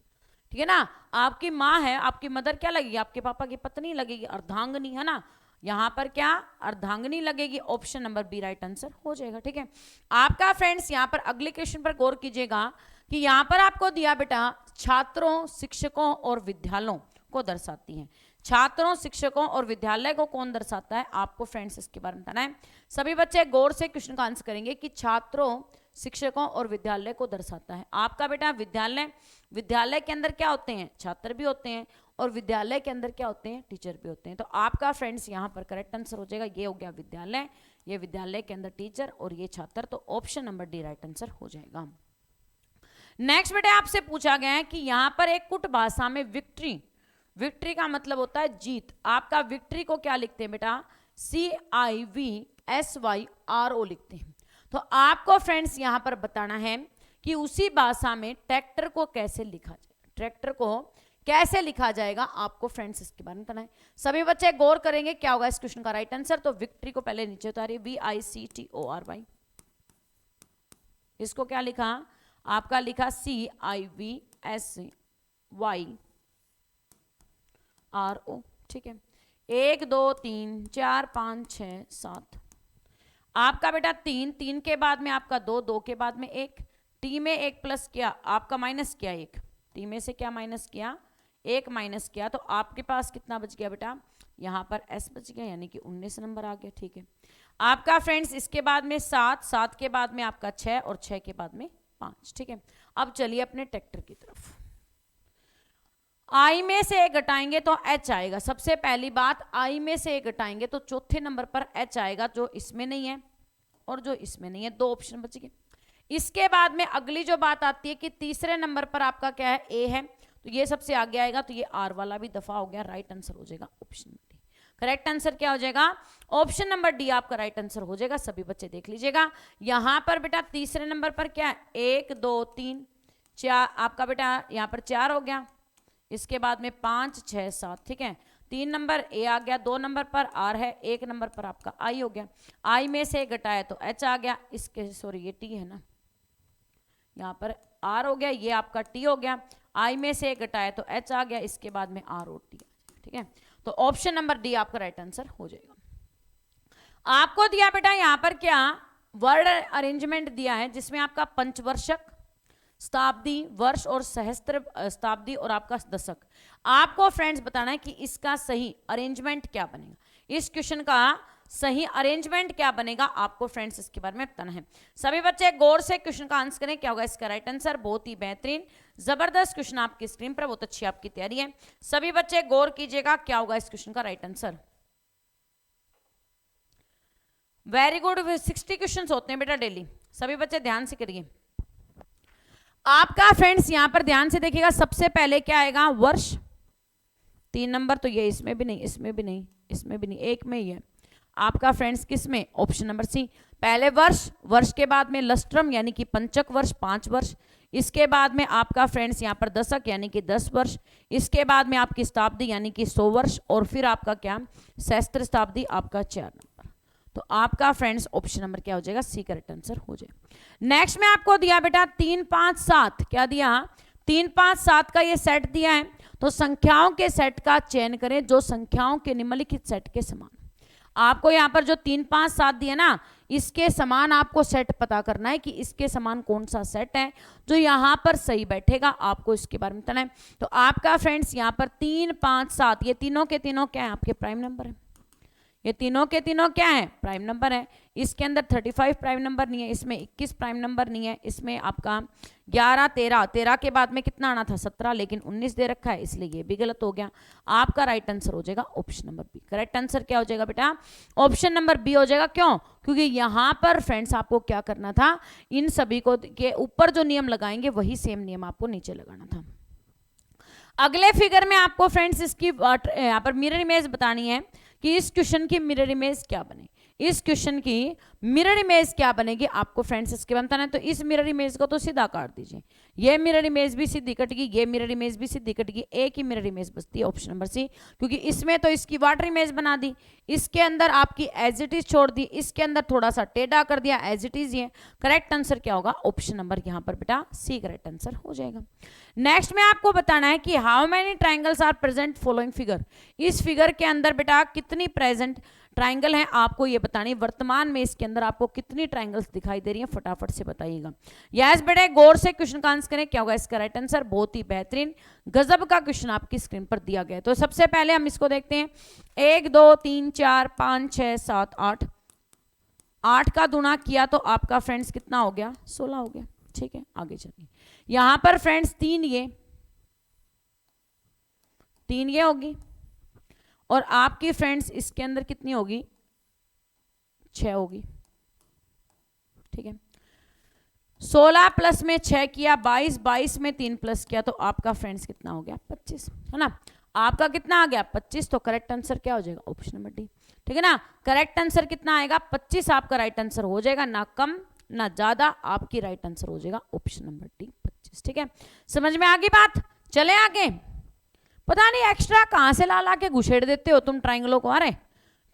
ठीक है ना। आपकी मां है, आपकी मदर क्या लगेगी, आपके पापा की पत्नी लगेगी, अर्धांगिनी, है ना। यहां पर क्या अर्धांगिनी लगेगी, option number B right answer हो जाएगा, ठीक है। आपका फ्रेंड्स यहां पर अगले क्वेश्चन पर गौर कीजिएगा कि यहां पर आपको दिया बेटा छात्रों, शिक्षकों और विद्यालयों को दर्शाती है। छात्रों, शिक्षकों और विद्यालय को कौन दर्शाता है, आपको फ्रेंड्स इसके बारे में बताना है। सभी बच्चे गौर से क्वेश्चन का आंसर करेंगे कि छात्रों, शिक्षकों और विद्यालय को दर्शाता है। आपका बेटा विद्यालय, विद्यालय के अंदर क्या होते हैं, छात्र भी होते हैं, और विद्यालय के अंदर क्या होते हैं, टीचर भी होते हैं। तो आपका फ्रेंड्स यहाँ पर करेक्ट आंसर हो जाएगा, ये हो गया विद्यालय, ये विद्यालय के अंदर टीचर और ये छात्र, तो option number D right answer हो जाएगा। नेक्स्ट बेटा आपसे पूछा गया है कि यहां पर एक कुट भाषा में विक्ट्री, विक्ट्री का मतलब होता है जीत, आपका विक्ट्री को क्या लिखते हैं बेटा, CIVSYRO लिखते हैं। तो आपको फ्रेंड्स यहां पर बताना है कि उसी भाषा में ट्रैक्टर को कैसे लिखा जाए, ट्रैक्टर को कैसे लिखा जाएगा, आपको फ्रेंड्स इसके बारे में बताना है। सभी बच्चे गौर करेंगे क्या होगा इस क्वेश्चन का राइट आंसर। तो विक्ट्री को पहले नीचे उतारिए, VICTORY, इसको क्या लिखा, आपका लिखा CIVSYRO, ठीक है। 1 2 3 4 5 6 7, आपका बेटा 3, 3 के बाद में आपका 2, 2 के बाद में 1, टी में 1 प्लस किया, आपका माइनस किया 1, टी में से क्या माइनस किया, 1 माइनस किया, तो आपके पास कितना बच गया बेटा, यहाँ पर S बच गया, यानी कि 19 नंबर आ गया, ठीक है। आपका फ्रेंड्स इसके बाद में 7, 7 के बाद में आपका 6 और 6 के बाद में 5, ठीक है। अब चलिए अपने ट्रैक्टर की तरफ। आई में से 1 घटाएंगे तो H आएगा। सबसे पहली बात, आई में से 1 घटाएंगे तो चौथे नंबर पर H आएगा, जो इसमें नहीं है और जो इसमें नहीं है, 2 ऑप्शन बच गए। इसके बाद में अगली जो बात आती है कि तीसरे नंबर पर आपका क्या है, A है, तो ये सबसे आगे आएगा, तो ये R वाला भी दफा हो गया, राइट आंसर हो जाएगा ऑप्शन डी। करेक्ट आंसर क्या हो जाएगा, ऑप्शन नंबर डी आपका राइट आंसर हो जाएगा। सभी बच्चे देख लीजिएगा, यहां पर बेटा तीसरे नंबर पर क्या है, 1 2 3 4, आपका बेटा यहां पर 4 हो गया, इसके बाद में 5 6 7, ठीक है। 3 नंबर ए आ गया, 2 नंबर पर आर है, 1 नंबर पर आपका आई हो गया, आई में से घटाया तो एच आ गया, इसके सॉरी ये टी है ना, यहाँ पर आर हो गया, ये आपका टी हो गया, आई में से घटाया तो एच आ गया, इसके बाद में आर और टी, ठीक है। तो ऑप्शन नंबर डी आपका राइट आंसर हो जाएगा। आपको दिया बेटा यहाँ पर क्या वर्ड अरेंजमेंट दिया है, जिसमें आपका पंचवर्षक, शताब्दी, वर्ष और सहस्त्र शताब्दी और आपका दशक। आपको फ्रेंड्स बताना है कि इसका सही अरेंजमेंट क्या बनेगा, इस क्वेश्चन का सही अरेंजमेंट क्या बनेगा, आपको फ्रेंड्स इसके बारे में बताना है। सभी बच्चे गौर से क्वेश्चन का आंसर करें, क्या होगा इसका राइट आंसर। बहुत ही बेहतरीन जबरदस्त क्वेश्चन आपकी स्क्रीन पर, बहुत अच्छी आपकी तैयारी है। सभी बच्चे गौर कीजिएगा, क्या होगा इस क्वेश्चन का right answer. Very good, 60 question होते हैं बेटा डेली, सभी बच्चे ध्यान से करिए। आपका फ्रेंड्स यहां पर ध्यान से देखिएगा, सबसे पहले क्या आएगा, वर्ष, 3 नंबर, तो ये इसमें भी नहीं, इसमें भी नहीं, इसमें भी नहीं, एक में ही है आपका फ्रेंड्स, किसमें, ऑप्शन नंबर सी। पहले वर्ष, वर्ष के बाद में लस्ट्रम यानी कि पंचक वर्ष 5 वर्ष, इसके बाद में आपका फ्रेंड्स यहाँ पर दशक यानी कि 10 वर्ष, इसके बाद में आपकी शताब्दी यानी कि 100 वर्ष, और फिर आपका क्या सहस्त्र शताब्दी आपका 4 नंबर। तो आपका फ्रेंड्स ऑप्शन नंबर क्या हो जाएगा, सी करेक्ट आंसर हो जाएगा। नेक्स्ट में आपको दिया बेटा 3 5 7, क्या दिया, 3 5 7 का ये सेट दिया है, तो संख्याओं के सेट का चयन करें जो संख्याओं के निम्नलिखित सेट के समान। आपको यहाँ पर जो 3 5 7 दिया ना, इसके समान आपको सेट पता करना है कि इसके समान कौन सा सेट है जो यहाँ पर सही बैठेगा, आपको इसके बारे में बताना है। तो आपका फ्रेंड्स यहाँ पर 3 5 7, ये तीनों के तीनों क्या है, आपके प्राइम नंबर है, ये तीनों के तीनों क्या है, प्राइम नंबर है। इसके अंदर 35 प्राइम नंबर नहीं है, इसमें 21 प्राइम नंबर नहीं है, इसमें आपका 11 13, 13 के बाद में कितना आना था 17, लेकिन 19 दे रखा है, इसलिए ये भी गलत हो गया। आपका राइट आंसर हो जाएगा option number B. Correct answer क्या हो जाएगा बेटा, ऑप्शन नंबर बी हो जाएगा। क्यों, क्योंकि यहाँ पर फ्रेंड्स आपको क्या करना था, इन सभी को के ऊपर जो नियम लगाएंगे वही सेम नियम आपको नीचे लगाना था। अगले फिगर में आपको फ्रेंड्स इसकी यहाँ पर मिरर इमेज बतानी है कि इस क्वेश्चन की मिरर इमेज क्या बने, इस क्वेश्चन की मिरर इमेज क्या बनेगी आपको फ्रेंड्स इसके बताना है। तो इस मिरर इमेज को तो सीधा काट दीजिए, ये मिरर इमेज भी सीधी कटेगी, ये मिरर इमेज भी सीधी कटेगी, एक ही मिरर इमेज बचती है ऑप्शन नंबर सी, क्योंकि इसमें तो इसकी वाटर इमेज बना दी, इसके अंदर आपकी एज इट इज छोड़ दी, इसके अंदर थोड़ा सा टेढ़ा कर दिया, एज इट इज। ये करेक्ट आंसर क्या होगा, ऑप्शन नंबर यहाँ पर बेटा सी करेक्ट आंसर हो जाएगा। नेक्स्ट में आपको बताना है कि how many triangles are present following figure, इस फिगर के अंदर बेटा कितनी प्रेजेंट ट्राइंगल है आपको ये बतानी, वर्तमान में इसके अंदर आपको कितनी ट्राइंगल्स दिखाई दे रही हैं फटाफट से बताइएगा। यस बेटे गौर से क्वेश्चन का आंसर करें, क्या होगा इसका राइट आंसर, बहुत ही बेहतरीन गजब का क्वेश्चन आपकी स्क्रीन पर दिया गया है। तो सबसे पहले हम इसको देखते हैं, 1 2 3 4 5 6 7 8, 8 का गुणा किया तो आपका फ्रेंड्स कितना हो गया, 16 हो गया। ठीक है आगे चलिए, यहां पर फ्रेंड्स 3 ये होगी और आपकी फ्रेंड्स इसके अंदर कितनी होगी, 6 होगी। ठीक है 16 प्लस में 6 किया 22, 22 में 3 प्लस किया तो आपका फ्रेंड्स कितना हो गया 25, है ना। आपका कितना आ गया 25, तो करेक्ट आंसर क्या हो जाएगा, ऑप्शन नंबर डी। ठीक है ना, करेक्ट आंसर कितना आएगा 25, आपका राइट आंसर हो जाएगा, ना कम ना ज्यादा, आपकी राइट आंसर हो जाएगा ऑप्शन नंबर डी 25। ठीक है समझ में आ गई बात, चले आगे। पता नहीं एक्स्ट्रा कहां से ला ला के घुसेड़ देते हो तुम ट्राइंगलों को, अरे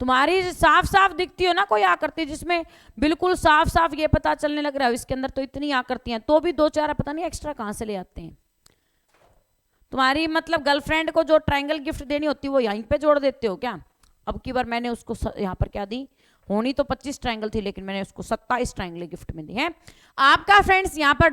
तुम्हारी साफ साफ दिखती हो ना कोई आकृति जिसमें बिल्कुल साफ साफ ये पता चलने लग रहा है इसके अंदर तो इतनी आकृतियां, तो भी 2-4 पता नहीं एक्स्ट्रा कहां से ले आते हैं। तुम्हारी मतलब गर्लफ्रेंड को जो ट्राइंगल गिफ्ट देनी होती है वो यहीं पे जोड़ देते हो क्या। अब की बार मैंने उसको यहाँ पर क्या दी, होनी तो 25 ट्राइंगल थी लेकिन मैंने उसको 27 ट्राइंगल गिफ्ट में दी है। आपका फ्रेंड्स यहाँ पर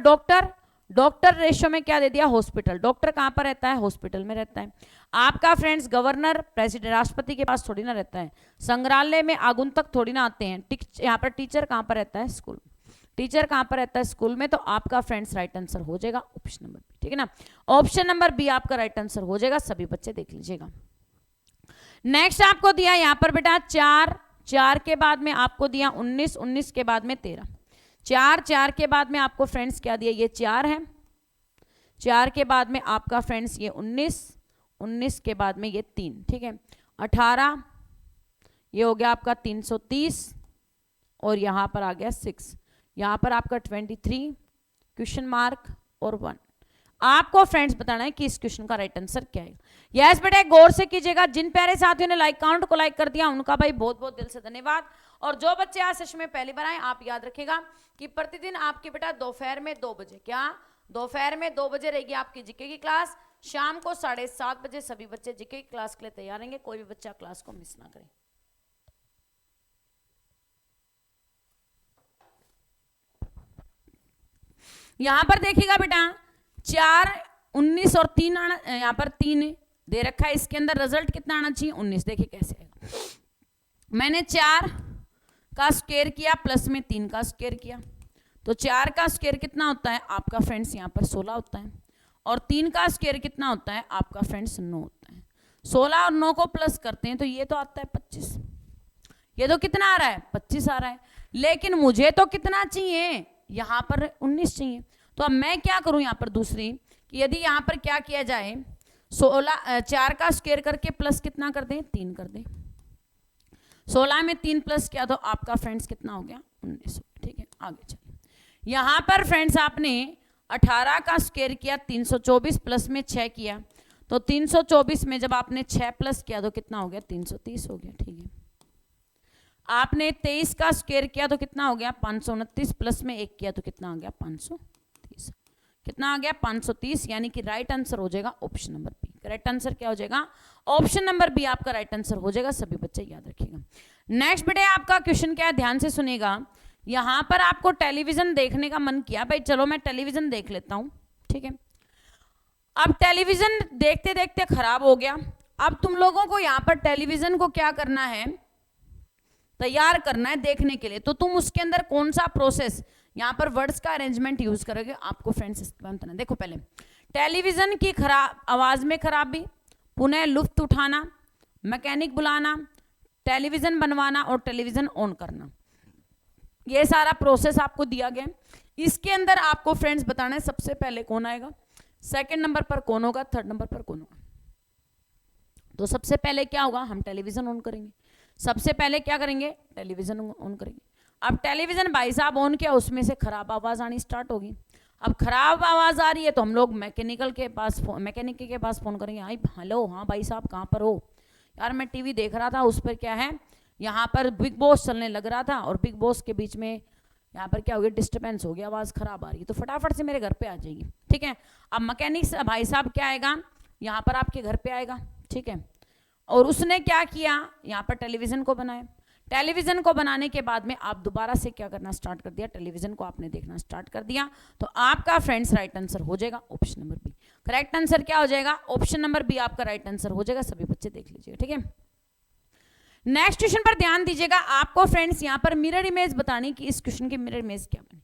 डॉक्टर रेशियो में क्या दे दिया, हॉस्पिटल। डॉक्टर कहां पर रहता है, हॉस्पिटल में रहता है। आपका फ्रेंड्स गवर्नर प्रेसिडेंट राष्ट्रपति के पास थोड़ी ना रहता है, संग्रहालय में आगंतुक थोड़ी ना आते हैं। यहाँ पर टीचर कहां पर रहता है, स्कूल। टीचर कहां पर रहता है, स्कूल में। तो आपका फ्रेंड्स राइट आंसर हो जाएगा ऑप्शन नंबर बी। ठीक है ना, ऑप्शन नंबर बी आपका राइट आंसर हो जाएगा, सभी बच्चे देख लीजिएगा। नेक्स्ट आपको दिया यहाँ पर बेटा 4 के बाद में आपको दिया 19 के बाद में 13, 4 के बाद में आपको फ्रेंड्स क्या दिया, ये 4 है। 4 के बाद में आपका फ्रेंड्स ये 19 के बाद में ये 3। ठीक है 18, ये हो गया आपका 330 और यहां पर आ गया 6, यहां पर आपका 23 क्वेश्चन मार्क और 1। आपको फ्रेंड्स बताना है कि इस क्वेश्चन का राइट आंसर क्या है। यस बेटे गौर से कीजिएगा, जिन प्यारे साथियों ने लाइक काउंट को लाइक कर दिया उनका भाई बहुत बहुत दिल से धन्यवाद। और जो बच्चे आज सेशन में पहली बार आए आप याद रखिएगा कि प्रतिदिन आपके बेटा दोपहर में 2 बजे, क्या दोपहर में 2 बजे रहेगी आपकी जीके की क्लास, शाम को 7:30 बजे सभी बच्चे जीके की क्लास के लिए तैयार रहेंगे, कोई भी बच्चा क्लास को मिस ना करे। यहां पर देखिएगा बेटा 4 19 और 3 आना, यहाँ पर 3 दे रखा है, इसके अंदर रिजल्ट कितना आना चाहिए 19। देखिए कैसे आएगा, मैंने 4 का स्क्वायर किया प्लस में 3 का स्क्वायर किया, तो 4 का स्क्वायर कितना होता है आपका फ्रेंड्स यहाँ पर 16 होता है, और 3 का स्क्वायर कितना होता है आपका फ्रेंड्स 9 होता है। 16 और 9 को प्लस करते हैं तो ये तो आता है 25, ये तो कितना आ रहा है 25 आ रहा है, लेकिन मुझे तो कितना चाहिए यहाँ पर 19 चाहिए। तो अब मैं क्या करूं यहाँ पर दूसरी, कि यदि यहाँ पर क्या किया जाए 4 का स्क्वायर करके प्लस कितना कर दें 3 कर दें, 16 में 3 प्लस किया तो आपका फ्रेंड्स कितना हो गया 19। ठीक है आगे चलिए, यहाँ पर फ्रेंड्स आपने 18 का स्क्वायर किया 324 प्लस में 6 किया, तो 324 में जब आपने 6 प्लस किया तो कितना हो गया 330 हो गया। ठीक है आपने 23 का स्क्वायर किया तो कितना हो गया 529 प्लस में 1 किया तो कितना आ गया 530, कितना आ गया 530, यानी कि राइट आंसर हो जाएगा option number B. Correct answer क्या हो जाएगा, ऑप्शन नंबर बी आपका राइट आंसर हो जाएगा, सभी बच्चे याद रखिएगा। नेक्स्ट बेटे आपका क्वेश्चन क्या है, ध्यान से सुनिएगा। यहां पर आपको टेलीविजन देखने का मन किया, भाई चलो मैं टेलीविजन देख लेता हूं। ठीक है अब टेलीविजन देखते देखते खराब हो गया, अब तुम लोगों को यहाँ पर टेलीविजन को क्या करना है, तैयार करना है देखने के लिए। तो तुम उसके अंदर कौन सा प्रोसेस यहाँ पर वर्ड्स का अरेंजमेंट यूज करोगे, आपको फ्रेंड्स इसके बताना। देखो पहले टेलीविजन की खराब आवाज में खराबी, पुनः लुफ्त उठाना, मैकेनिक बुलाना, टेलीविजन बनवाना और टेलीविजन ऑन करना, ये सारा प्रोसेस आपको दिया गया। इसके अंदर आपको फ्रेंड्स बताना है सबसे पहले कौन आएगा, सेकंड नंबर पर कौन होगा, थर्ड नंबर पर कौन होगा। तो सबसे पहले क्या होगा, हम टेलीविजन ऑन करेंगे। सबसे पहले क्या करेंगे, टेलीविजन ऑन करेंगे। अब टेलीविजन भाई साहब ऑन किया, उसमें से खराब आवाज आनी स्टार्ट होगी। अब खराब आवाज आ रही है तो हम लोग मैकेनिक के पास फोन करेंगे, आई हेलो, हाँ भाई साहब कहाँ पर हो, यार मैं टीवी देख रहा था, उस पर क्या है, यहाँ पर बिग बॉस चलने लग रहा था और बिग बॉस के बीच में यहाँ पर क्या हो गया, डिस्टर्बेंस हो गया, आवाज खराब आ रही है, तो फटाफट से मेरे घर पे आ जाएगी। ठीक है, अब मैकेनिक भाई साहब क्या आएगा, यहाँ पर आपके घर पे आएगा। ठीक है, और उसने क्या किया, यहाँ पर टेलीविजन को बनाया। टेलीविजन को बनाने के बाद में आप दोबारा से क्या करना स्टार्ट कर दिया, टेलीविजन को आपने देखना स्टार्ट कर दिया। तो आपका फ्रेंड्स राइट आंसर हो जाएगा option number B. Correct answer क्या हो जाएगा, ऑप्शन नंबर बी आपका राइट आंसर हो जाएगा। सभी बच्चे देख लीजिएगा। ठीक है, नेक्स्ट क्वेश्चन पर ध्यान दीजिएगा। आपको फ्रेंड्स यहाँ पर मिरर इमेज बतानी कि इस क्वेश्चन की मिरर इमेज क्या बनी,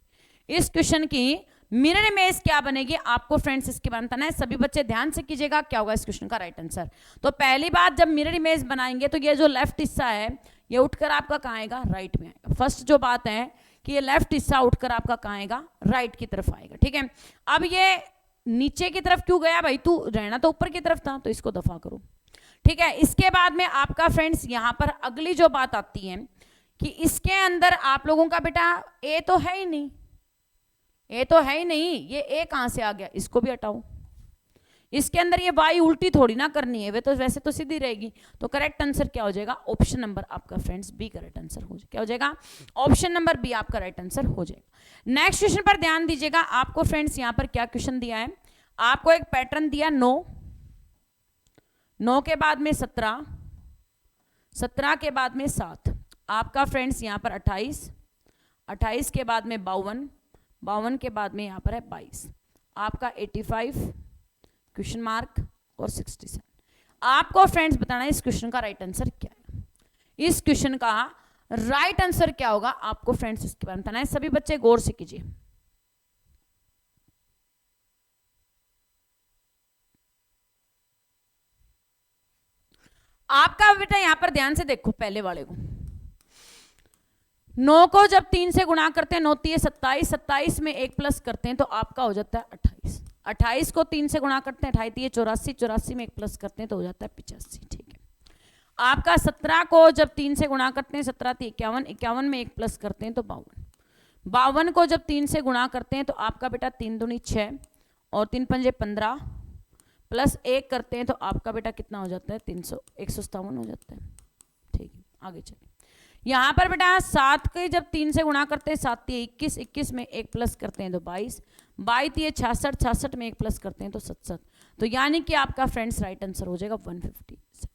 इस क्वेश्चन की मिरर इमेज क्या बनेगी, आपको फ्रेंड्स इसके बारे में बताना है। सभी बच्चे ध्यान से कीजिएगा, क्या होगा इस क्वेश्चन का राइट आंसर। तो पहली बात, जब मिरर इमेज बनाएंगे तो ये जो लेफ्ट हिस्सा है ये उठकर आपका कहाँ आएगा, राइट में आएगा। फर्स्ट जो बात है कि ये लेफ्ट हिस्सा उठकर आपका कहाँ आएगा, राइट की तरफ आएगा। ठीक है, अब ये नीचे की तरफ क्यों गया भाई, तू रहना तो ऊपर की तरफ था, तो इसको दफा करो। ठीक है, इसके बाद में आपका फ्रेंड्स यहाँ पर अगली जो बात आती है कि इसके अंदर आप लोगों का बेटा ए तो है ही नहीं, ए तो है ही नहीं, ये ए कहां से आ गया, इसको भी हटाओ। इसके अंदर ये वाई उल्टी थोड़ी ना करनी है, वे तो वैसे तो सीधी रहेगी। तो करेक्ट आंसर क्या हो जाएगा, ऑप्शन नंबर आपका फ्रेंड्स बी करेक्ट आंसर हो जाएगा। क्या हो जाएगा, ऑप्शन नंबर बी आपका राइट आंसर हो जाएगा। नेक्स्ट क्वेश्चन पर ध्यान दीजिएगा। आपको फ्रेंड्स यहाँ पर क्या क्वेश्चन दिया है, आपको एक पैटर्न दिया 9 के बाद में 17, 17 के बाद में 7, आपका फ्रेंड्स यहाँ पर 28, 28 के बाद में 52, 52 के बाद में यहाँ पर है 22, आपका 85 क्वेश्चन मार्क और 67। आपको फ्रेंड्स बताना है इस क्वेश्चन का राइट आंसर क्या है, इस क्वेश्चन का राइट आंसर क्या होगा, आपको फ्रेंड्स इसके बारे में बताना है। सभी बच्चे गौर से कीजिए। आपका बेटा यहां पर ध्यान से देखो, पहले वाले को 9 को जब 3 से गुणा करते हैं 9 3 27, 27 में 1 प्लस करते हैं तो आपका हो जाता है 28, 28 को 3 से गुणा करते हैं 28 84, 84 में 1 प्लस करते हैं तो हो जाता है 85। ठीक है, आपका 17 को जब 3 से गुणा करते हैं 17 51, 51 में 1 प्लस करते हैं तो 52, 52 को जब 3 से गुणा करते हैं तो आपका बेटा 3 दूनी 6 और 3 पंजे 15 प्लस 1 करते हैं तो आपका बेटा कितना हो जाता है 300, 157 हो जाता है। ठीक है, आगे चलिए। यहाँ पर बेटा 7 के जब 3 से गुणा करते हैं 7 21, 21 में 1 प्लस करते हैं तो 22, 22 66, 66 में 1 प्लस करते हैं तो 67। तो यानी कि आपका फ्रेंड्स राइट आंसर हो जाएगा 157।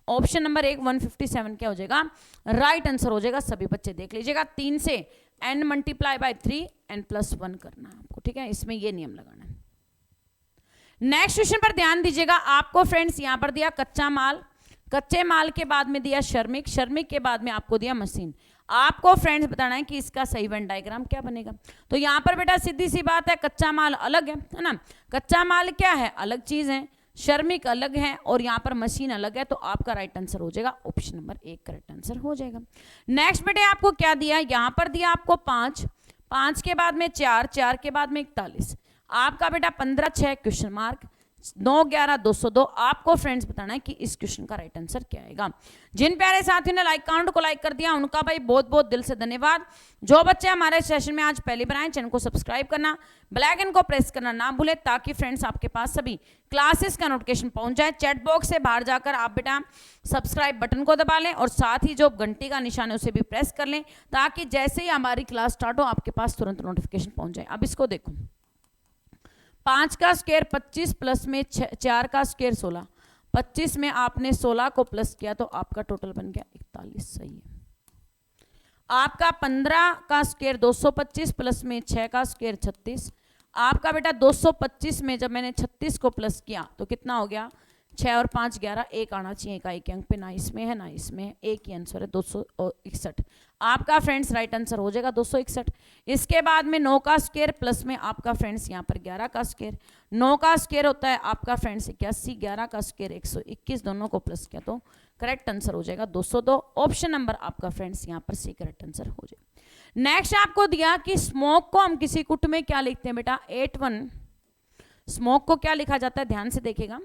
ऑप्शन नंबर 1 157 क्या हो जाएगा, राइट आंसर हो जाएगा। सभी बच्चे देख लीजिएगा, 3 से n multiply by 3 n plus 1 करना है आपको। ठीक है, इसमें ये नियम लगाना है। नेक्स्ट क्वेश्चन पर ध्यान दीजिएगा। आपको फ्रेंड्स यहां पर दिया कच्चा माल, कच्चे माल के बाद में दिया श्रमिक, श्रमिक के बाद में आपको दिया मशीन। आपको फ्रेंड्स बताना है कि इसका सही वेन डायग्राम क्या बनेगा। तो यहां पर बेटा सीधी सी बात है, कच्चा माल अलग है ना, कच्चा माल क्या है, अलग चीज है, श्रमिक अलग है और यहाँ पर मशीन अलग है। तो आपका राइट आंसर हो जाएगा ऑप्शन नंबर 1 करेक्ट आंसर हो जाएगा। नेक्स्ट बेटे आपको क्या दिया, यहाँ पर दिया आपको 5, 5 के बाद में 4, 4 के बाद में 41, आपका बेटा 15 6 क्वेश्चन मार्क 9 11 202। आपको फ्रेंड्स बताना है कि इस क्वेश्चन का राइट आंसर क्या आएगा। जिन प्यारे साथियों ने लाइक काउंट को लाइक कर दिया उनका भाई बहुत बहुत दिल से धन्यवाद। जो बच्चे हमारे सेशन में आज पहली बार आए, चैनल को सब्सक्राइब करना, बेल आइकन को प्रेस करना ना भूले ताकि फ्रेंड्स आपके पास सभी क्लासेस का नोटिफिकेशन पहुंच जाए। चैट बॉक्स से बाहर जाकर आप बेटा सब्सक्राइब बटन को दबा लें और साथ ही जो घंटी का निशान है उसे भी प्रेस कर लें ताकि जैसे ही हमारी क्लास स्टार्ट हो आपके पास तुरंत नोटिफिकेशन पहुंच जाए। अब इसको देखो, 5 का स्क्वायर 25 प्लस में 4 का स्क्वायर 16, 25 में आपने 16 को प्लस किया तो आपका टोटल बन गया 41। सही है। आपका 15 का स्क्वायर 225 प्लस में 6 का स्क्वायर 36, आपका बेटा 225 में जब मैंने 36 को प्लस किया तो कितना हो गया, 6 और 5 11, 1 आना चाहिए इकाई के अंक पे, ना इसमें है ना इसमें है, एक ही आंसर है 261। आपका फ्रेंड्स राइट आंसर हो जाएगा 261। इसके बाद में 9 का स्क्वायर प्लस में आपका फ्रेंड्स यहाँ पर 11 का स्क्वायर, 9 का स्क्वायर होता है आपका फ्रेंड्स 81, 11 का स्क्वायर 121, दोनों को प्लस किया तो करेक्ट आंसर हो जाएगा 202। ऑप्शन नंबर आपका फ्रेंड्स यहाँ पर सी करेक्ट आंसर हो जाएगा। नेक्स्ट आपको दिया कि स्मोक को हम किसी कुट में क्या लिखते हैं बेटा, 81 स्मोक को क्या लिखा जाता है, ध्यान से देखिएगा,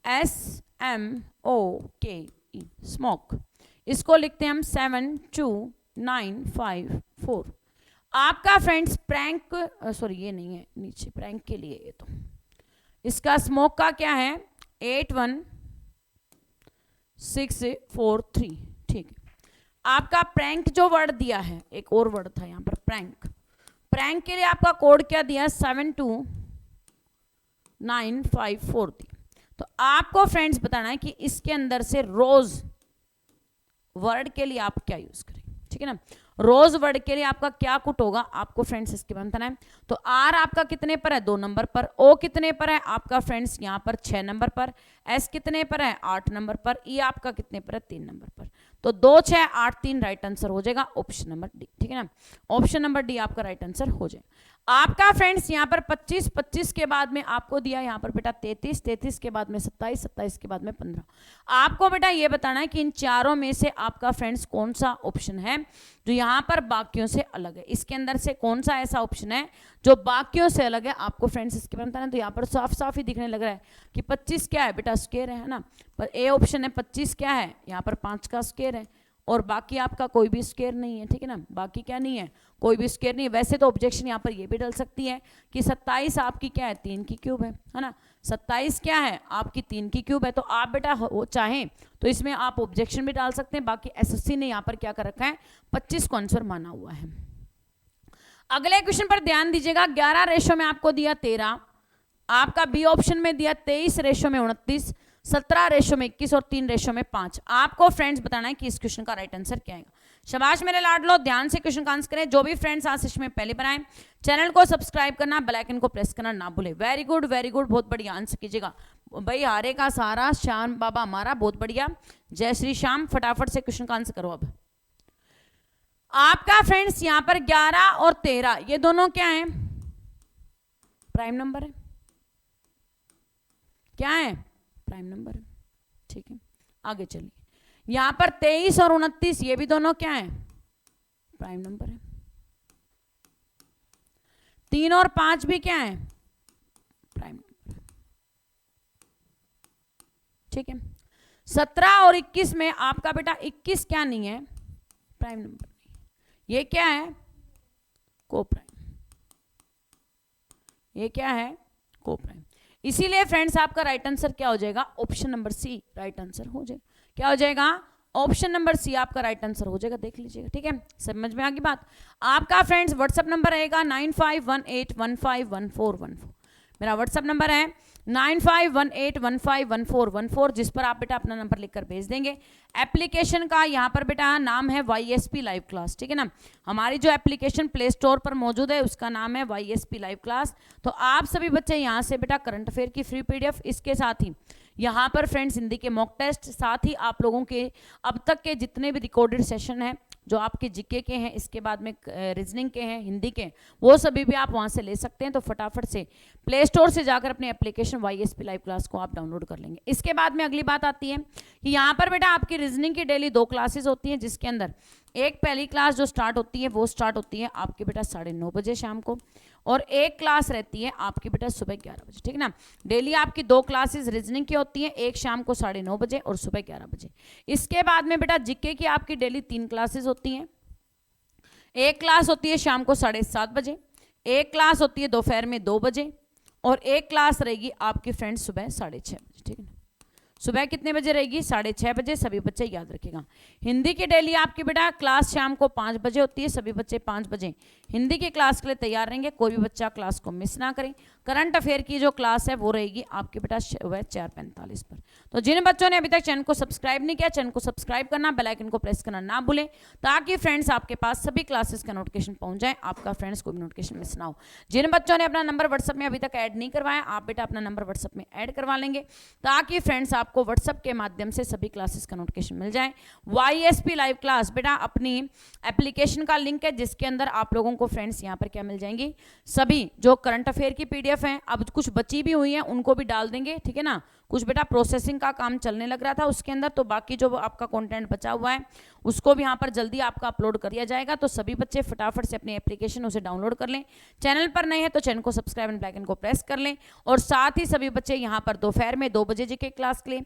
SMOKE, स्मोक। इसको लिखते हैं हम 72954। आपका फ्रेंड्स प्रैंक, सॉरी ये नहीं है, नीचे प्रैंक के लिए ये तो, इसका स्मोक का क्या है 81643, ठीक है। आपका प्रैंक जो वर्ड दिया है, एक और वर्ड था यहाँ पर प्रैंक, प्रैंक के लिए आपका कोड क्या दिया 72954 दिया। तो आपको फ्रेंड्स बताना है कि इसके अंदर से रोज वर्ड के लिए आप क्या यूज करें, ठीक है ना। रोज वर्ड के लिए आपका क्या कुट होगा आपको फ्रेंड्स इसके बाद बताना है। तो आर आपका कितने पर है 2 नंबर पर, ओ कितने पर है आपका फ्रेंड्स यहाँ पर 6 नंबर पर, एस कितने पर है 8 नंबर पर, ई आपका कितने पर है 3 नंबर पर। तो 2 6 8 3 राइट आंसर हो जाएगा ऑप्शन नंबर डी, ठीक है ना। ऑप्शन नंबर डी आपका राइट आंसर हो जाएगा। आपका फ्रेंड्स यहाँ पर 25 25 के बाद में आपको दिया यहाँ पर बेटा 33 33 के बाद में 27 27 के बाद में 15। आपको बेटा ये बताना है कि इन चारों में से आपका फ्रेंड्स कौन सा ऑप्शन है जो यहाँ पर बाकियों से अलग है। इसके अंदर से कौन सा ऐसा ऑप्शन है जो बाकियों से अलग है आपको फ्रेंड्स इसके बारे में बताना है। तो यहाँ पर साफ साफ ही दिखने लग रहा है कि 25 क्या है बेटा स्क्वायर है ना, पर ए ऑप्शन है 25 क्या है यहाँ पर 5 का स्क्वायर है, और बाकी आपका कोई भी स्क्वायर नहीं है, ठीक है ना। बाकी क्या नहीं है, कोई भी स्क्वायर नहीं है। वैसे तो ऑब्जेक्शन यहाँ पर ये भी डल सकती है कि 27 आपकी क्या है 3 की क्यूब है ना, 27 क्या है आपकी 3 की क्यूब है। तो आप बेटा वो चाहें तो इसमें आप ऑब्जेक्शन भी डाल सकते हैं। बाकी एसएससी ने यहाँ पर क्या कर रखा है 25 को आंसर माना हुआ है। अगले क्वेश्चन पर ध्यान दीजिएगा, 11 रेशो में आपको दिया 13, आपका बी ऑप्शन में दिया 23 रेशो में 29, 17 रेशो में 21 और 3 रेशो में 5। आपको फ्रेंड्स बताना है कि इस क्वेश्चन का राइट आंसर क्या आएगा। शाबाश मेरे लाडलो, ध्यान से क्वेश्चन का आंसर करें। जो भी फ्रेंड्स आज सेशन में पहले बनाए, चैनल को सब्सक्राइब करना, बेल आइकन को प्रेस करना ना भूले। वेरी गुड, बहुत बढ़िया आंसर कीजिएगा भाई। हारे का सहारा श्याम बाबा हमारा, बहुत बढ़िया, जय श्री श्याम। फटाफट से क्वेश्चन का आंसर करो। अब आपका फ्रेंड्स यहां पर 11 और 13 ये दोनों क्या है, प्राइम नंबर है, क्या है प्राइम नंबर है, ठीक है। आगे चलिए, यहां पर 23 और 29 ये भी दोनों क्या है प्राइम नंबर है, 3 और 5 भी क्या है प्राइम नंबर है, ठीक है। 17 और 21 में आपका बेटा 21 क्या नहीं है प्राइम नंबर नहीं, ये क्या है को प्राइम, ये क्या है को प्राइम। इसीलिए फ्रेंड्स आपका राइट आंसर क्या हो जाएगा option number C right answer हो जाएगा। क्या हो जाएगा ऑप्शन नंबर सी आपका राइट आंसर हो जाएगा, देख लीजिएगा, ठीक है। समझ में आ गई बात। आपका फ्रेंड्स व्हाट्सएप नंबर रहेगा 9518151414, मेरा व्हाट्सएप नंबर है 9518151414, जिस पर आप बेटा अपना नंबर लिखकर भेज देंगे। एप्लीकेशन का यहाँ पर बेटा नाम है YSP लाइव क्लास, ठीक है ना। हमारी जो एप्लीकेशन प्ले स्टोर पर मौजूद है उसका नाम है YSP लाइव क्लास। तो आप सभी बच्चे यहाँ से बेटा करंट अफेयर की फ्री PDF, इसके साथ ही यहाँ पर फ्रेंड्स हिंदी के मॉक टेस्ट, साथ ही आप लोगों के अब तक के जितने भी रिकॉर्डेड सेशन हैं जो आपके जीके के हैं, इसके बाद में रीजनिंग के हैं, हिंदी के, वो सभी भी आप वहाँ से ले सकते हैं। तो फटाफट से प्ले स्टोर से जाकर अपने एप्लीकेशन YSP लाइव क्लास को आप डाउनलोड कर लेंगे। इसके बाद में अगली बात आती है कि यहाँ पर बेटा आपकी रीजनिंग की डेली 2 क्लासेस होती हैं, जिसके अंदर एक पहली क्लास जो स्टार्ट होती है वो स्टार्ट होती है आपके बेटा 9:30 बजे शाम को, और एक क्लास रहती है आपकी बेटा सुबह 11 बजे, ठीक है ना। डेली आपकी 2 क्लासेस रीजनिंग की होती हैं, एक शाम को 9:30 बजे और सुबह 11 बजे। इसके बाद में बेटा जीके की आपकी डेली 3 क्लासेस होती हैं, एक क्लास होती है शाम को 7:30 बजे, एक क्लास होती है दोपहर में 2 बजे, और एक क्लास रहेगी आपकी फ्रेंड्स सुबह 6:30 बजे, ठीक है ना। सुबह कितने बजे रहेगी 6:30 बजे, सभी बच्चे याद रखेगा। हिंदी की डेली आपकी बेटा क्लास शाम को 5 बजे होती है, सभी बच्चे 5 बजे हिंदी की क्लास के लिए तैयार रहेंगे, कोई भी बच्चा क्लास को मिस ना करें। करंट अफेयर की जो क्लास है वो रहेगी आपके बेटा सुबह 4:45 पर। तो जिन बच्चों ने अभी तक चैनल को सब्सक्राइब नहीं किया, चैनल को सब्सक्राइब करना, बेल आइकन को प्रेस करना ना भूलें, ताकि फ्रेंड्स आपके पास सभी क्लासेस का नोटिफिकेशन पहुंच जाए, आपका फ्रेंड्स को भी नोटिफिकेशन मिस ना हो। जिन बच्चों ने अपना नंबर व्हाट्सएप में अभी तक ऐड नहीं करवाया, आप बेटा अपना नंबर व्हाट्सएप में ऐड करवा लेंगे, ताकि फ्रेंड्स आपको व्हाट्सएप के माध्यम से सभी क्लासेस का नोटिफिकेशन मिल जाए। YSP लाइव क्लास बेटा अपनी एप्लीकेशन का लिंक है, जिसके अंदर आप लोगों को फ्रेंड्स यहाँ पर क्या मिल जाएंगी, सभी जो करंट अफेयर की PDF हैं, अब कुछ बची भी हुई हैं उनको भी डाल देंगे, ठीक है ना। कुछ बेटा प्रोसेसिंग का काम चलने लग रहा था उसके अंदर, तो बाकी जो आपका कंटेंट बचा हुआ है उसको भी यहाँ पर जल्दी आपका अपलोड कर दिया जाएगा। तो सभी बच्चे फटाफट से अपनी एप्लीकेशन उसे डाउनलोड कर लें। चैनल पर नए हैं तो चैनल को सब्सक्राइब एंड बेल आइकन को प्रेस कर लें। और साथ ही सभी बच्चे यहाँ पर दोपहर में 2 बजे जी के क्लास के लिए